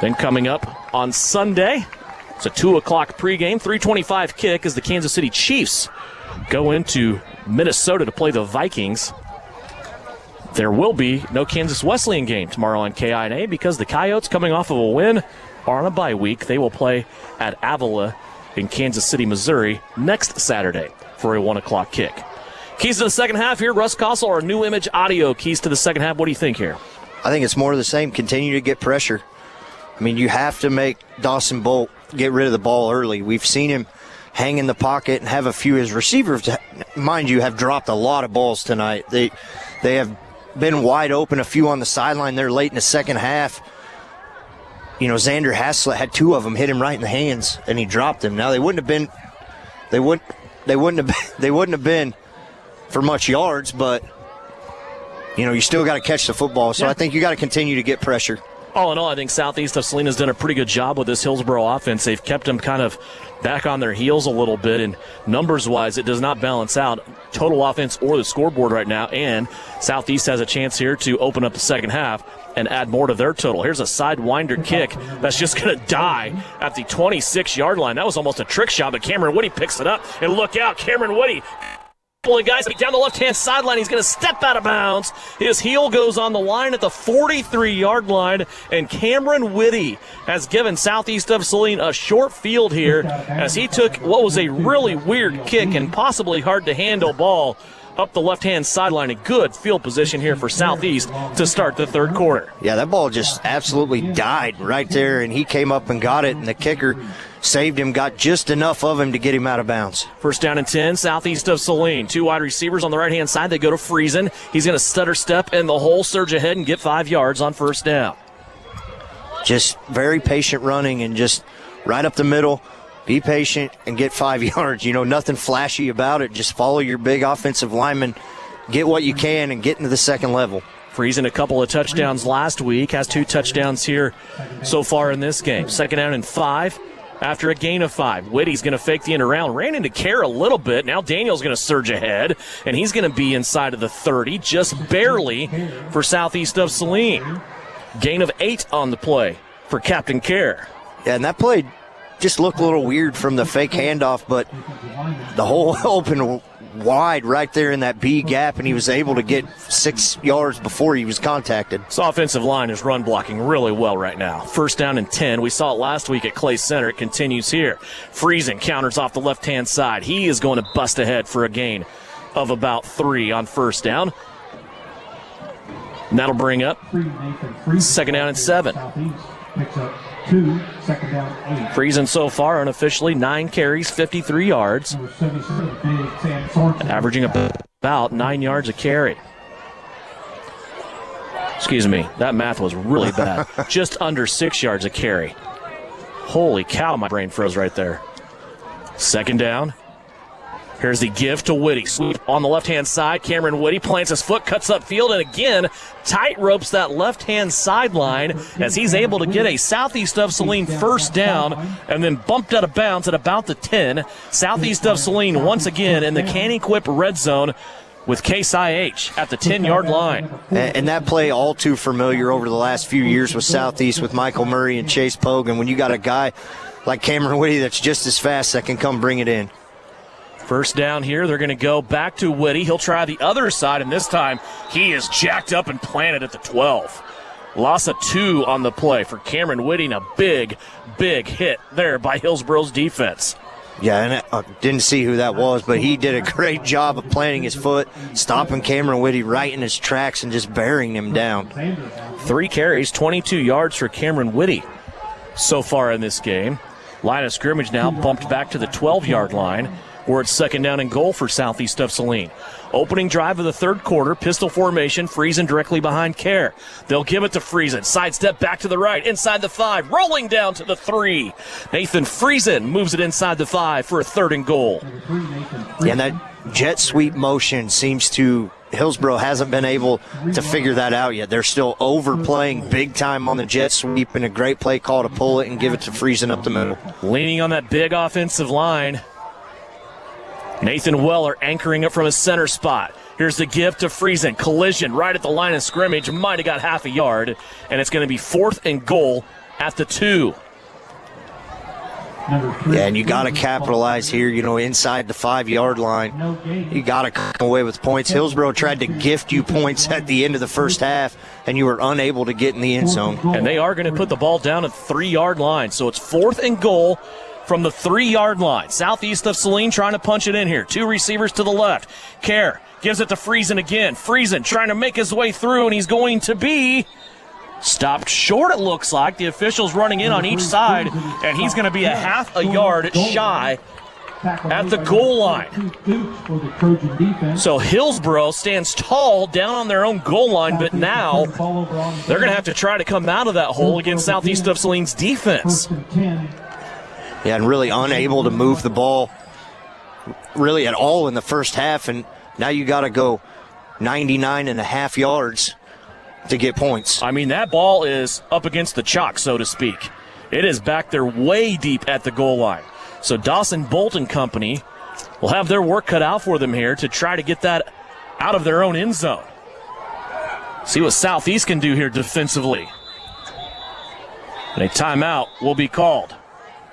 Then coming up on Sunday, it's a 2 o'clock pregame, 3:25 kick as the Kansas City Chiefs go into Minnesota to play the Vikings. There will be no Kansas Wesleyan game tomorrow on KINA because the Coyotes, coming off of a win, are on a bye week. They will play at Avila in Kansas City, Missouri next Saturday for a 1 o'clock kick. Keys to the second half here. Russ Kossel, our new image audio. Keys to the second half. What do you think here? I think it's more of the same. Continue to get pressure. I mean, you have to make Dawson Bolt get rid of the ball early. We've seen him hang in the pocket and have a few. His receivers, mind you, have dropped a lot of balls tonight. They have been wide open, a few on the sideline there late in the second half. You know, Xander Haslett had 2 of them hit him right in the hands, and he dropped them. Now they wouldn't have been for much yards, but you know, you still got to catch the football. So I think you got to continue to get pressure. All in all, I think Southeast of Saline has done a pretty good job with this Hillsboro offense. They've kept them kind of back on their heels a little bit, and numbers-wise, it does not balance out total offense or the scoreboard right now, and Southeast has a chance here to open up the second half and add more to their total. Here's a sidewinder kick that's just going to die at the 26-yard line. That was almost a trick shot, but Cameron Woody picks it up, and look out, Cameron Woody pulling guys down the left-hand sideline. He's going to step out of bounds. His heel goes on the line at the 43-yard line, and Cameron Whitty has given Southeast of Saline a short field here as he took what was a really weird kick and possibly hard-to-handle ball up the left-hand sideline. A good field position here for Southeast to start the third quarter. Yeah, that ball just absolutely died right there, and he came up and got it, and the kicker saved him, got just enough of him to get him out of bounds. First down and 10, Southeast of Saline. Two wide receivers on the right-hand side. They go to Friesen. He's going to stutter step in the hole, surge ahead, and get 5 yards on first down. Just very patient running and just right up the middle. Be patient and get 5 yards. You know, nothing flashy about it. Just follow your big offensive lineman, get what you can, and get into the second level. Friesen, a couple of touchdowns last week, has 2 touchdowns here so far in this game. Second down and 5 after a gain of 5. Whitty's going to fake the end around, ran into Kerr a little bit. Now Daniel's going to surge ahead, and he's going to be inside of the 30, just barely for Southeast of Saline. Gain of 8 on the play for Captain Kerr. Yeah, and that play just looked a little weird from the fake handoff, but the hole opened wide right there in that B gap, and he was able to get 6 yards before he was contacted. This offensive line is run blocking really well right now. First down and 10. We saw it last week at Clay Center. It continues here. Friesen counters off the left-hand side. He is going to bust ahead for a gain of about 3 on first down. And that'll bring up second down and 7. Picks up 2, second down 8. Friesen so far unofficially 9 carries, 53 yards, averaging about 9 yards a carry. Excuse me, that math was really bad. Just under 6 yards a carry. Holy cow, my brain froze right there. Second down. Here's the give to Whitty. Sweep on the left-hand side. Cameron Whitty plants his foot, cuts upfield, and again, tight ropes that left-hand sideline as he's able to get a Southeast of Saline first down and then bumped out of bounds at about the 10. Southeast of Saline once again in the Can-Equip red zone with Case IH at the 10-yard line. And that play all too familiar over the last few years with Southeast with Michael Murray and Chase Pogue. And when you got a guy like Cameron Whitty that's just as fast that can come bring it in. First down here, they're going to go back to Whitty. He'll try the other side, and this time he is jacked up and planted at the 12. Loss of 2 on the play for Cameron Whitty, and a big, big hit there by Hillsboro's defense. Yeah, and I didn't see who that was, but he did a great job of planting his foot, stopping Cameron Whitty right in his tracks and just burying him down. 3 carries, 22 yards for Cameron Whitty so far in this game. Line of scrimmage now bumped back to the 12-yard line. We're at second down and goal for Southeast of Saline. Opening drive of the third quarter, pistol formation, Friesen directly behind Kerr. They'll give it to Friesen. Sidestep back to the right, inside the 5, rolling down to the 3. Nathan Friesen moves it inside the 5 for a third and goal. Yeah, and that jet sweep motion seems to, Hillsboro hasn't been able to figure that out yet. They're still overplaying big time on the jet sweep, and a great play call to pull it and give it to Friesen up the middle. Leaning on that big offensive line. Nathan Weller anchoring it from his center spot. Here's the give to Friesen. Collision right at the line of scrimmage. Might have got half a yard. And it's going to be fourth and goal at the 2. Yeah, and you got to capitalize here, you know, inside the 5-yard line. You got to come away with points. Hillsboro tried to gift you points at the end of the first half, and you were unable to get in the end zone. And they are going to put the ball down at the 3-yard line. So it's fourth and goal from the 3-yard line. Southeast of Saline trying to punch it in here. 2 receivers to the left. Kerr gives it to Friesen again. Friesen trying to make his way through, and he's going to be stopped short, it looks like. The officials running in on each side, and he's going to be a half a yard shy at the goal line. So Hillsboro stands tall down on their own goal line, but now they're going to have to try to come out of that hole against Southeast of Saline's defense. Yeah, and really unable to move the ball really at all in the first half, and now you got to go 99.5 yards to get points. I mean, that ball is up against the chalk, so to speak. It is back there way deep at the goal line. So Dawson Bolt and company will have their work cut out for them here to try to get that out of their own end zone. See what Southeast can do here defensively. And a timeout will be called.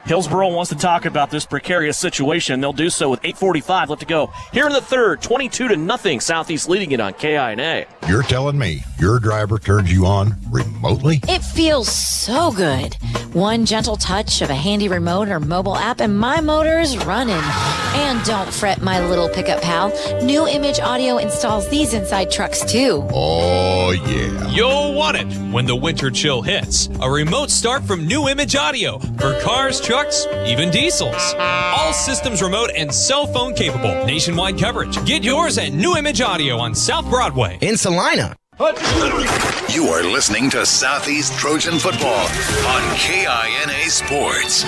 Hillsboro wants to talk about this precarious situation. They'll do so with 8:45 left to go. Here in the third, 22-0, Southeast leading it on KINA. You're telling me your driver turns you on remotely? It feels so good. One gentle touch of a handy remote or mobile app and my motor is running. And don't fret, my little pickup pal. New Image Audio installs these inside trucks too. Oh, yeah. You'll want it when the winter chill hits. A remote start from New Image Audio for cars, trucks, even diesels. All systems remote and cell phone capable. Nationwide coverage. Get yours at New Image Audio on South Broadway. In Salina. You are listening to Southeast Trojan Football on KINA Sports.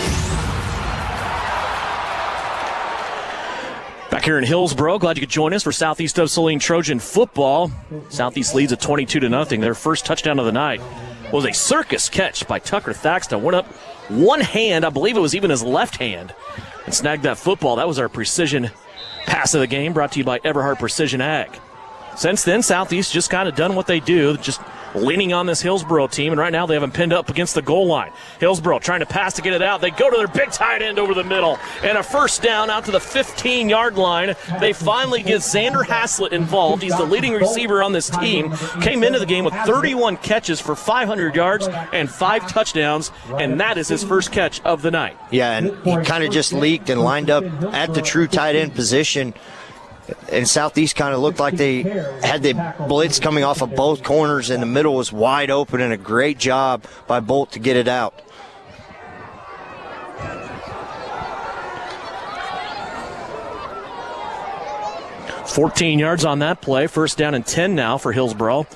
Back here in Hillsboro, glad you could join us for Southeast of Saline Trojan Football. Southeast leads at 22-0. Their first touchdown of the night was a circus catch by Tucker Thaxton. Went up one hand, I believe it was even his left hand, and snagged that football. That was our precision pass of the game, brought to you by Everhart Precision Ag. Since then, Southeast just kind of done what they do, just leaning on this Hillsboro team, and right now they have them pinned up against the goal line. Hillsboro trying to pass to get it out. They go to their big tight end over the middle, and a first down out to the 15-yard line. They finally get Xander Haslett involved. He's the leading receiver on this team. Came into the game with 31 catches for 500 yards and 5 touchdowns, and that is his first catch of the night. Yeah, and he kind of just leaked and lined up at the true tight end position. And Southeast kind of looked like they had the blitz coming off of both corners, and the middle was wide open, and a great job by Bolt to get it out. $14 yards on that play. First down and 10 now for Hillsboro.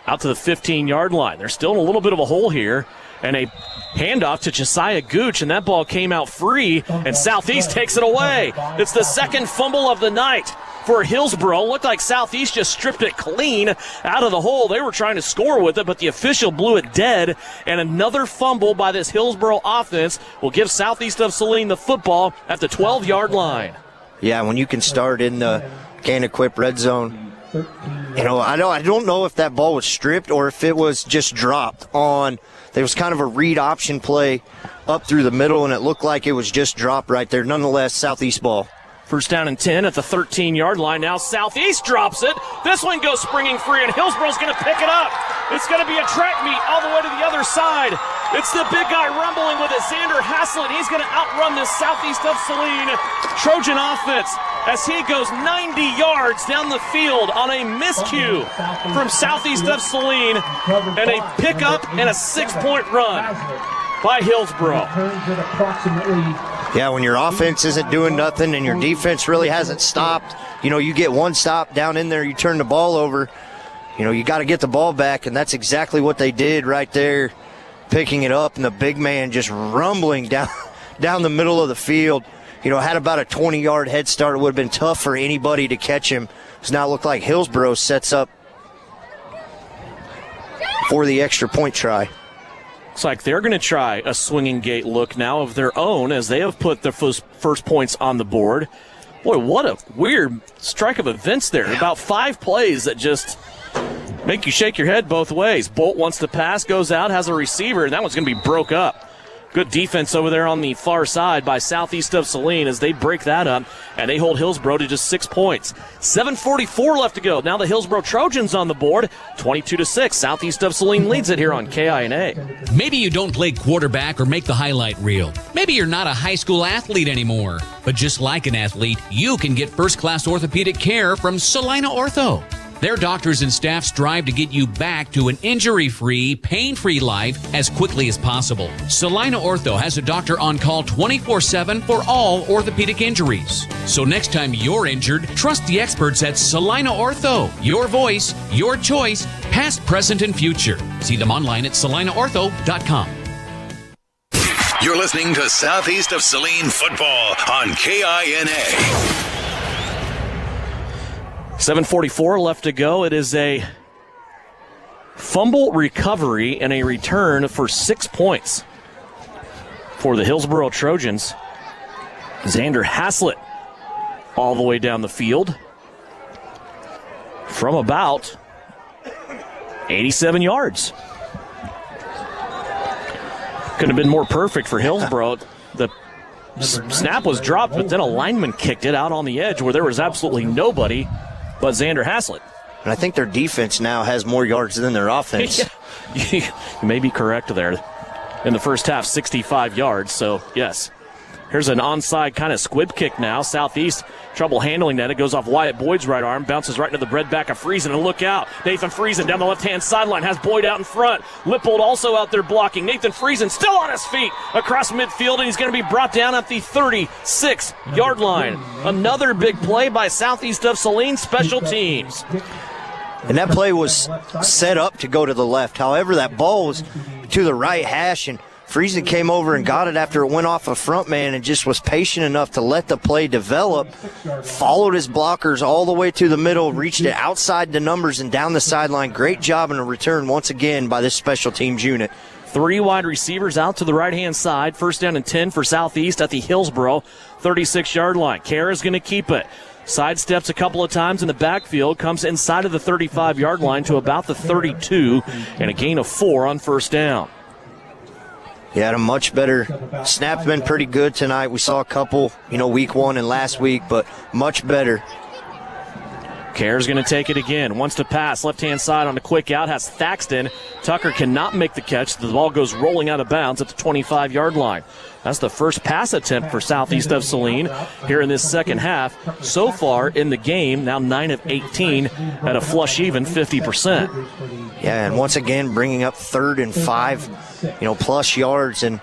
Out to the 15-yard line. They're still in a little bit of a hole here. And a handoff to Josiah Gooch, and that ball came out free, and Southeast takes it away. It's the second fumble of the night for Hillsboro. Looked like Southeast just stripped it clean out of the hole. They were trying to score with it, but the official blew it dead, and another fumble by this Hillsboro offense will give Southeast of Saline the football at the 12-yard line. Yeah, when you can start in the Can-Equip red zone, you know, I don't know if that ball was stripped or if it was just dropped on. There was kind of a read option play up through the middle, and it looked like it was just dropped right there. Nonetheless, Southeast ball. First down and 10 at the 13-yard line. Now Southeast drops it. This one goes springing free, and Hillsboro's going to pick it up. It's going to be a track meet all the way to the other side. It's the big guy rumbling with it, Xander Haslett. He's going to outrun this Southeast of Saline Trojan offense as he goes 90 yards down the field on a miscue from Southeast of Saline, and a pickup and a 6-point run by Hillsboro. Yeah, when your offense isn't doing nothing and your defense really hasn't stopped, you know, you get one stop down in there, you turn the ball over, you know, you got to get the ball back, and that's exactly what they did right there, picking it up, and the big man just rumbling down the middle of the field. You know, had about a 20-yard head start. It would have been tough for anybody to catch him. It's now looked like Hillsboro sets up for the extra point try. Looks like they're going to try a swinging gate look now of their own as they have put their first points on the board. Boy, what a weird strike of events there. About 5 plays that just make you shake your head both ways. Bolt wants to pass, goes out, has a receiver, and that one's going to be broke up. Good defense over there on the far side by Southeast of Saline as they break that up, and they hold Hillsboro to just 6 points. 7:44 left to go. Now the Hillsboro Trojans on the board, 22-6. Southeast of Saline leads it here on KINA. Maybe you don't play quarterback or make the highlight reel. Maybe you're not a high school athlete anymore. But just like an athlete, you can get first-class orthopedic care from Saline Ortho. Their doctors and staff strive to get you back to an injury-free, pain-free life as quickly as possible. Saline Ortho has a doctor on call 24/7 for all orthopedic injuries. So next time you're injured, trust the experts at Saline Ortho. Your voice, your choice, past, present, and future. See them online at salineortho.com. You're listening to Southeast of Saline Football on KINA. 7:44 left to go. It is a Fumble recovery and a return for 6 points for the Hillsboro Trojans. Xander Haslett all the way down the field from about 87 yards. Couldn't have been more perfect for Hillsboro. The snap was dropped, but then a lineman kicked it out on the edge where there was absolutely nobody but Xander Haslett. And I think their defense now has more yards than their offense. You may be correct there. In the first half, 65 yards, so yes. Here's an onside kind of squib kick now. Southeast, trouble handling that. It goes off Wyatt Boyd's right arm, bounces right into the breadback of Friesen, and look out. Nathan Friesen down the left-hand sideline, has Boyd out in front. Lippold also out there blocking. Nathan Friesen still on his feet across midfield, and he's going to be brought down at the 36-yard line. Another big play by Southeast of Saline special teams. And that play was set up to go to the left. However, that ball was to the right hash, and Friesen came over and got it after it went off a front man and just was patient enough to let the play develop, followed his blockers all the way to the middle, reached it outside the numbers and down the sideline. Great job in a return once again by this special teams unit. 3 wide receivers out to the right-hand side. First down and 10 for Southeast at the Hillsboro 36-yard line. Kara's going to keep it. Sidesteps a couple of times in the backfield, comes inside of the 35-yard line to about the 32, and a gain of 4 on first down. He had a much better snap's been pretty good tonight. We saw a couple, week 1 and last week, but much better. Kerr's going to take it again. Wants to pass left-hand side on a quick out. Has Thaxton. Tucker cannot make the catch. The ball goes rolling out of bounds at the 25-yard line. That's the first pass attempt for Southeast of Saline here in this second half. So far in the game, now 9 of 18 at a flush even 50%. Yeah, and once again bringing up 3rd and 5, plus yards. And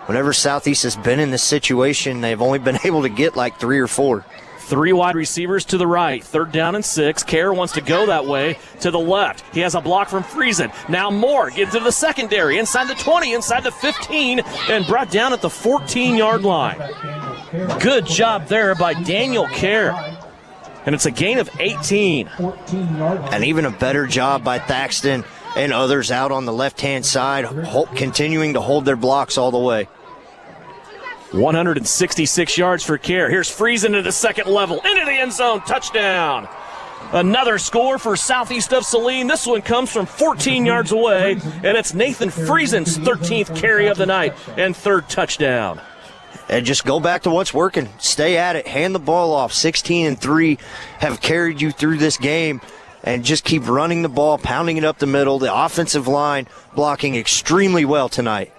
whenever Southeast has been in this situation, they've only been able to get like 3 or 4. 3 wide receivers to the right. 3rd down and 6. Kerr wants to go that way to the left. He has a block from Friesen. Now Moore gets to the secondary, inside the 20, inside the 15, and brought down at the 14-yard line. Good job there by Daniel Kerr. And it's a gain of 18. And even a better job by Thaxton and others out on the left-hand side, continuing to hold their blocks all the way. 166 yards for Kerr. Here's Friesen to the second level, into the end zone, touchdown. Another score for Southeast of Saline. This one comes from 14 yards away, and it's Nathan Friesen's 13th carry of the night and 3rd touchdown. And just go back to what's working. Stay at it. Hand the ball off. 16-3 have carried you through this game. And just keep running the ball, pounding it up the middle. The offensive line blocking extremely well tonight.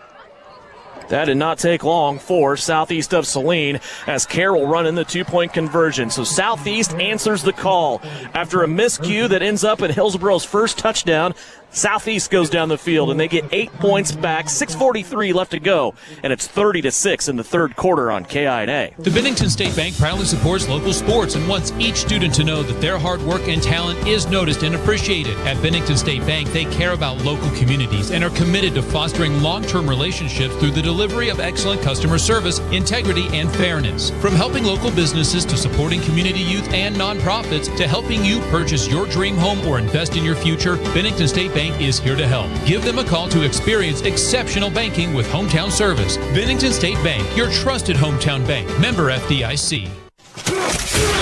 That did not take long for Southeast of Saline as Carroll run in the 2-point conversion. So Southeast answers the call. After a miscue that ends up in Hillsboro's first touchdown, Southeast goes down the field, and they get 8 points back, 6:43 left to go, and it's 30-6 in the third quarter on KINA. The Bennington State Bank proudly supports local sports and wants each student to know that their hard work and talent is noticed and appreciated. At Bennington State Bank, they care about local communities and are committed to fostering long-term relationships through the delivery of excellent customer service, integrity, and fairness. From helping local businesses to supporting community youth and nonprofits to helping you purchase your dream home or invest in your future, Bennington State Bank is here to help. Give them a call to experience exceptional banking with hometown service. Bennington State Bank, your trusted hometown bank. Member FDIC.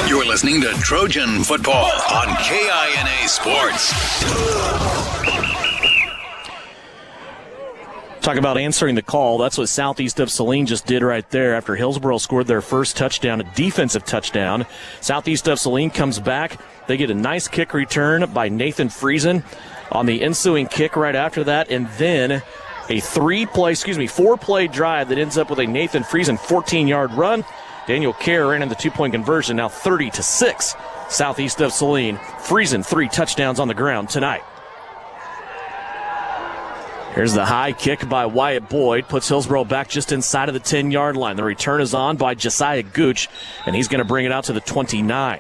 You're listening to Trojan Football on KINA Sports. Talk about answering the call. That's what Southeast of Saline just did right there after Hillsboro scored their first touchdown, a defensive touchdown. Southeast of Saline comes back. They get a nice kick return by Nathan Friesen on the ensuing kick right after that, and then a four-play drive that ends up with a Nathan Friesen 14-yard run. Daniel Kerr ran in the 2-point conversion, now 30-6. Southeast of Saline. Friesen 3 touchdowns on the ground tonight. Here's the high kick by Wyatt Boyd. Puts Hillsboro back just inside of the 10-yard line. The return is on by Josiah Gooch, and he's going to bring it out to the 29.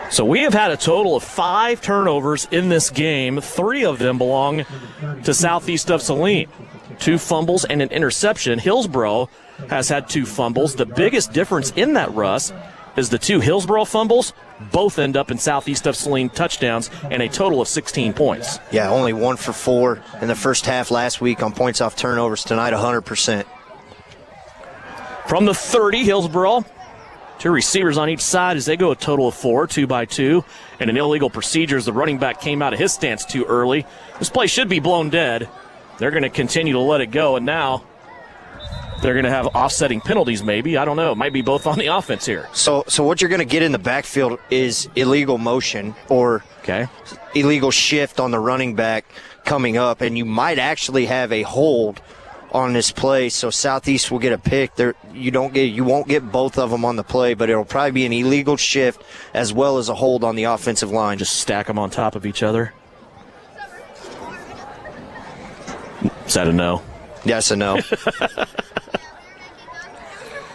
So we have had a total of 5 turnovers in this game. 3 of them belong to Southeast of Saline. 2 fumbles and an interception. Hillsboro has had 2 fumbles. The biggest difference in that, Russ, is the 2 Hillsboro fumbles. Both end up in Southeast of Saline touchdowns and a total of 16 points. Yeah, only 1 for 4 in the first half last week on points off turnovers. Tonight, 100%. From the 30, Hillsboro, 2 receivers on each side as they go a total of 4, 2 by 2, and an illegal procedure as the running back came out of his stance too early. This play should be blown dead. They're going to continue to let it go, and now they're going to have offsetting penalties maybe. I don't know. It might be both on the offense here. So what you're going to get in the backfield is illegal motion or illegal shift on the running back coming up, and you might actually have a hold on this play. So Southeast will get a pick. You won't get both of them on the play, but it'll probably be an illegal shift as well as a hold on the offensive line. Just stack them on top of each other. Is that a no? Yes, a no.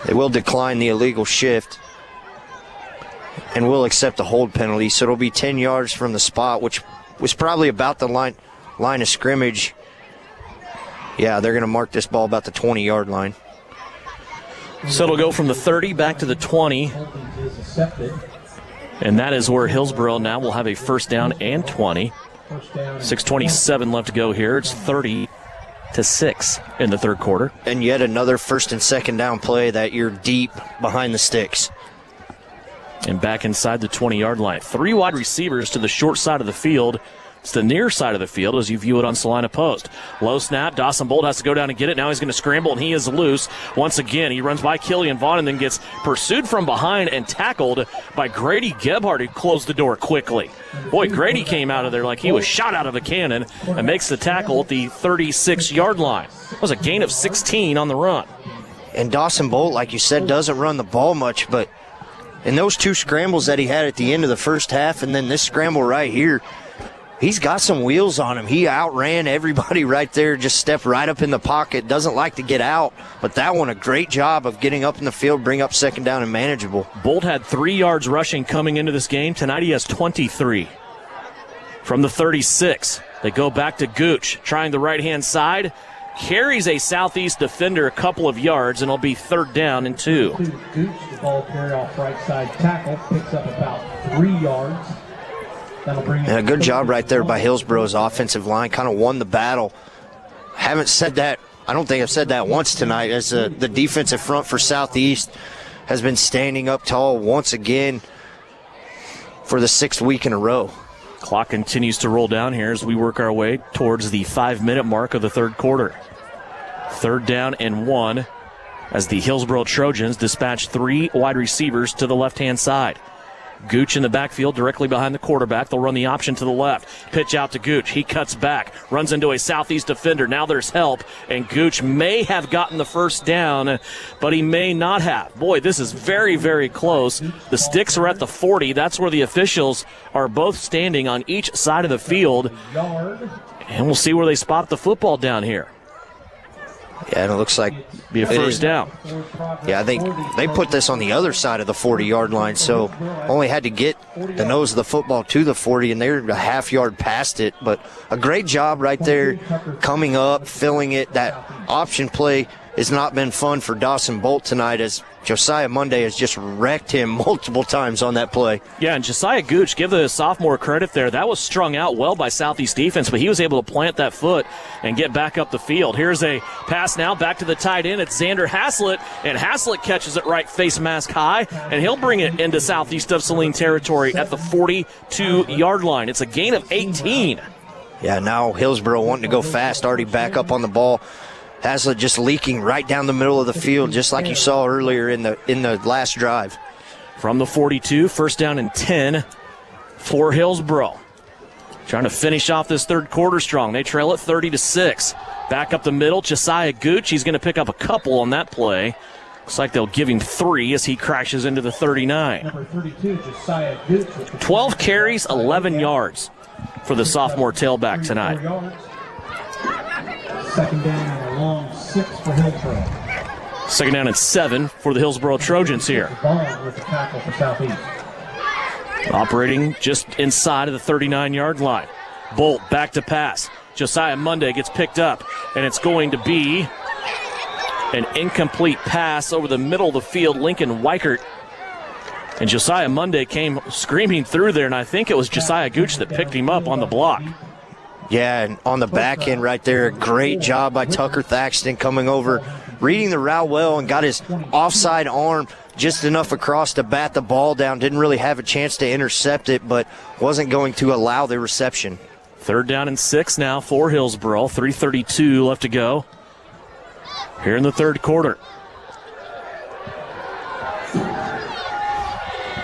They will decline the illegal shift and will accept a hold penalty. So it'll be 10 yards from the spot, which was probably about the line of scrimmage. Yeah, they're going to mark this ball about the 20-yard line. So it'll go from the 30 back to the 20. And that is where Hillsboro now will have a first down and 20. 6:27 left to go here. It's 30-6 in the third quarter. And yet another first and second down play that you're deep behind the sticks. And back inside the 20-yard line. 3 wide receivers to the short side of the field. It's the near side of the field as you view it on Salina Post. Low snap. Dawson Bolt has to go down and get it. Now he's going to scramble, and he is loose. Once again, he runs by Killian Vaughn and then gets pursued from behind and tackled by Grady Gebhardt, who closed the door quickly. Boy, Grady came out of there like he was shot out of a cannon and makes the tackle at the 36-yard line. It was a gain of 16 on the run. And Dawson Bolt, like you said, doesn't run the ball much, but in those 2 scrambles that he had at the end of the first half and then this scramble right here, he's got some wheels on him. He outran everybody right there, just stepped right up in the pocket, doesn't like to get out, but that one, a great job of getting up in the field, bring up second down and manageable. Bolt had 3 yards rushing coming into this game. Tonight he has 23. From the 36, they go back to Gooch, trying the right-hand side, carries a Southeast defender a couple of yards, and it'll be third down and 2. Gooch, the ball carry off right side tackle, picks up about 3 yards. And a good job right there by Hillsboro's offensive line. Kind of won the battle. Haven't said that. I don't think I've said that once tonight, as the defensive front for Southeast has been standing up tall once again for the 6th week in a row. Clock continues to roll down here as we work our way towards the 5-minute mark of the third quarter. Third down and 1 as the Hillsboro Trojans dispatch 3 wide receivers to the left-hand side. Gooch in the backfield directly behind the quarterback. They'll run the option to the left. Pitch out to Gooch. He cuts back, runs into a Southeast defender. Now there's help, and Gooch may have gotten the first down, but he may not have. Boy, this is very, very close. The sticks are at the 40. That's where the officials are both standing on each side of the field, and we'll see where they spot the football down here. Yeah, and it looks like be a first down. Yeah, they put this on the other side of the 40-yard line, so only had to get the nose of the football to the 40, and they're a half yard past it. But a great job right there coming up, filling it. That option play has not been fun for Dawson Bolt tonight, as Josiah Monday has just wrecked him multiple times on that play. Yeah, and Josiah Gooch, give the sophomore credit there. That was strung out well by Southeast defense, but he was able to plant that foot and get back up the field. Here's a pass now back to the tight end. It's Xander Haslett, and Haslett catches it right face mask high, and he'll bring it into Southeast of Saline territory at the 42-yard line. It's a gain of 18. Yeah, now Hillsboro wanting to go fast, already back up on the ball. Haslett just leaking right down the middle of the field, just like you saw earlier in the last drive. From the 42, first down and 10 for Hillsboro. Trying to finish off this third quarter strong. They trail it 30-6. Back up the middle, Josiah Gooch. He's going to pick up a couple on that play. Looks like they'll give him 3 as he crashes into the 39. Number 32, Josiah Gooch. 12 carries, 11 yards for the sophomore tailback tonight. Second down and a long 6 for Hillsboro. Second down and 7 for the Hillsboro Trojans here. Ball with the tackle for Southeast. Operating just inside of the 39-yard line. Bolt back to pass. Josiah Monday gets picked up, and it's going to be an incomplete pass over the middle of the field. Lincoln Weichert And Josiah Monday came screaming through there, and I think it was Josiah Gooch that picked him up on the block. Yeah, and on the back end right there, great job by Tucker Thaxton coming over, reading the route well, and got his offside arm just enough across to bat the ball down. Didn't really have a chance to intercept it, but wasn't going to allow the reception. 3rd down and 6 now for Hillsboro. 3:32 left to go here in the third quarter.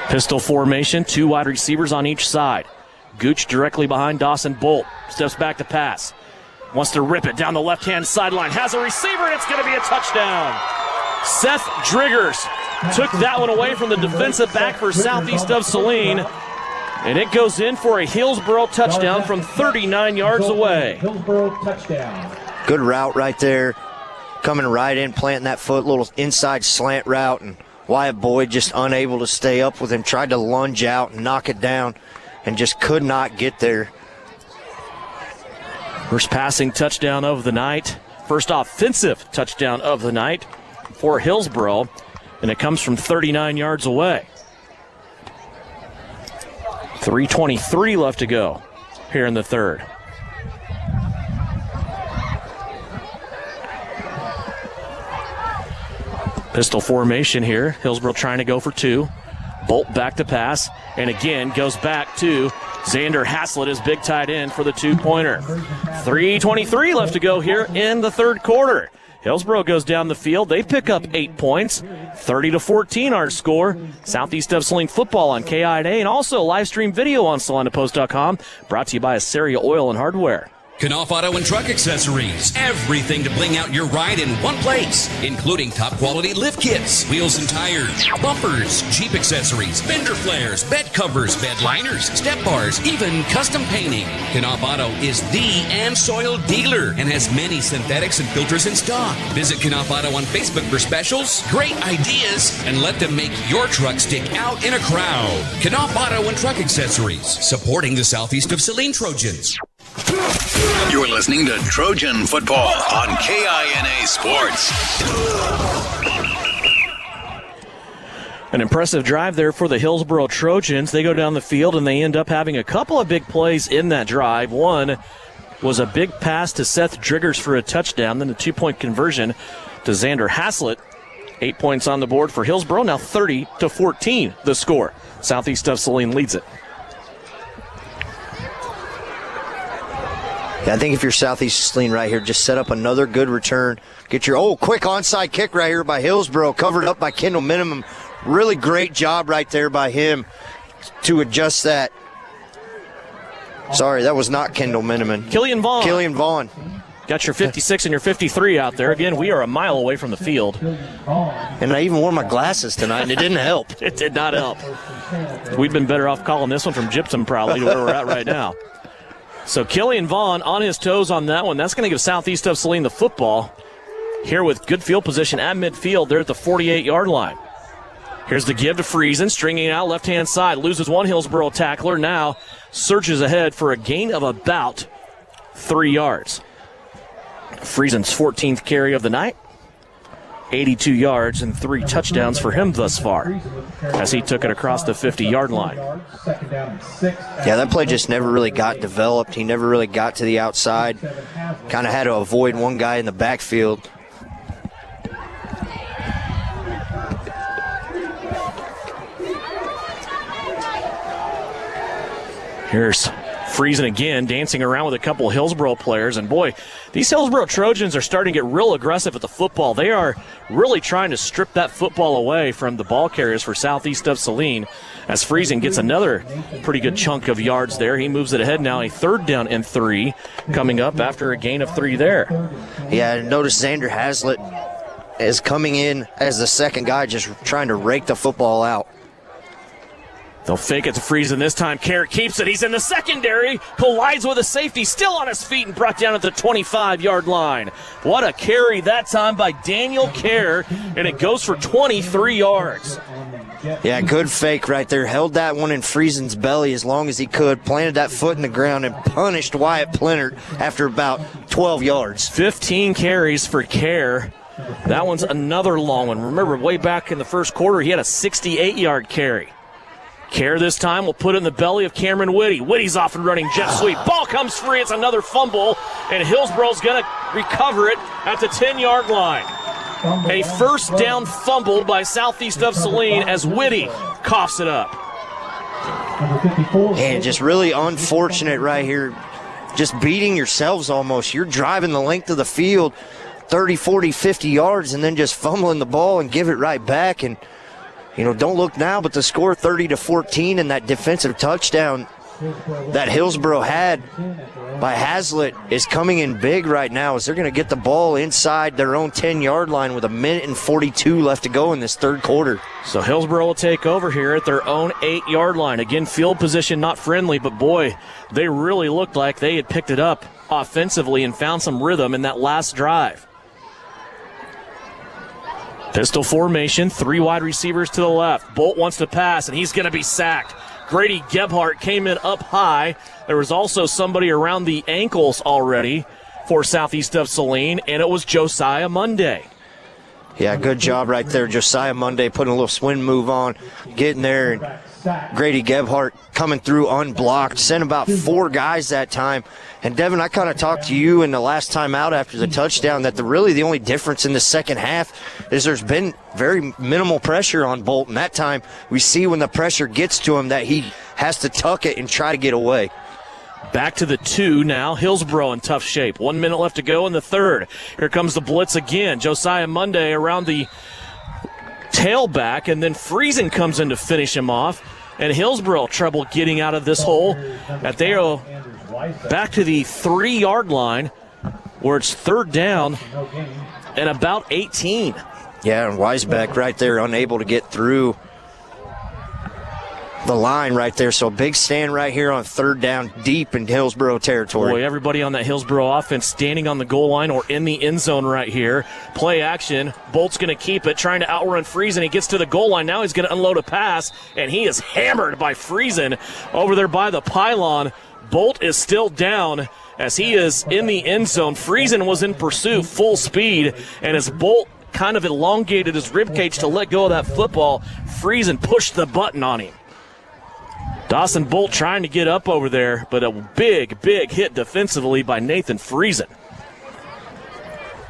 Pistol formation, 2 wide receivers on each side. Gooch directly behind Dawson Bolt. Steps back to pass. Wants to rip it down the left-hand sideline. Has a receiver, and it's going to be a touchdown. Seth Driggers took that one away from the defensive back for Southeast of Saline. And it goes in for a Hillsboro touchdown from 39 yards away. Hillsboro touchdown. Good route right there. Coming right in, planting that foot, little inside slant route, and Wyatt Boyd just unable to stay up with him. Tried to lunge out and knock it down and just could not get there. First passing touchdown of the night. First offensive touchdown of the night for Hillsboro. And it comes from 39 yards away. 3:23 left to go here in the third. Pistol formation here. Hillsboro trying to go for 2. Bolt back to pass, and again goes back to Xander Haslett, his big tight end for the 2-pointer. 3:23 left to go here in the third quarter. Hillsboro goes down the field. They pick up 8 points. 30-14 our score. Southeast of Saline football on KINA, and also live stream video on SalinaPost.com. Brought to you by Assyria Oil and Hardware. Kickoff Auto and Truck Accessories. Everything to bling out your ride in one place, including top quality lift kits, wheels and tires, bumpers, Jeep accessories, fender flares, bed covers, bed liners, step bars, even custom painting. Kickoff Auto is the and soil dealer and has many synthetics and filters in stock. Visit Kickoff Auto on Facebook for specials, great ideas, and let them make your truck stick out in a crowd. Kickoff Auto and Truck Accessories, supporting the Southeast of Saline Trojans. You're listening to Trojan Football on KINA Sports. An impressive drive there for the Hillsboro Trojans. They go down the field and they end up having a couple of big plays in that drive. One was a big pass to Seth Driggers for a touchdown, then a 2-point conversion to Xander Haslett. 8 points on the board for Hillsboro, now 30-14 the score. Southeast of Saline leads it. Yeah, I think if you're Southeast Saline right here, just set up another good return. Get your quick onside kick right here by Hillsboro, covered up by Kendall Minimum. Really great job right there by him to adjust that. Sorry, that was not Kendall Miniman. Killian Vaughn. Got your 56 and your 53 out there. Again, we are a mile away from the field. And I even wore my glasses tonight, and it didn't help. It did not help. We've been better off calling this one from Gypsum probably to where we're at right now. So Killian Vaughn on his toes on that one. That's going to give Southeast of Saline the football here with good field position at midfield. They're at the 48-yard line. Here's the give to Friesen, stringing out left-hand side. Loses one Hillsboro tackler. Now surges ahead for a gain of about 3 yards. Friesen's 14th carry of the night. 82 yards and 3 touchdowns for him thus far as he took it across the 50-yard line. Yeah, that play just never really got developed. He never really got to the outside. Kind of had to avoid one guy in the backfield. Here's Friesen again, dancing around with a couple of Hillsboro players. And boy, these Hillsboro Trojans are starting to get real aggressive at the football. They are really trying to strip that football away from the ball carriers for Southeast of Saline as Friesen gets another pretty good chunk of yards there. He moves it ahead now, a 3rd down and 3 coming up after a gain of 3 there. Yeah, notice Xander Haslett is coming in as the second guy, just trying to rake the football out. They'll fake it to Friesen this time. Kerr keeps it. He's in the secondary. Collides with a safety. Still on his feet and brought down at the 25-yard line. What a carry that time by Daniel Kerr. And it goes for 23 yards. Yeah, good fake right there. Held that one in Friesen's belly as long as he could. Planted that foot in the ground and punished Wyatt Plinert after about 12 yards. 15 carries for Kerr. That one's another long one. Remember, way back in the first quarter, he had a 68-yard carry. Care this time will put it in the belly of Cameron Whitty. Whitty's off and running jet sweep. Ball comes free. It's another fumble, and Hillsboro's going to recover it at the 10-yard line. A first down fumble by Southeast of Saline as Whitty coughs it up. And just really unfortunate right here. Just beating yourselves almost. You're driving the length of the field 30, 40, 50 yards and then just fumbling the ball and give it right back. And, don't look now, but the score 30-14 and that defensive touchdown that Hillsboro had by Hazlitt is coming in big right now as they're going to get the ball inside their own 10-yard line with 1:42 left to go in this third quarter. So Hillsboro will take over here at their own 8-yard line. Again, field position not friendly, but boy, they really looked like they had picked it up offensively and found some rhythm in that last drive. Pistol formation, 3 wide receivers to the left. Bolt wants to pass, and he's going to be sacked. Grady Gebhardt came in up high. There was also somebody around the ankles already for Southeast of Saline, and it was Josiah Monday. Yeah, good job right there. Josiah Monday putting a little swing move on, getting there, and Grady Gebhardt coming through unblocked. Sent about 4 guys that time. And, Devin, I kind of talked to you in the last time out after the touchdown that really the only difference in the second half is there's been very minimal pressure on Bolton. That time we see when the pressure gets to him that he has to tuck it and try to get away. Back to the 2 now. Hillsboro in tough shape. 1 minute left to go in the third. Here comes the blitz again. Josiah Monday around the tailback, and then Friesen comes in to finish him off. And Hillsboro trouble getting out of this hole. That they are back to the 3-yard line where it's third down and about 18. Yeah, and Weisbeck right there unable to get through the line right there. So big stand right here on third down deep in Hillsboro territory. Boy, everybody on that Hillsboro offense standing on the goal line or in the end zone right here. Play action. Bolt's going to keep it, trying to outrun Friesen. He gets to the goal line. Now he's going to unload a pass, and he is hammered by Friesen over there by the pylon. Bolt is still down as he is in the end zone. Friesen was in pursuit full speed, and as Bolt kind of elongated his ribcage to let go of that football, Friesen pushed the button on him. Dawson Bolt trying to get up over there, but a big, big hit defensively by Nathan Friesen.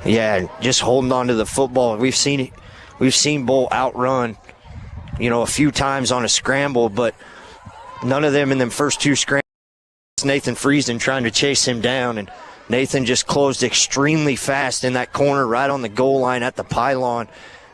Yeah, just holding on to the football. We've seen Bolt outrun, a few times on a scramble, but none of them in them first 2 scrambles. Nathan Friesen trying to chase him down, and Nathan just closed extremely fast in that corner right on the goal line at the pylon.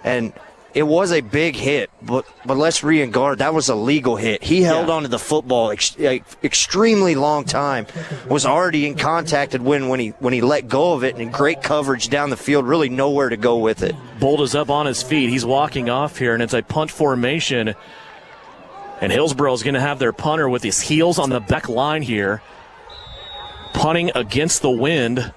And it was a big hit, but let's re-guard. That was a legal hit. He held onto the football extremely long time, was already in contact when he let go of it, and great coverage down the field, really nowhere to go with it. Bolt is up on his feet. He's walking off here, and it's a punt formation. And Hillsboro is going to have their punter with his heels on the back line here, punting against the wind.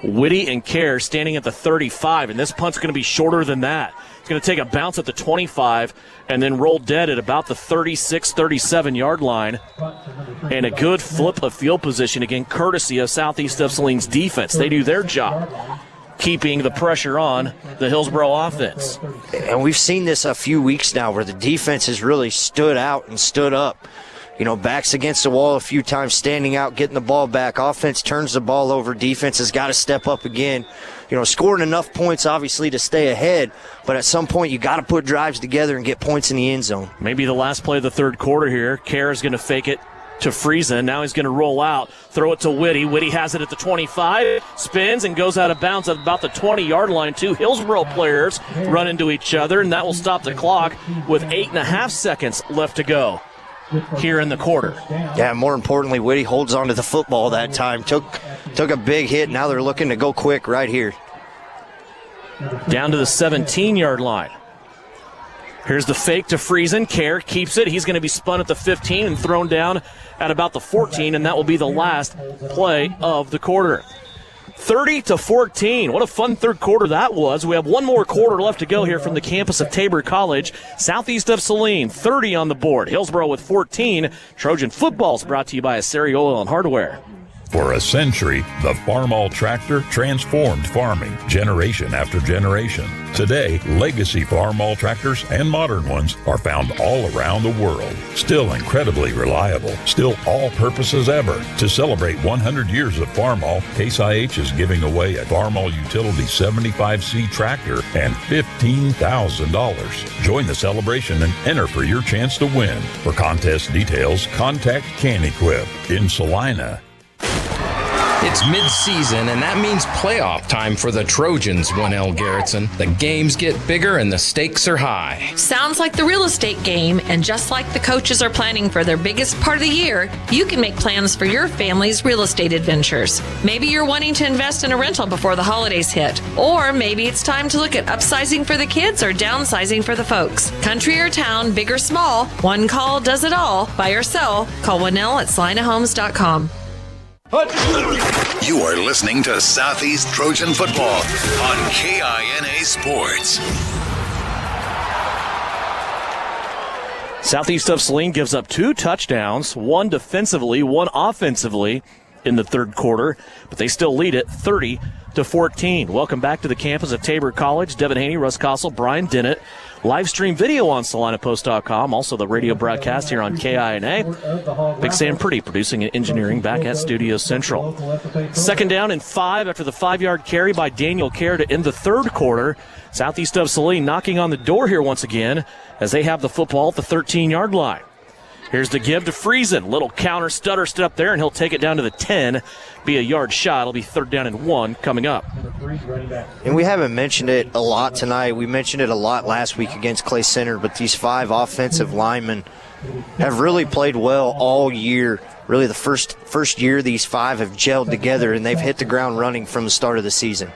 Whitty and Kerr standing at the 35, and this punt's going to be shorter than that. It's going to take a bounce at the 25 and then roll dead at about the 36, 37-yard line. And a good flip of field position, again, courtesy of Southeast of Saline's defense. They do their job, keeping the pressure on the Hillsboro offense. And we've seen this a few weeks now where the defense has really stood out and stood up. Backs against the wall a few times, standing out, getting the ball back. Offense turns the ball over. Defense has got to step up again. Scoring enough points, obviously, to stay ahead. But at some point, you got to put drives together and get points in the end zone. Maybe the last play of the third quarter here. Kerr is going to fake it to Friesen. Now he's going to roll out, throw it to Whitty. Whitty has it at the 25, spins and goes out of bounds at about the 20-yard line. 2 Hillsboro players run into each other, and that will stop the clock with 8.5 seconds left to go here in the quarter. Yeah, more importantly, Whitty holds on to the football that time. Took a big hit. Now they're looking to go quick right here. Down to the 17-yard line. Here's the fake to Friesen. Kerr keeps it. He's going to be spun at the 15 and thrown down at about the 14, and that will be the last play of the quarter. 30-14. What a fun third quarter that was. We have one more quarter left to go here from the campus of Tabor College. Southeast of Saline, 30 on the board. Hillsboro with 14. Trojan football is brought to you by Asari Oil and Hardware. For a century, the Farmall tractor transformed farming generation after generation. Today, legacy Farmall tractors and modern ones are found all around the world. Still incredibly reliable, still all-purpose as ever. To celebrate 100 years of Farmall, Case IH is giving away a Farmall Utility 75C tractor and $15,000. Join the celebration and enter for your chance to win. For contest details, contact Can-Equip in Salina. It's mid-season, and that means playoff time for the Trojans, 1L Garrettson. The games get bigger and the stakes are high. Sounds like the real estate game, and just like the coaches are planning for their biggest part of the year, you can make plans for your family's real estate adventures. Maybe you're wanting to invest in a rental before the holidays hit, or maybe it's time to look at upsizing for the kids or downsizing for the folks. Country or town, big or small, one call does it all. Buy or sell, call 1L at salinahomes.com. You are listening to Southeast Trojan Football on KINA Sports. Southeast of Saline gives up 2 touchdowns, 1 defensively, 1 offensively in the third quarter, but they still lead it 30-14. Welcome back to the campus of Tabor College. Devin Haney, Russ Kossel, Brian Dennett. Live stream video on SalinaPost.com. Also the radio broadcast here on KINA. Big Sam Purdy producing and engineering back at Studio Central. Second down and 5 after the 5-yard carry by Daniel Kerr to end the third quarter. Southeast of Saline knocking on the door here once again as they have the football at the 13-yard line. Here's the give to Friesen. Little counter stutter step there, and he'll take it down to the 10. Be a yard shot. It'll be 3rd down and 1 coming up. And we haven't mentioned it a lot tonight. We mentioned it a lot last week against Clay Center, but these 5 offensive linemen have really played well all year. Really the first year these 5 have gelled together, and they've hit the ground running from the start of the season.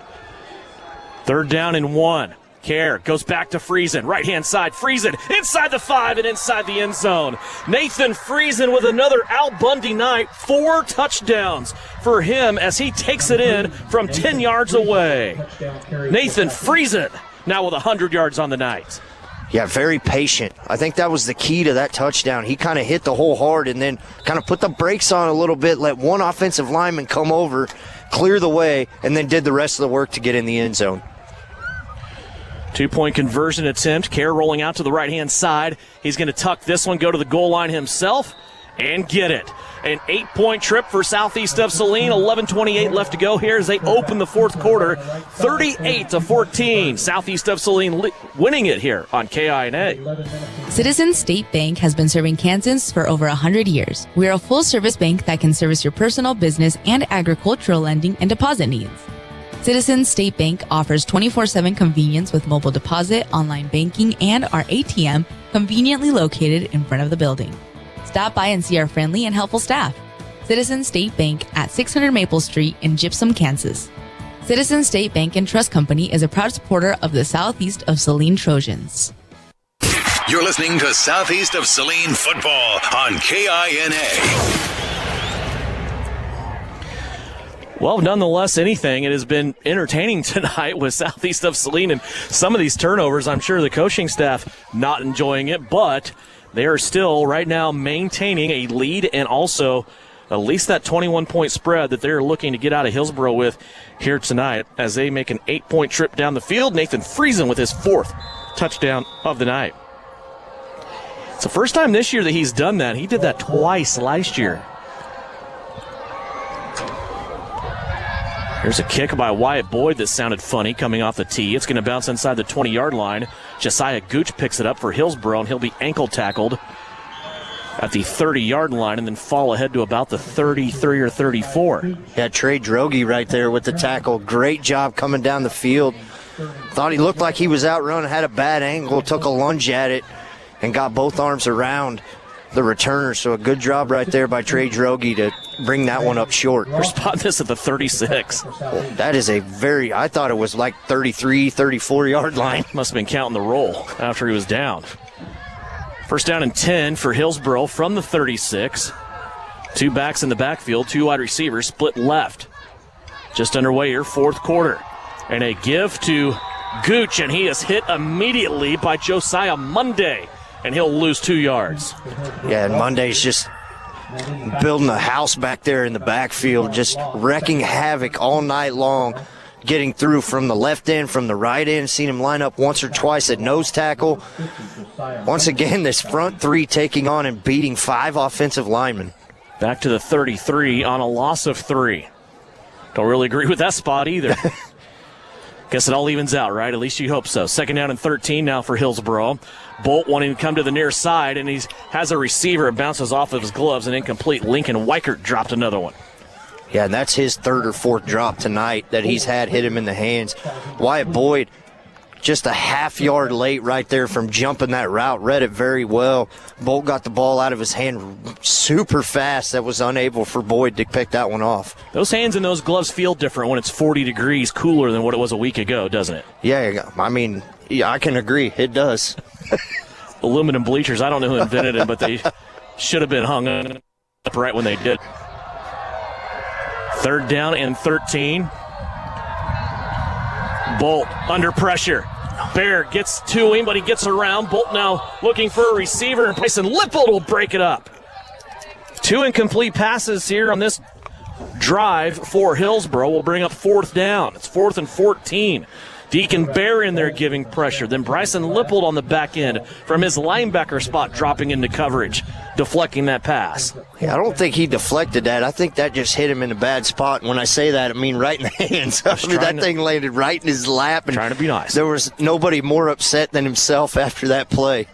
3rd down and 1. Kerr goes back to Friesen, right-hand side. Friesen inside the 5 and inside the end zone. Nathan Friesen with another Al Bundy night. 4 touchdowns for him as he takes it in from 10 yards away. Nathan Friesen now with 100 yards on the night. Yeah, very patient. I think that was the key to that touchdown. He kind of hit the hole hard and then kind of put the brakes on a little bit, let one offensive lineman come over, clear the way, and then did the rest of the work to get in the end zone. 2-point conversion attempt. Kerr rolling out to the right-hand side. He's going to tuck this one, go to the goal line himself, and get it. An 8-point trip for Southeast of Saline. 11:28 left to go here as they open the fourth quarter. 38-14. Southeast of Saline winning it here on KINA. Citizens State Bank has been serving Kansans for over 100 years. We are a full-service bank that can service your personal, business, and agricultural lending and deposit needs. Citizens State Bank offers 24/7 convenience with mobile deposit, online banking, and our ATM conveniently located in front of the building. Stop by and see our friendly and helpful staff. Citizens State Bank at 600 Maple Street in Gypsum, Kansas. Citizens State Bank and Trust Company is a proud supporter of the Southeast of Saline Trojans. You're listening to Southeast of Saline Football on KINA. Well, nonetheless, anything, it has been entertaining tonight with Southeast of Saline and some of these turnovers. I'm sure the coaching staff not enjoying it, but they are still right now maintaining a lead and also at least that 21-point spread that they're looking to get out of Hillsboro with here tonight as they make an 8-point trip down the field. Nathan Friesen with his 4th touchdown of the night. It's the first time this year that he's done that. He did that twice last year. Here's a kick by Wyatt Boyd that sounded funny coming off the tee. It's going to bounce inside the 20-yard line. Josiah Gooch picks it up for Hillsboro, and he'll be ankle tackled at the 30-yard line and then fall ahead to about the 33 or 34. Yeah, Trey Droege right there with the tackle. Great job coming down the field. Thought he looked like he was outrun, had a bad angle, took a lunge at it, and got both arms around the returner. So a good job right there by Trey Droege to bring that one up short. We're spotting this at the 36. That is I thought it was like 33, 34-yard line. Must have been counting the roll after he was down. First down and 10 for Hillsboro from the 36. 2 backs in the backfield, 2 wide receivers, split left. Just underway here, fourth quarter. And a give to Gooch, and he is hit immediately by Josiah Monday, and he'll lose 2 yards. Yeah, and Monday's just building a house back there in the backfield, just wrecking havoc all night long, getting through from the left end, from the right end, seen him line up once or twice at nose tackle. Once again, this front three taking on and beating 5 offensive linemen. Back to the 33 on a loss of 3. Don't really agree with that spot either. Guess it all evens out, right? At least you hope so. 2nd down and 13 now for Hillsboro. Bolt wanting to come to the near side, and he has a receiver. It bounces off of his gloves, and incomplete. Lincoln Weichert dropped another one. Yeah, and that's his 3rd or 4th drop tonight that he's had hit him in the hands. Wyatt Boyd, just a half yard late right there from jumping that route. Read it very well. Bolt got the ball out of his hand super fast. That was unable for Boyd to pick that one off. Those hands and those gloves feel different when it's 40 degrees cooler than what it was a week ago, doesn't it? Yeah, I mean, yeah, I can agree. It does. Aluminum bleachers, I don't know who invented it, but they should have been hung up right when they did. 3rd down and 13. Bolt under pressure. Bear gets to him, but he gets around. Bolt now looking for a receiver, and Bryson Lippold will break it up. 2 incomplete passes here on this drive for Hillsboro will bring up 4th down. It's 4th and 14. Deacon Bear in there giving pressure. Then Bryson Lippold on the back end from his linebacker spot dropping into coverage, deflecting that pass. Yeah, I don't think he deflected that. I think that just hit him in a bad spot. And when I say that, I mean right in the hands. I mean, that thing landed right in his lap. And trying to be nice. There was nobody more upset than himself after that play.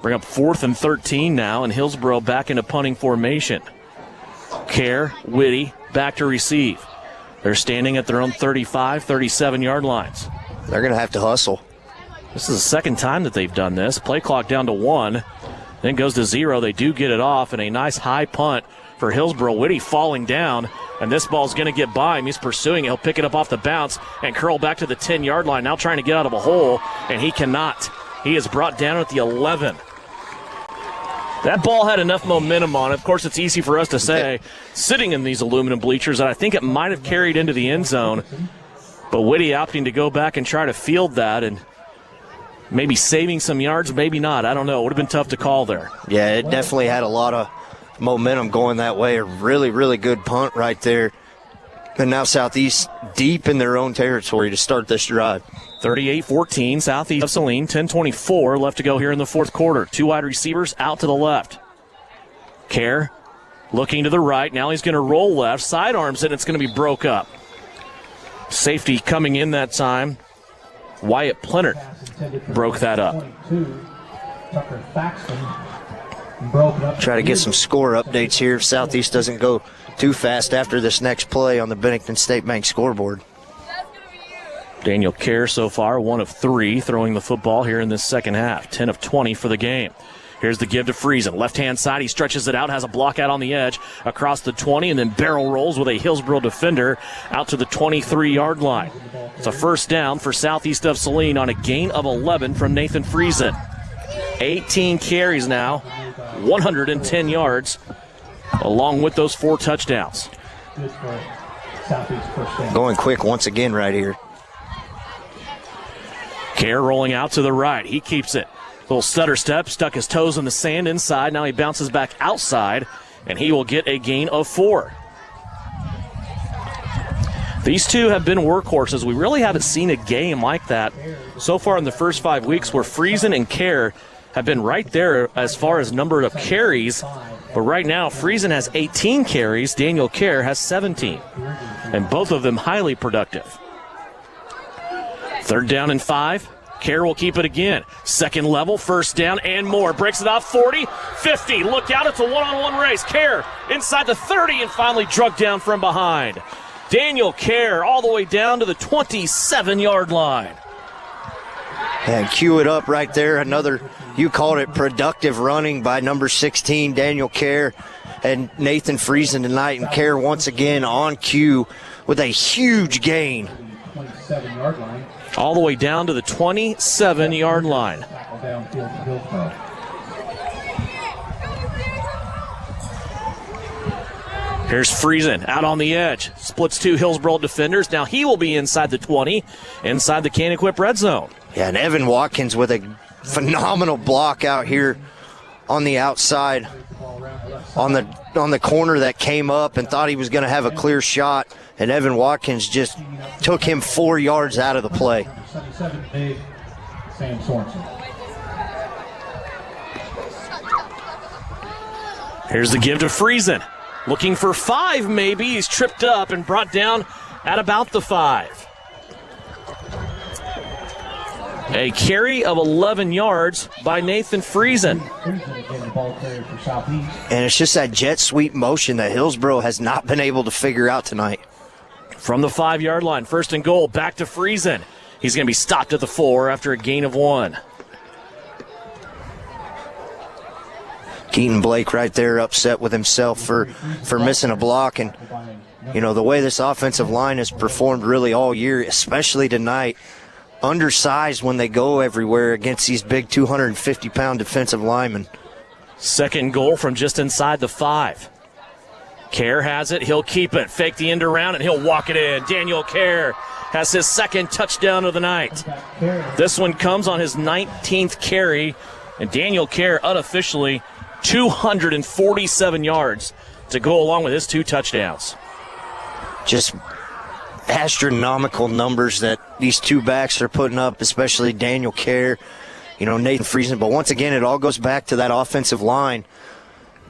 Bring up 4th and 13 now, and Hillsboro back into punting formation. Kerr, Whitty, back to receive. They're standing at their own 35, 37-yard lines. They're going to have to hustle. This is the 2nd time that they've done this. Play clock down to 1, then goes to 0. They do get it off, and a nice high punt for Hillsboro. Whitty falling down, and this ball's going to get by him. He's pursuing it. He'll pick it up off the bounce and curl back to the 10-yard line, now trying to get out of a hole, and he cannot. He is brought down at the 11. That ball had enough momentum on it. Of course, it's easy for us to say, sitting in these aluminum bleachers, that I think it might have carried into the end zone. But Whitty opting to go back and try to field that and maybe saving some yards, maybe not. I don't know. It would have been tough to call there. Yeah, it definitely had a lot of momentum going that way. A really, really good punt right there. And now Southeast deep in their own territory to start this drive. 38-14, Southeast of Saline, 10:24 left to go here in the 4th quarter. 2 wide receivers out to the left. Kerr looking to the right. Now he's going to roll left, sidearms it, and it's going to be broke up. Safety coming in that time. Wyatt Plenert broke that up. Try to get some score updates here if Southeast doesn't go too fast after this next play on the Bennington State Bank scoreboard. Daniel Kerr so far 1 of 3 throwing the football here in this second half. 10 of 20 for the game. Here's the give to Friesen. Left-hand side, he stretches it out, has a block out on the edge across the 20, and then barrel rolls with a Hillsboro defender out to the 23-yard line. It's a 1st down for Southeast of Saline on a gain of 11 from Nathan Friesen. 18 carries now, 110 yards, along with those 4 touchdowns. Going quick once again right here. Kerr rolling out to the right. He keeps it. Little stutter step, stuck his toes in the sand inside. Now he bounces back outside, and he will get a gain of 4. These two have been workhorses. We really haven't seen a game like that so far in the first 5 weeks where Friesen and Kerr have been right there as far as number of carries. But right now, Friesen has 18 carries. Daniel Kerr has 17. And both of them highly productive. 3rd down and 5. Kerr will keep it again. 2nd level, 1st down and more. Breaks it off 40, 50. Look out, it's a one-on-one race. Kerr inside the 30 and finally drug down from behind. Daniel Kerr all the way down to the 27-yard line. And cue it up right there. Another, you called it productive running by number 16, Daniel Kerr, and Nathan Friesen tonight. And Kerr once again on cue with a huge gain. 27-yard line. All the way down to the 27-yard line. Here's Friesen out on the edge. Splits 2 Hillsboro defenders. Now he will be inside the 20, inside the Can-Equip red zone. Yeah, and Evan Watkins with a phenomenal block out here on the outside. on the corner that came up and thought he was going to have a clear shot, and Evan Watkins just took him 4 yards out of the play. 77 big, Sam Sorensen. Here's the give to Friesen. Looking for 5 maybe. He's tripped up and brought down at about the 5. A carry of 11 yards by Nathan Friesen. And it's just that jet sweep motion that Hillsboro has not been able to figure out tonight. From the 5-yard line, 1st and goal, back to Friesen. He's going to be stopped at the 4 after a gain of 1. Keaton Blake right there upset with himself for missing a block. And, you know, the way this offensive line has performed really all year, especially tonight, undersized when they go everywhere against these big 250-pound defensive linemen. 2nd goal from just inside the 5. Kerr has it. He'll keep it. Fake the end around, and he'll walk it in. Daniel Kerr has his 2nd touchdown of the night. This one comes on his 19th carry, and Daniel Kerr unofficially 247 yards to go along with his 2 touchdowns. Just astronomical numbers that these 2 backs are putting up, especially Daniel Kerr, you know, Nathan Friesen. But once again, it all goes back to that offensive line.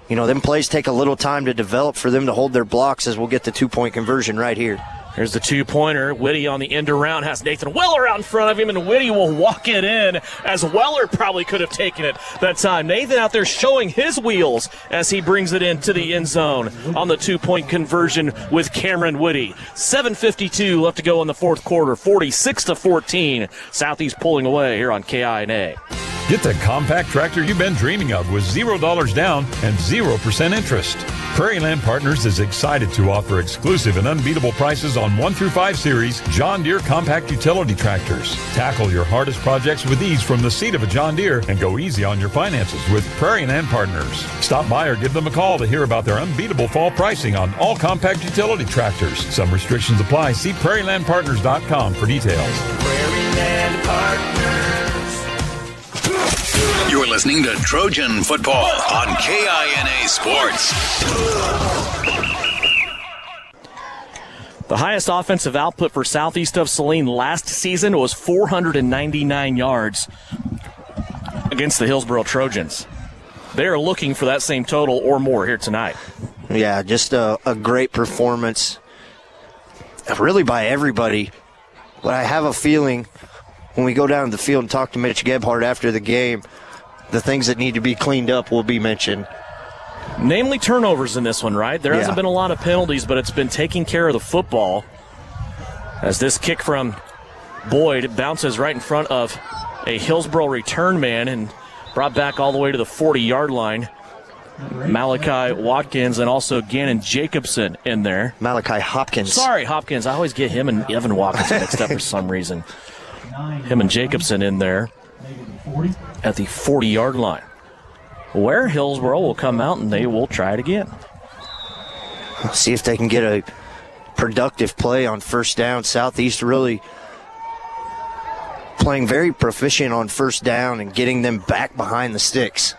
You know, them plays take a little time to develop for them to hold their blocks, as we'll get the 2-point conversion right here. Here's the 2-pointer. Whitty on the end around has Nathan Weller out in front of him, and Whitty will walk it in, as Weller probably could have taken it that time. Nathan out there showing his wheels as he brings it into the end zone on the 2-point conversion with Cameron Whitty. 7:52 left to go in the 4th quarter. 46-14. Southeast pulling away here on KINA. Get the compact tractor you've been dreaming of with $0 down and 0% interest. Prairie Land Partners is excited to offer exclusive and unbeatable prices on 1 through 5 series John Deere compact utility tractors. Tackle your hardest projects with ease from the seat of a John Deere and go easy on your finances with Prairie Land Partners. Stop by or give them a call to hear about their unbeatable fall pricing on all compact utility tractors. Some restrictions apply. See prairielandpartners.com for details. Prairie Land Partners. You're listening to Trojan Football on KINA Sports. The highest offensive output for Southeast of Saline last season was 499 yards against the Hillsboro Trojans. They're looking for that same total or more here tonight. Yeah, just a great performance, really by everybody. But I have a feeling when we go down to the field and talk to Mitch Gebhardt after the game, the things that need to be cleaned up will be mentioned. Namely turnovers in this one, right? There hasn't been a lot of penalties, but it's been taking care of the football. As this kick from Boyd bounces right in front of a Hillsboro return man and brought back all the way to the 40-yard line. Malachi Watkins and also Gannon Jacobson in there. Malachi Hopkins. Sorry, Hopkins. I always get him and Evan Watkins mixed up for some reason. Him and Jacobson in there at the 40-yard line, where Hillsboro will come out and they will try it again. See if they can get a productive play on 1st down. Southeast really playing very proficient on 1st down and getting them back behind the sticks.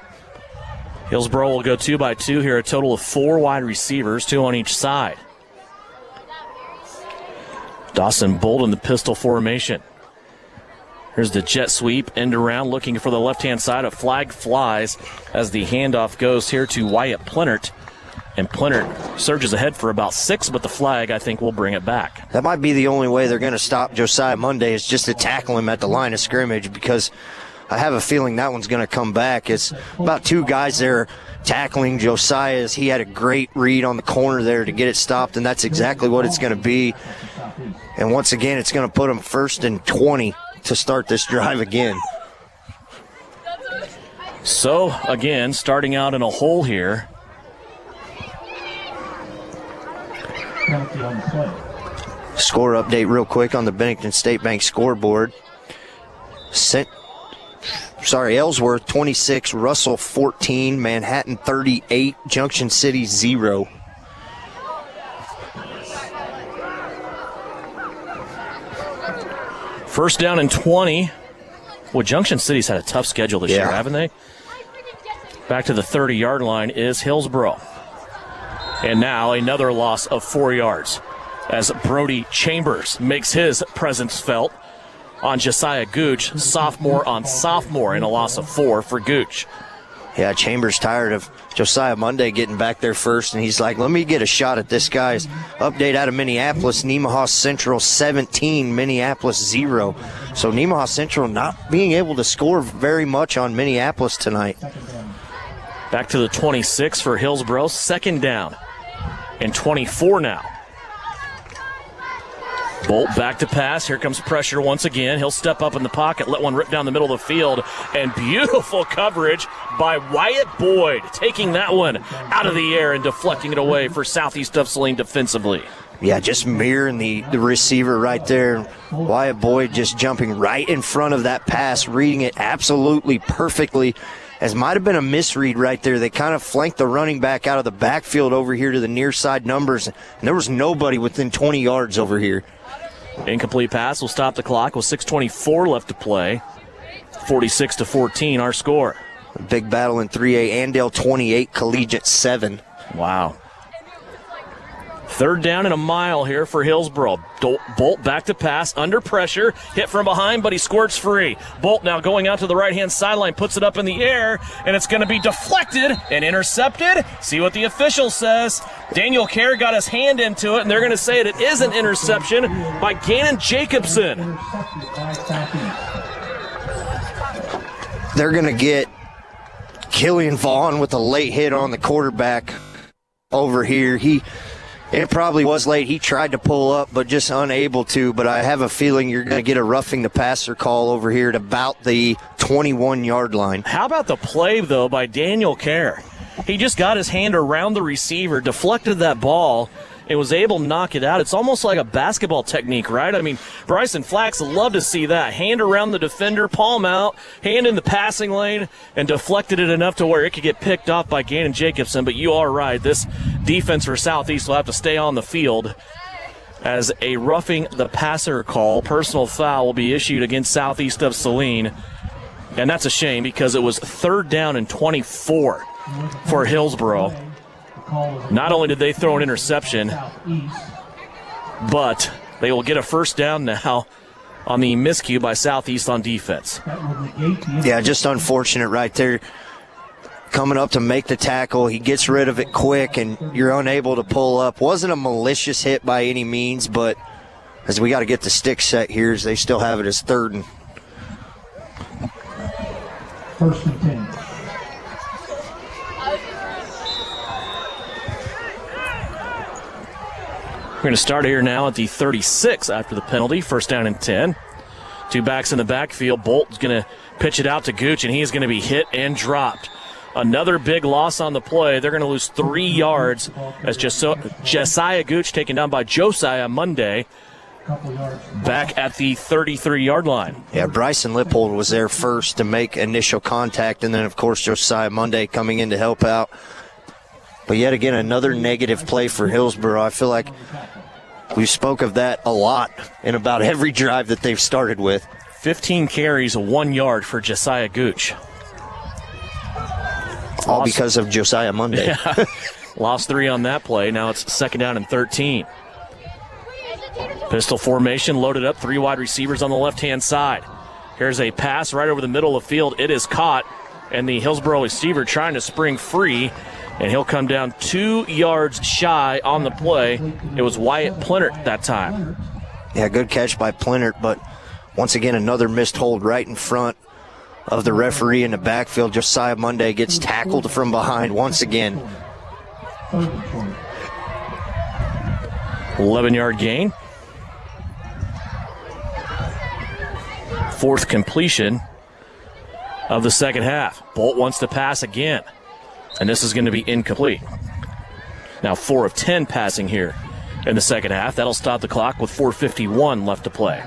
Hillsboro will go 2-by-2 here, a total of 4 wide receivers, 2 on each side. Dawson Bolt in the pistol formation. Here's the jet sweep, end around, looking for the left-hand side. A flag flies as the handoff goes here to Wyatt Plenert. And Plenert surges ahead for about 6, but the flag, I think, will bring it back. That might be the only way they're going to stop Josiah Monday, is just to tackle him at the line of scrimmage, because I have a feeling that one's going to come back. It's about 2 guys there tackling Josiah, as he had a great read on the corner there to get it stopped, and that's exactly what it's going to be. And once again, it's going to put them 1st and 20 to start this drive again. So, again, starting out in a hole here. Score update real quick on the Bennington State Bank scoreboard. Ellsworth 26, Russell 14, Manhattan 38, Junction City 0. First down and 20. Well, Junction City's had a tough schedule this year, haven't they? Back to the 30-yard line is Hillsboro. And now another loss of 4 yards as Brody Chambers makes his presence felt on Josiah Gooch, sophomore on sophomore, in a loss of 4 for Gooch. Yeah, Chambers tired of Josiah Monday getting back there first, and he's like, let me get a shot at this guy's update out of Minneapolis. Nemaha Central 17, Minneapolis 0. So Nemaha Central not being able to score very much on Minneapolis tonight. Back to the 26 for Hillsboro, second down and 24 now. Bolt back to pass. Here comes pressure once again. He'll step up in the pocket, let one rip down the middle of the field, and beautiful coverage by Wyatt Boyd, taking that one out of the air and deflecting it away for Southeast of Saline defensively. Yeah, just mirroring the receiver right there. Wyatt Boyd just jumping right in front of that pass, reading it absolutely perfectly. As might have been a misread right there. They kind of flanked the running back out of the backfield over here to the near side numbers, and there was nobody within 20 yards over here. Incomplete pass will stop the clock with 6:24 left to play. 46-14 our score. Big battle in 3A. Andale 28, Collegiate 7. Wow. Third down and a mile here for Hillsboro. Bolt back to pass, under pressure, hit from behind, but he squirts free. Bolt now going out to the right-hand sideline, puts it up in the air, and it's going to be deflected and intercepted. See what the official says. Daniel Kerr got his hand into it, and they're going to say it is an interception by Gannon Jacobson. They're going to get Killian Vaughn with a late hit on the quarterback over here. It probably was late. He tried to pull up, but just unable to. But I have a feeling you're going to get a roughing the passer call over here at about the 21-yard line. How about the play, though, by Daniel Kerr? He just got his hand around the receiver, deflected that ball, and was able to knock it out. It's almost like a basketball technique, right? I mean, Bryson Flax would love to see that. Hand around the defender, palm out, hand in the passing lane, and deflected it enough to where it could get picked off by Gannon Jacobson. But you are right. This defense for Southeast will have to stay on the field as a roughing the passer call. Personal foul will be issued against Southeast of Saline. And that's a shame because it was third down and 24 for Hillsboro. Not only did they throw an interception, but they will get a first down now on the miscue by Southeast on defense. Yeah, just unfortunate right there. Coming up to make the tackle, he gets rid of it quick, and you're unable to pull up. Wasn't a malicious hit by any means, but as we got to get the stick set here, as they still have it as third and. First and 10. We're going to start here now at the 36 after the penalty. First down and 10. Two backs in the backfield. Bolt's going to pitch it out to Gooch, and he's going to be hit and dropped. Another big loss on the play. They're going to lose 3 yards as Josiah Gooch taken down by Josiah Monday back at the 33-yard line. Yeah, Bryson Lippold was there first to make initial contact, and then, of course, Josiah Monday coming in to help out. But yet again, another negative play for Hillsboro. I feel like we spoke of that a lot in about every drive that they've started with. 15 carries, 1 yard for Josiah Gooch. All because of Josiah Monday. Yeah. Lost 3 on that play. Now it's second down and 13. Pistol formation loaded up. 3 wide receivers on the left-hand side. Here's a pass right over the middle of the field. It is caught, and the Hillsboro receiver trying to spring free. And he'll come down 2 yards shy on the play. It was Wyatt Plinert that time. Yeah, good catch by Plinert, but once again, another missed hold right in front of the referee in the backfield. Josiah Monday gets tackled from behind once again. 11-yard gain. 4th completion of the second half. Bolt wants to pass again. And this is going to be incomplete. Now 4 of 10 passing here in the second half. That'll stop the clock with 4:51 left to play.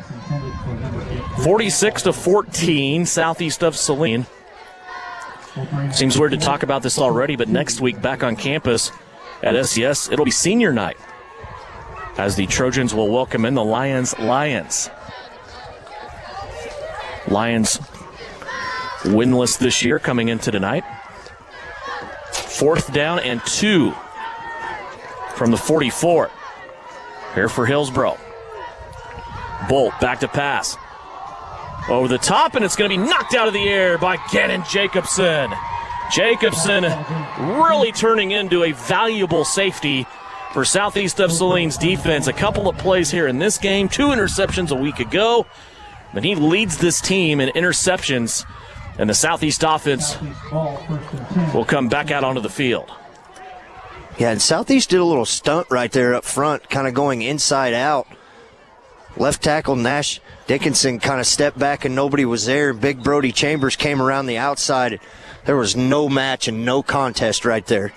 46-14, Southeast of Saline. Seems weird to talk about this already, but next week back on campus at SCS, it'll be senior night as the Trojans will welcome in the Lions. Lions winless this year coming into tonight. 4th down and 2 from the 44. Here for Hillsboro. Bolt back to pass. Over the top, and it's going to be knocked out of the air by Gannon Jacobson. Jacobson really turning into a valuable safety for Southeast of Saline's defense. A couple of plays here in this game, 2 interceptions a week ago. But he leads this team in interceptions, and the Southeast offense will come back out onto the field. Yeah, and Southeast did a little stunt right there up front, kind of going inside out. Left tackle Nash Dickinson kind of stepped back and nobody was there. Big Brody Chambers came around the outside. There was no match and no contest right there.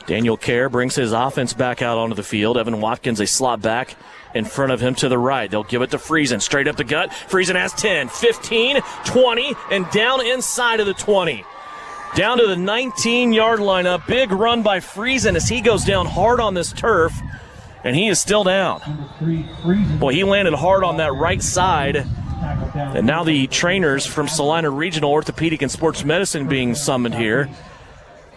Daniel Kerr brings his offense back out onto the field. Evan Watkins, a slot back in front of him to the right. They'll give it to Friesen, straight up the gut. Friesen has 10, 15, 20, and down inside of the 20. Down to the 19-yard line. A big run by Friesen as he goes down hard on this turf, and he is still down. Boy, he landed hard on that right side. And now the trainers from Salina Regional Orthopedic and Sports Medicine being summoned here.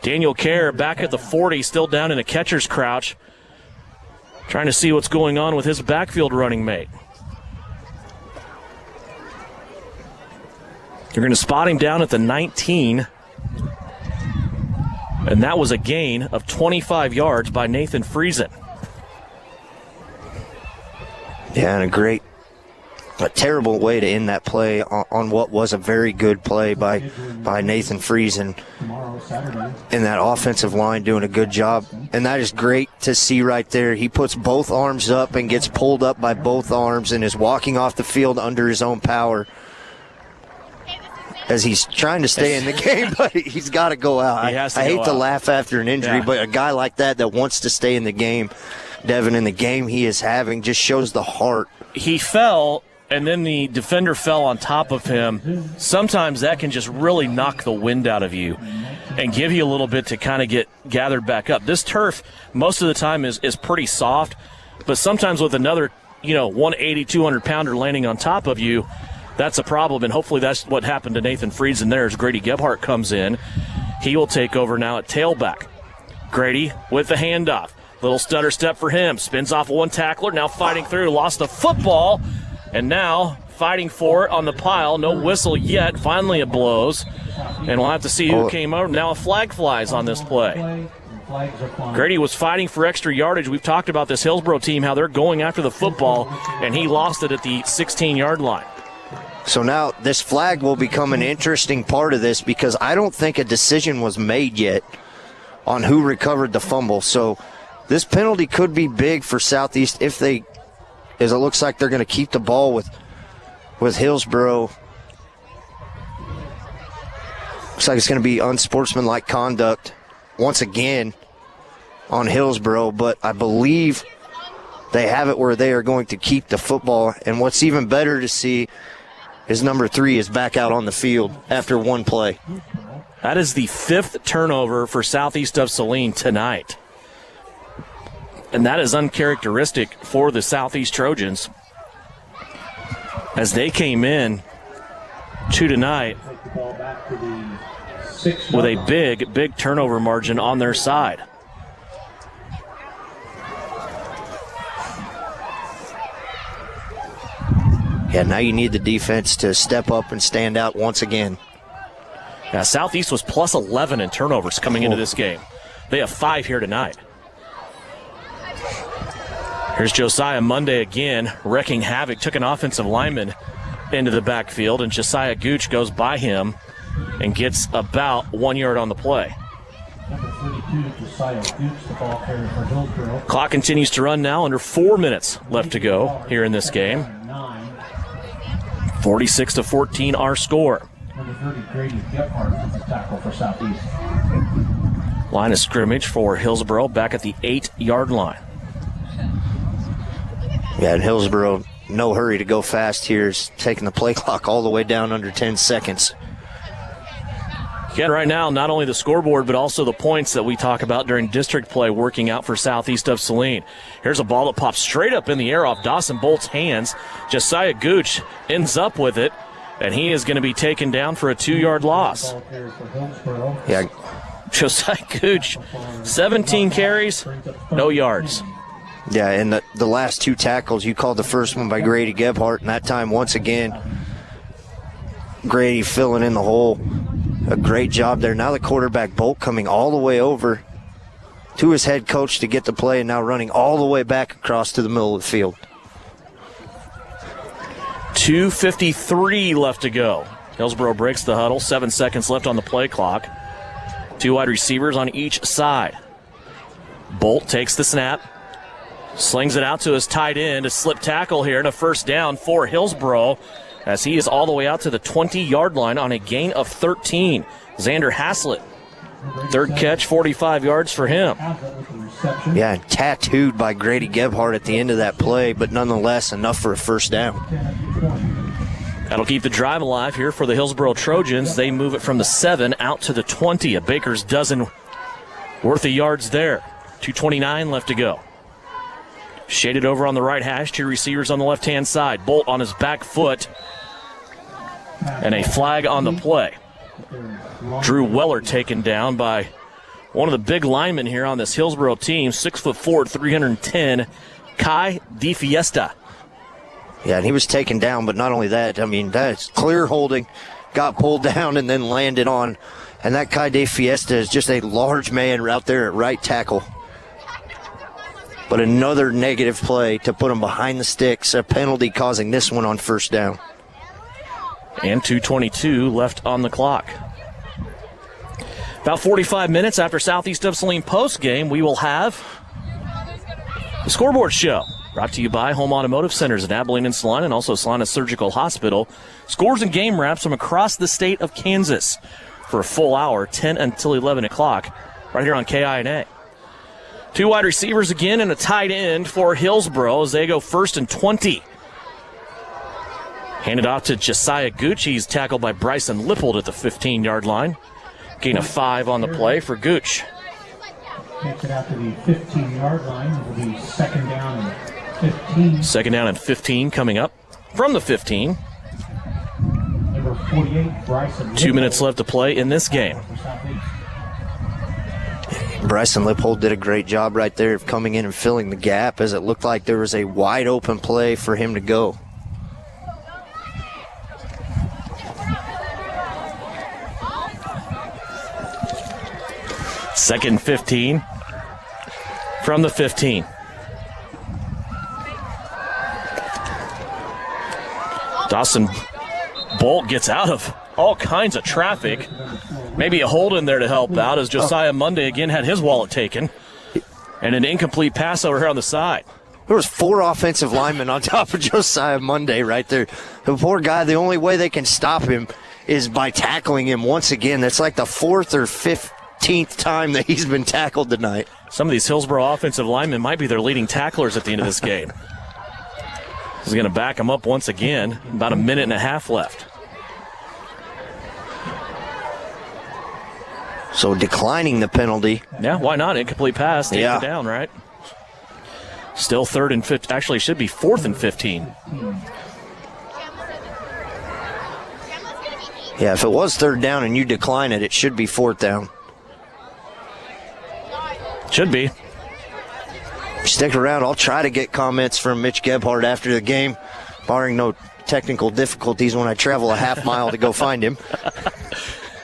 Daniel Kerr back at the 40, still down in a catcher's crouch, trying to see what's going on with his backfield running mate. You're going to spot him down at the 19. And that was a gain of 25 yards by Nathan Friesen. Yeah, and a terrible way to end that play on what was a very good play by Nathan Friesen. And that offensive line doing a good job. And that is great to see right there. He puts both arms up and gets pulled up by both arms and is walking off the field under his own power as he's trying to stay in the game, but he's got to go out. I hate to laugh after an injury, but a guy like that wants to stay in the game, Devin, in the game he is having, just shows the heart. He fell, and then the defender fell on top of him. Sometimes that can just really knock the wind out of you and give you a little bit to kind of get gathered back up. This turf, most of the time, is pretty soft, but sometimes with another 180, 200-pounder landing on top of you, that's a problem, and hopefully that's what happened to Nathan Friesen there as Grady Gebhardt comes in. He will take over now at tailback. Grady with the handoff. Little stutter step for him. Spins off one tackler, now fighting through. Lost the football, and now fighting for it on the pile. No whistle yet. Finally it blows, and we'll have to see who came over. Now a flag flies on this play. Grady was fighting for extra yardage. We've talked about this Hillsboro team, how they're going after the football, and he lost it at the 16-yard line. So now this flag will become an interesting part of this because I don't think a decision was made yet on who recovered the fumble. So this penalty could be big for Southeast as it looks like they're going to keep the ball with Hillsboro. Looks like it's going to be unsportsmanlike conduct once again on Hillsboro, but I believe they have it where they are going to keep the football. And what's even better to see is number 3 is back out on the field after one play. That is the 5th turnover for Southeast of Saline tonight. And that is uncharacteristic for the Southeast Trojans as they came in to tonight with a big turnover margin on their side. Yeah, now you need the defense to step up and stand out once again. Yeah, Southeast was plus 11 in turnovers coming into this game. They have 5 here tonight. Here's Josiah Monday again, wrecking havoc. Took an offensive lineman into the backfield, and Josiah Gooch goes by him and gets about 1 yard on the play. Clock continues to run now, under 4 minutes left to go here in this game. 46-14 our score. Line of scrimmage for Hillsboro back at the 8-yard line. Yeah, and Hillsboro, no hurry to go fast here, is taking the play clock all the way down under 10 seconds. Again, right now, not only the scoreboard, but also the points that we talk about during district play working out for Southeast of Saline. Here's a ball that pops straight up in the air off Dawson Bolt's hands. Josiah Gooch ends up with it, and he is going to be taken down for a 2-yard loss. Yeah, Josiah Gooch, 17 carries, no yards. Yeah, and the last 2 tackles, you called the first one by Grady Gebhardt, and that time, once again, Grady filling in the hole. A great job there. Now the quarterback, Bolt, coming all the way over to his head coach to get the play, and now running all the way back across to the middle of the field. 2:53 left to go. Hillsboro breaks the huddle. 7 seconds left on the play clock. 2 wide receivers on each side. Bolt takes the snap. Slings it out to his tight end. A slip tackle here and a first down for Hillsboro as he is all the way out to the 20-yard line on a gain of 13. Xander Haslett, 3rd catch, 45 yards for him. Yeah, tattooed by Grady Gebhardt at the end of that play, but nonetheless enough for a first down. That'll keep the drive alive here for the Hillsboro Trojans. They move it from the 7 out to the 20. A baker's dozen worth of yards there. 2:29 left to go. Shaded over on the right hash, 2 receivers on the left-hand side. Bolt on his back foot. And a flag on the play. Drew Weller taken down by one of the big linemen here on this Hillsboro team, 6'4", 310, Kai DiFiesta. Yeah, and he was taken down, but not only that, I mean, that's clear holding, got pulled down and then landed on. And that Kai DiFiesta is just a large man out there at right tackle. But another negative play to put him behind the sticks, a penalty causing this one on first down. And 2:22 left on the clock. About 45 minutes after Southeast of Saline postgame, we will have the Scoreboard Show. Brought to you by Home Automotive Centers in Abilene and Saline, and also Salina Surgical Hospital. Scores and game wraps from across the state of Kansas for a full hour, 10 until 11 o'clock, right here on KINA. 2 wide receivers again and a tight end for Hillsboro as they go 1st and 20. Handed off to Josiah Gooch. He's tackled by Bryson Lippold at the 15-yard line. Gain of 5 on the play for Gooch. Takes it out to the 15-yard line. It will be 2nd down and 15. 2nd down and 15 coming up from the 15. Number 48, Bryson 2 minutes left to play in this game. Bryson Lippold did a great job right there of coming in and filling the gap as it looked like there was a wide open play for him to go. Second 15 from the 15. Dawson Bolt gets out of all kinds of traffic. Maybe a hold in there to help out as Josiah Monday again had his wallet taken. And an incomplete pass over here on the side. There was 4 offensive linemen on top of Josiah Monday right there. The poor guy, the only way they can stop him is by tackling him once again. That's like the 4th or 15th time that he's been tackled tonight. Some of these Hillsboro offensive linemen might be their leading tacklers at the end of this game. He's going to back him up once again. About a minute and a half left. So declining the penalty. Yeah, why not? Incomplete pass. Take it down, right? Still 3rd and 15. Actually, it should be 4th and 15. Yeah, if it was 3rd down and you decline it, it should be 4th down. Should be. Stick around. I'll try to get comments from Mitch Gebhardt after the game, barring no technical difficulties when I travel a half mile to go find him.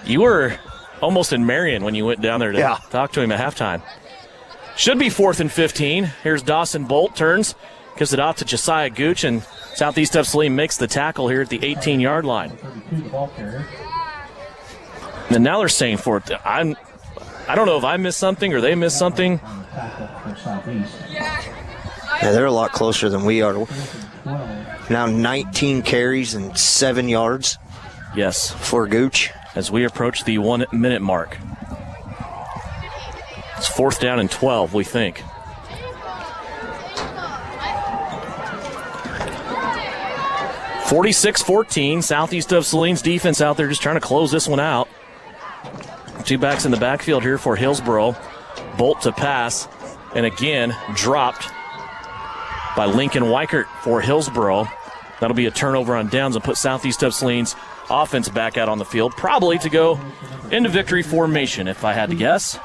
You were almost in Marion when you went down there to talk to him at halftime. Should be 4th and 15. Here's Dawson Bolt, turns, gives it out to Josiah Gooch, and Southeast of Saline makes the tackle here at the 18-yard line. And now they're saying 4th. I don't know if I missed something or they missed something. Yeah, they're a lot closer than we are. Now 19 carries and 7 yards. Yes. For Gooch. As we approach the 1 minute mark. It's 4th down and 12, we think. (46-14). Southeast of Saline's defense out there just trying to close this one out. 2 backs in the backfield here for Hillsboro. Bolt to pass, and again dropped by Lincoln Weichert for Hillsboro. That'll be a turnover on downs and put Southeast of Saline's offense back out on the field, probably to go into victory formation, if I had to guess.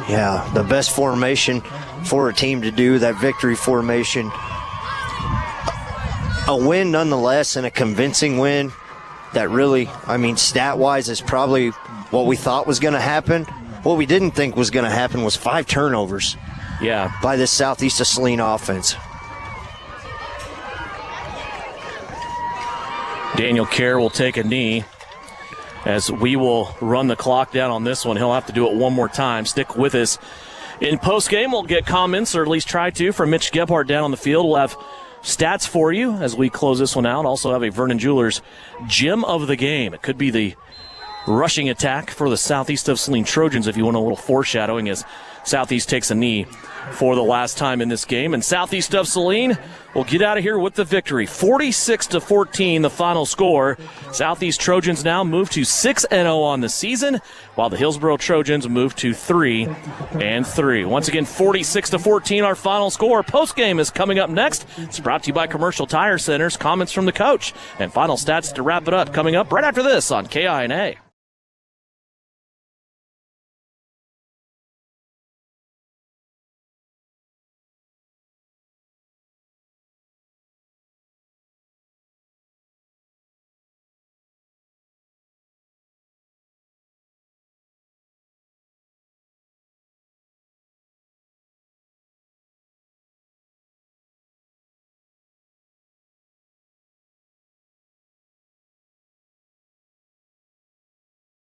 Yeah, the best formation for a team to do, that victory formation. A win nonetheless, and a convincing win that really, stat-wise is probably what we thought was going to happen. What we didn't think was going to happen was 5 turnovers by this Southeast of Saline offense. Daniel Kerr will take a knee as we will run the clock down on this one. He'll have to do it one more time. Stick with us. In postgame, we'll get comments, or at least try to, from Mitch Gebhardt down on the field. We'll have stats for you as we close this one out. Also have a Vernon Jewelers gem of the game. It could be the rushing attack for the Southeast of Saline Trojans if you want a little foreshadowing as Southeast takes a knee for the last time in this game. And Southeast of Saline will get out of here with the victory. 46-14 the final score. Southeast Trojans now move to 6-0 on the season, while the Hillsboro Trojans move to 3-3. Once again, 46-14 our final score. Postgame is coming up next. It's brought to you by Commercial Tire Centers. Comments from the coach and final stats to wrap it up coming up right after this on KINA.